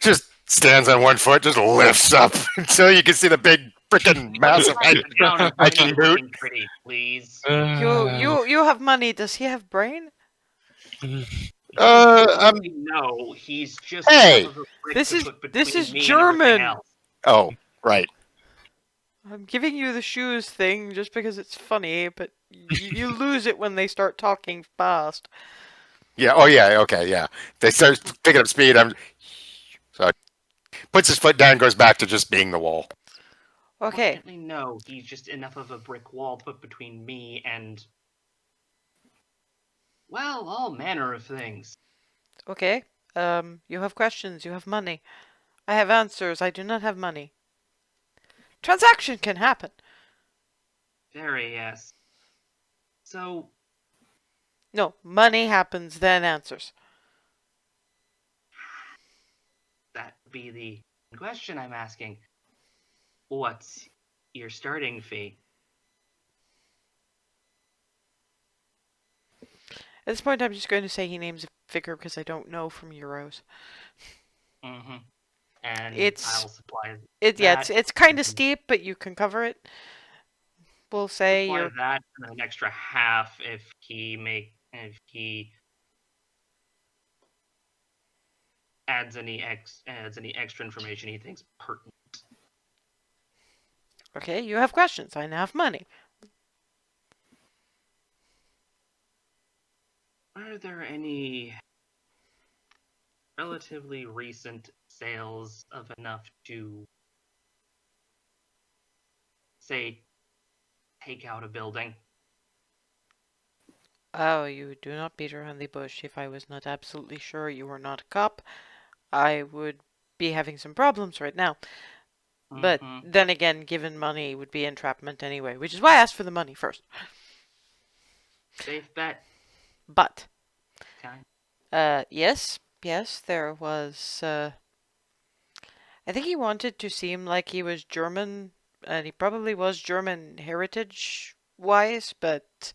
just stands on one foot, just lifts up until you can see the big freaking massive hiking boot. Looking pretty, please. You have money. Does he have brain? No, he's just Hey! enough of a brick This to is put this between is me and everything German. else. Oh, right. I'm giving you the shoes thing just because it's funny, but you lose it when they start talking fast. Yeah. Oh, yeah. Okay. Yeah. They start picking up speed. So puts his foot down, goes back to just being the wall. Okay. Unfortunately, no, he's just enough of a brick wall to put between me and, well, all manner of things. Okay. You have questions. You have money. I have answers. I do not have money. Transaction can happen. Very yes. So, No, money happens, then answers. that would be the question I'm asking. What's your starting fee? At this point, I'm just going to say he names a figure because I don't know from euros. Mm-hmm. And It's I'll supply it's kind of Mhm. steep, but you can cover it. We'll say supply you're that and an extra half if he adds any extra information he thinks pertinent. okay. You have questions. I now have money. Are there any relatively recent sales of enough to, say, take out a building. Oh, you do not beat around the bush. If I was not absolutely sure you were not a cop, I would be having some problems right now. But Mm-hmm. then again, given money would be entrapment anyway, which is why I asked for the money first. Safe bet. But, Kind. yes, there was, I think he wanted to seem like he was German, and he probably was German heritage-wise, but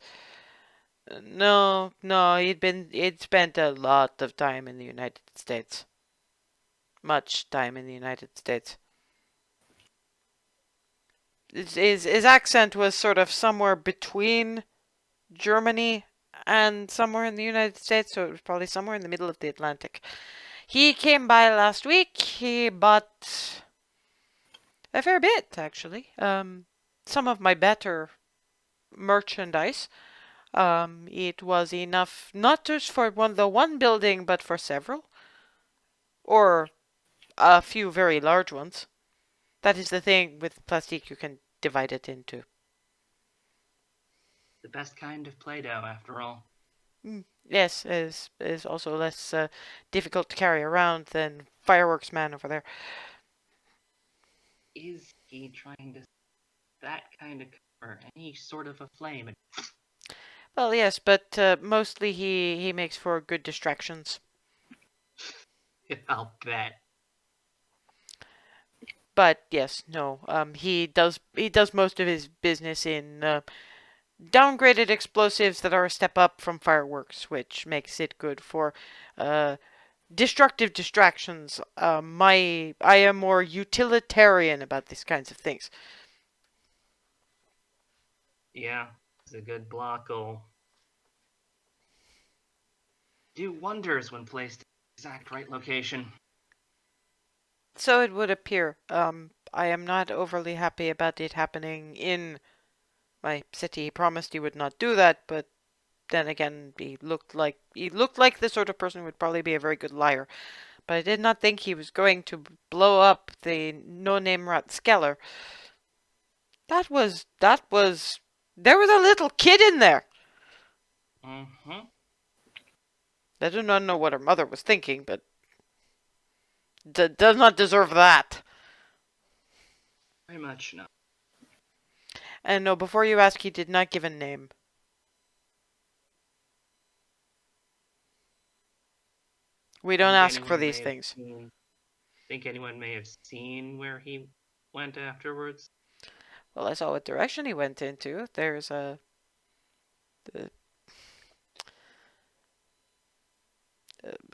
no, he'd spent a lot of time in the United States. Much time in the United States. His accent was sort of somewhere between Germany and somewhere in the United States, so it was probably somewhere in the middle of the Atlantic. He came by last week. He bought a fair bit, actually. Some of my better merchandise. It was enough not just for the one building, but for several, or a few very large ones. That is the thing with plastic; you can divide it into. The best kind of Play-Doh, after all. Yes, is also less difficult to carry around than Fireworks Man over there. Is he trying to that kind of cover any sort of a flame? Well, yes, but mostly he makes for good distractions. I'll bet. But yes, no, he does most of his business in downgraded explosives that are a step up from fireworks, which makes it good for destructive distractions. I am more utilitarian about these kinds of things. Yeah, it's a good block will do wonders when placed in the exact right location. So it would appear. I am not overly happy about it happening in my city. He promised he would not do that, but then again, he looked like the sort of person who would probably be a very good liar. But I did not think he was going to blow up the no-name Rathskeller. There was a little kid in there. Mm-hmm. I do not know what her mother was thinking, but does not deserve that. Very much no. And no, before you ask, he did not give a name. We don't ask for these things. Think anyone may have seen where he went afterwards? Well, I saw what direction he went into. There's a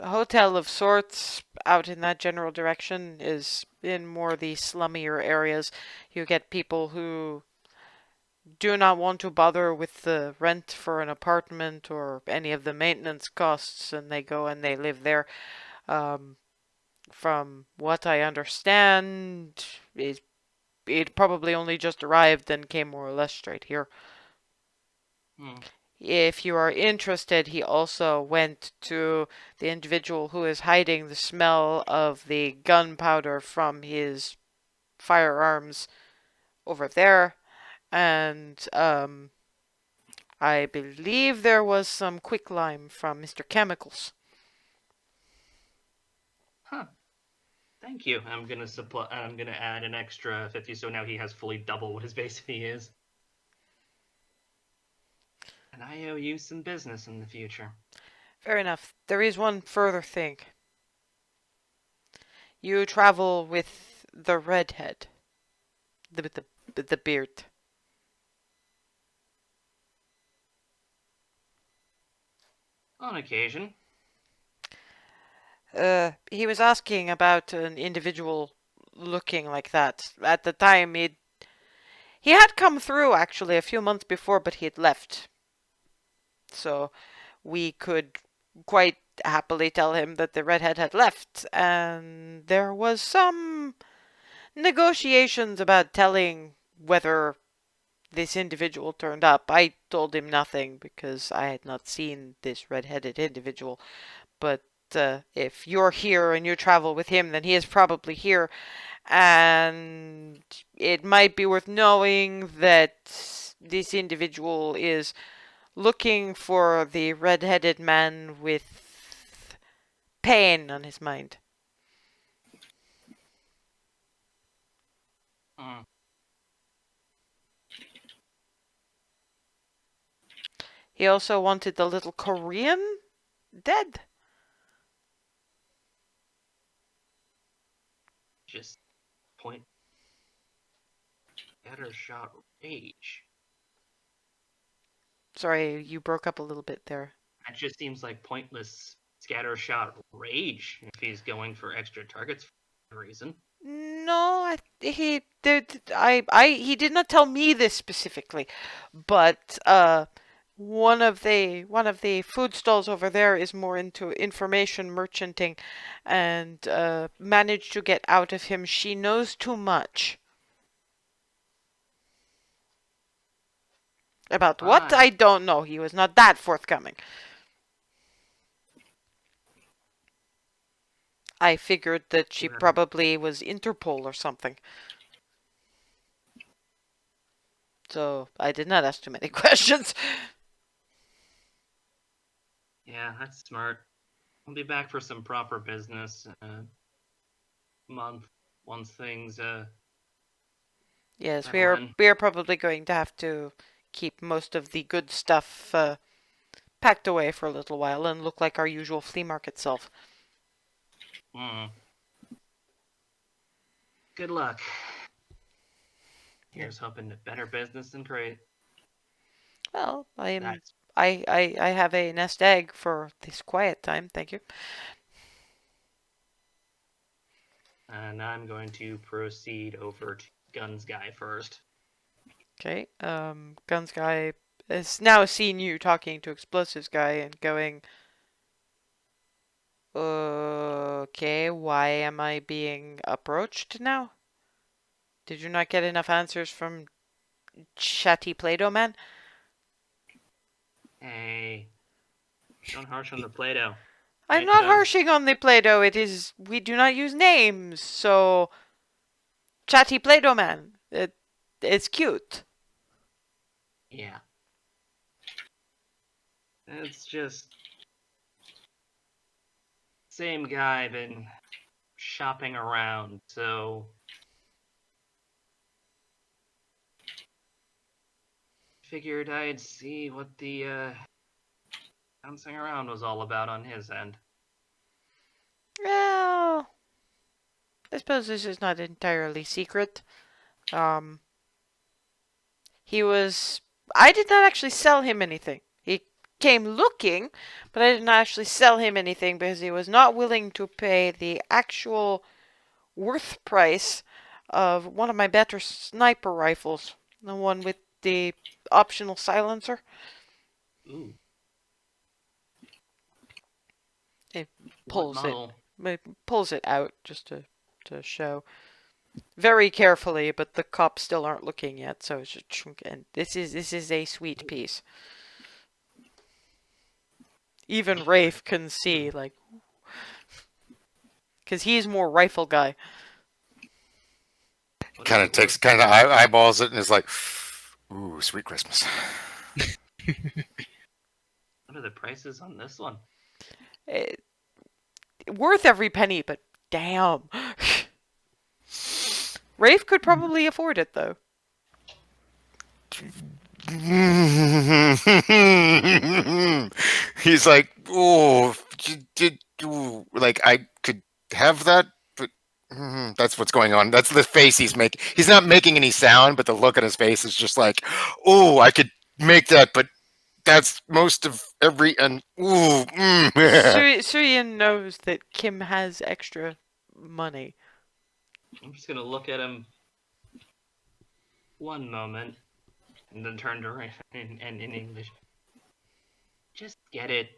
hotel of sorts out in that general direction is in more the slummier areas. You get people who do not want to bother with the rent for an apartment or any of the maintenance costs, and they go and they live there. From what I understand, it probably only just arrived and came more or less straight here. If you are interested, he also went to the individual who is hiding the smell of the gunpowder from his firearms over there, and I believe there was some quicklime from Mr. Chemicals. Huh. Thank you. I'm gonna add an extra 50, so now he has fully double what his base fee is. And I owe you some business in the future. Fair enough. There is one further thing. You travel with the redhead. The beard. On occasion. He was asking about an individual looking like that. At the time, he had come through actually a few months before, but he had left. So we could quite happily tell him that the redhead had left, and there was some negotiations about telling whether this individual turned up. I told him nothing because I had not seen this red-headed individual, but if you're here and you travel with him, then he is probably here. And it might be worth knowing that this individual is looking for the red-headed man with pain on his mind. Hmm. He also wanted the little Korean dead. Just point scattershot rage. Sorry, you broke up a little bit there. That just seems like pointless scattershot rage if he's going for extra targets for some reason. No, he he did not tell me this specifically, but one of the food stalls over there is more into information merchanting, and managed to get out of him. She knows too much. About what? Fine. I don't know. He was not that forthcoming. I figured that she Yeah. probably was Interpol or something. So I did not ask too many questions. Yeah, that's smart. I'll be back for some proper business month once things Yes, settle in. we are probably going to have to keep most of the good stuff packed away for a little while and look like our usual flea market self. Mm. Good luck. Here's hoping to better business than great. Well, That's I have a nest egg for this quiet time, thank you. and I'm going to proceed over to Guns Guy first. Okay, Guns Guy has now seen you talking to Explosives Guy and going, okay, why am I being approached now? Did you not get enough answers from Chatty Play-Doh Man? Hey, don't harsh on the Play-Doh. I'm It not does. harshing on the Play-Doh. It is, we do not use names, so Chatty Play-Doh Man. It's cute. Yeah. It's just same guy been shopping around, so figured I'd see what the bouncing around was all about on his end. Well, I suppose this is not entirely secret. Um, he was. I did not actually sell him anything. He came looking, but I did not actually sell him anything because he was not willing to pay the actual worth price of one of my better sniper rifles, the one with the optional silencer. Ooh, It what pulls it, model? it pulls it out just to show very carefully, but the cops still aren't looking yet, so it's just and this is a sweet piece. Even Rafe can see, like, because he's more rifle guy. What Kind is of it takes, worth? kind of eyeballs it, and is like, "Ooh, sweet Christmas." What are the prices on this one? It, worth every penny, but damn. Rafe could probably afford it, though. He's like, "Oh, ooh, like I could have that, but that's what's going on. That's the face he's making. He's not making any sound, but the look on his face is just like, oh, I could make that, but that's most of every and ooh, Suyin knows that Kim has extra money. I'm just gonna look at him one moment and then turn to Rafe in English. Just get it.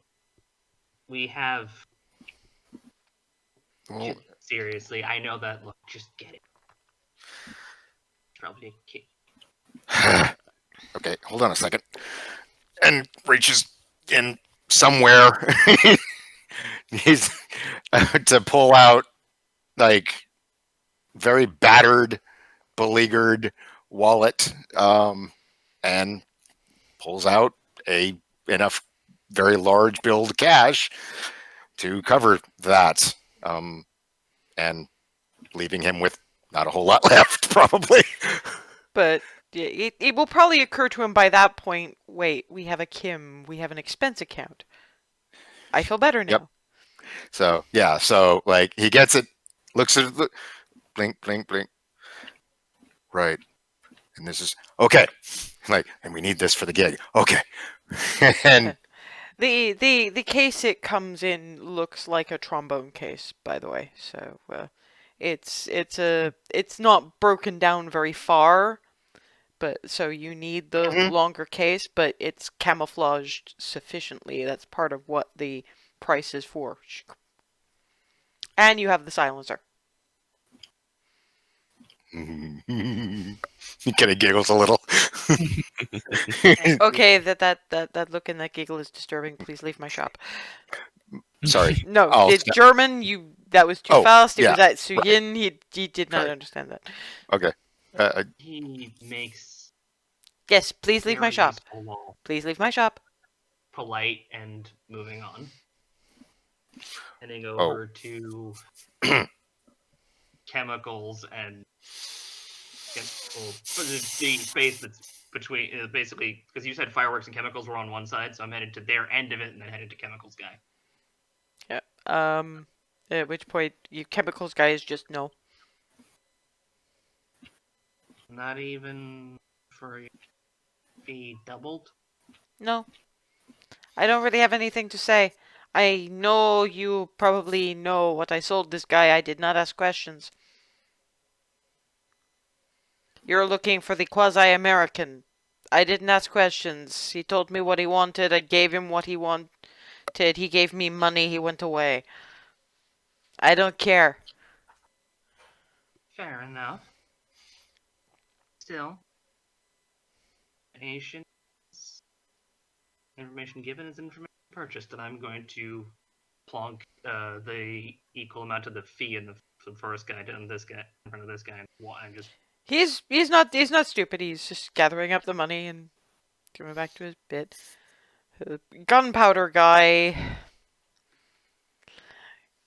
We have. Well, Seriously, I know that look. Just get it. Probably a kid. okay, hold on a second, and reaches in somewhere, He's to pull out like very battered, beleaguered wallet, and pulls out a enough very large billed cash to cover that, and leaving him with not a whole lot left, probably. But it will probably occur to him by that point, wait, we have a Kim, we have an expense account. I feel better Yep. now. So yeah, so like he gets it, looks at it, blink, blink, blink. Right. And this is okay. Like, and we need this for the gig. Okay. And The case it comes in looks like a trombone case, by the way. So it's not broken down very far, but so you need the Mhm. longer case, but it's camouflaged sufficiently. That's part of what the price is for. And you have the silencer. he kind of giggles a little. Okay, that look and that giggle is disturbing. Please leave my shop. Sorry. No, Oh, it's German. That was too oh, fast. It yeah, was at right, Suyin. He did not right. understand that. Okay. He makes Yes, please leave my very shop. useful while Please leave my shop. polite and moving on. Heading Oh. over to chemicals and the space that's between basically because you said fireworks and chemicals were on one side, so I'm headed to their end of it and then headed to chemicals guy. Yeah. At which point, you chemicals guys just no. Not even for a fee doubled. No. I don't really have anything to say. I know you probably know what I sold this guy. I did not ask questions. You're looking for the quasi-American. I didn't ask questions. He told me what he wanted. I gave him what he wanted. He gave me money. He went away. I don't care. Fair enough. Still, information given is information purchased, and I'm going to plonk the equal amount of the fee in the first guy to this guy in front of this guy, and just He's not stupid. He's just gathering up the money and coming back to his bit. Gunpowder guy.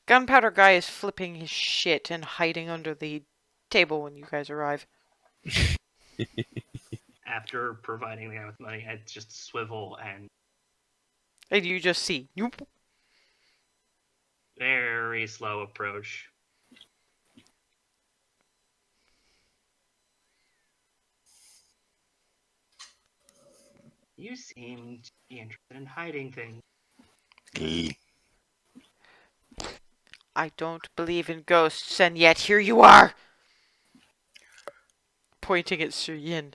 Gunpowder guy is flipping his shit and hiding under the table when you guys arrive. after providing the guy with money, I just swivel and And you just see. Nope. very slow approach. You seem to be interested in hiding things. I don't believe in ghosts, and yet here you are! Pointing at Sir Yin.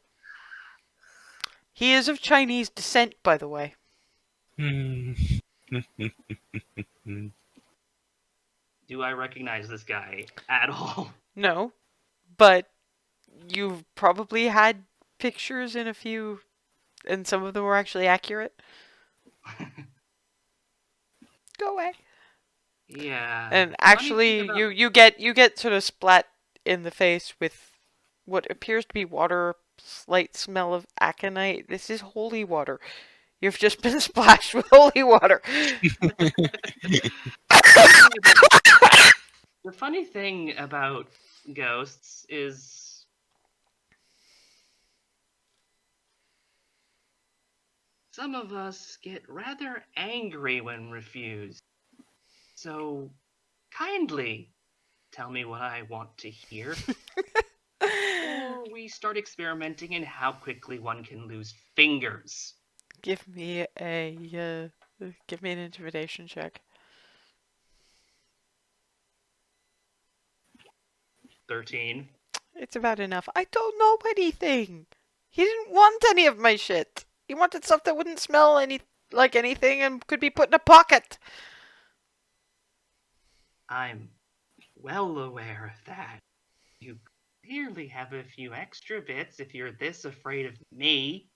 He is of Chinese descent, by the way. Hmm. Do I recognize this guy at all? No, but you've probably had pictures in a few, and some of them were actually accurate. Go away. Yeah. And Funny actually, thing about- you get sort of splat in the face with what appears to be water, slight smell of aconite. This is holy water. You've just been splashed with holy water. The funny thing about ghosts is some of us get rather angry when refused. So kindly tell me what I want to hear. Or we start experimenting in how quickly one can lose fingers. Give me an intimidation check. 13. It's about enough. I don't know anything. He didn't want any of my shit. He wanted stuff that wouldn't smell like anything and could be put in a pocket. I'm well aware of that. You clearly have a few extra bits if you're this afraid of me.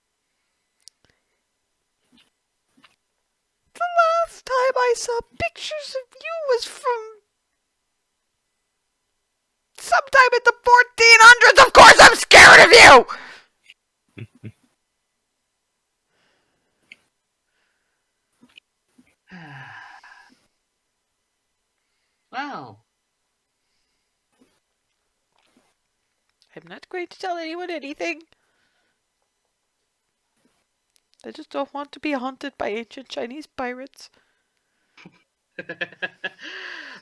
Last time I saw pictures of you was from sometime in the 1400s. Of course I'm scared of you! Well, I'm not going to tell anyone anything. I just don't want to be haunted by ancient Chinese pirates.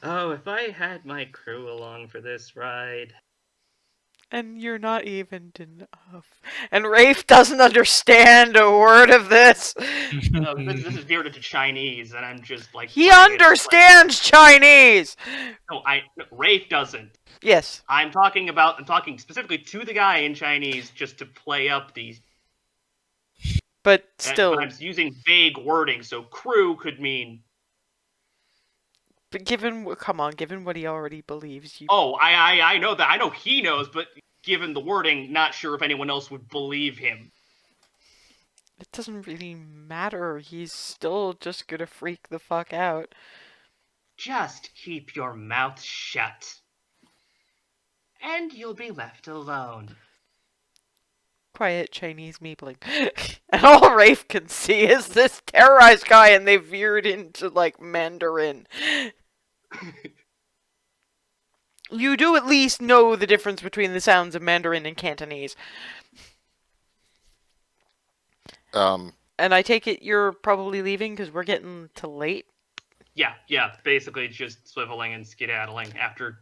oh, if I had my crew along for this ride. And you're not even enough. And Rafe doesn't understand a word of this. This is veered into Chinese, and I'm just like... He understands Chinese! No, Rafe doesn't. Yes. I'm talking specifically to the guy in Chinese just to play up these. But still. But I'm using vague wording, so crew could mean... But given what he already believes, you... Oh, I know that. I know he knows, but given the wording, not sure if anyone else would believe him. It doesn't really matter. He's still just gonna freak the fuck out. Just keep your mouth shut. And you'll be left alone. Quiet Chinese meepling. And all Rafe can see is this terrorized guy, and they veered into, like, Mandarin. You do at least know the difference between the sounds of Mandarin and Cantonese. And I take it you're probably leaving because we're getting to late? Yeah, basically just swiveling and skedaddling after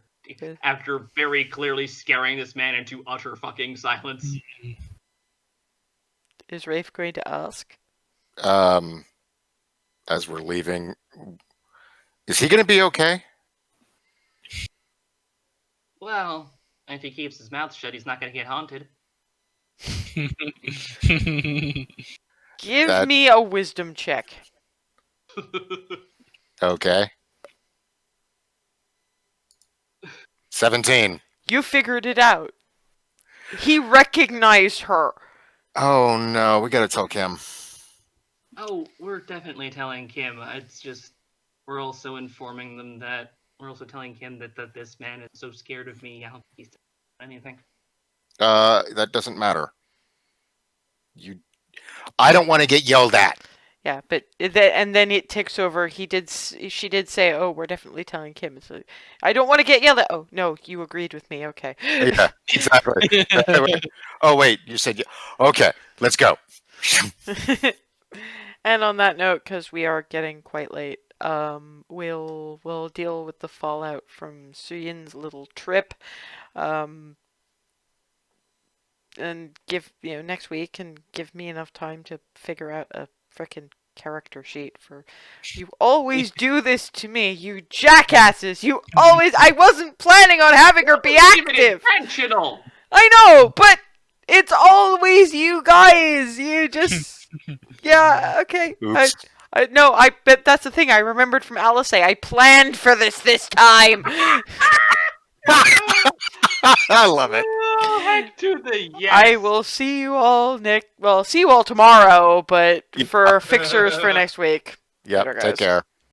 very clearly scaring this man into utter fucking silence. Is Rafe going to ask? As we're leaving, is he going to be okay? Well, if he keeps his mouth shut, he's not going to get haunted. Give me a wisdom check. Okay. 17. You figured it out. He recognized her. Oh no, we gotta tell Kim. Oh, we're definitely telling Kim. It's just, we're also informing them that, we're also telling Kim that this man is so scared of me, I don't think he's done anything. That doesn't matter. I don't want to get yelled at. Yeah, but and then it ticks over. She did say, "Oh, we're definitely telling Kim." So, I don't want to get yelled at. Oh no, you agreed with me. Okay. Yeah, exactly. Oh wait, you said okay. Let's go. And on that note, because we are getting quite late, we'll deal with the fallout from Suyin's little trip, and give next week, and give me enough time to figure out a frickin' character sheet for. You always do this to me, you jackasses! You always. I wasn't planning on having her be active. Intentional. I know, but it's always you guys. You just. Yeah, okay. Oops. But that's the thing. I remembered from Alice. I planned for this time. I love it. Oh, heck to the yes. I will see you all see you all tomorrow, but for fixers for next week. Yep. Later, Take guys. care.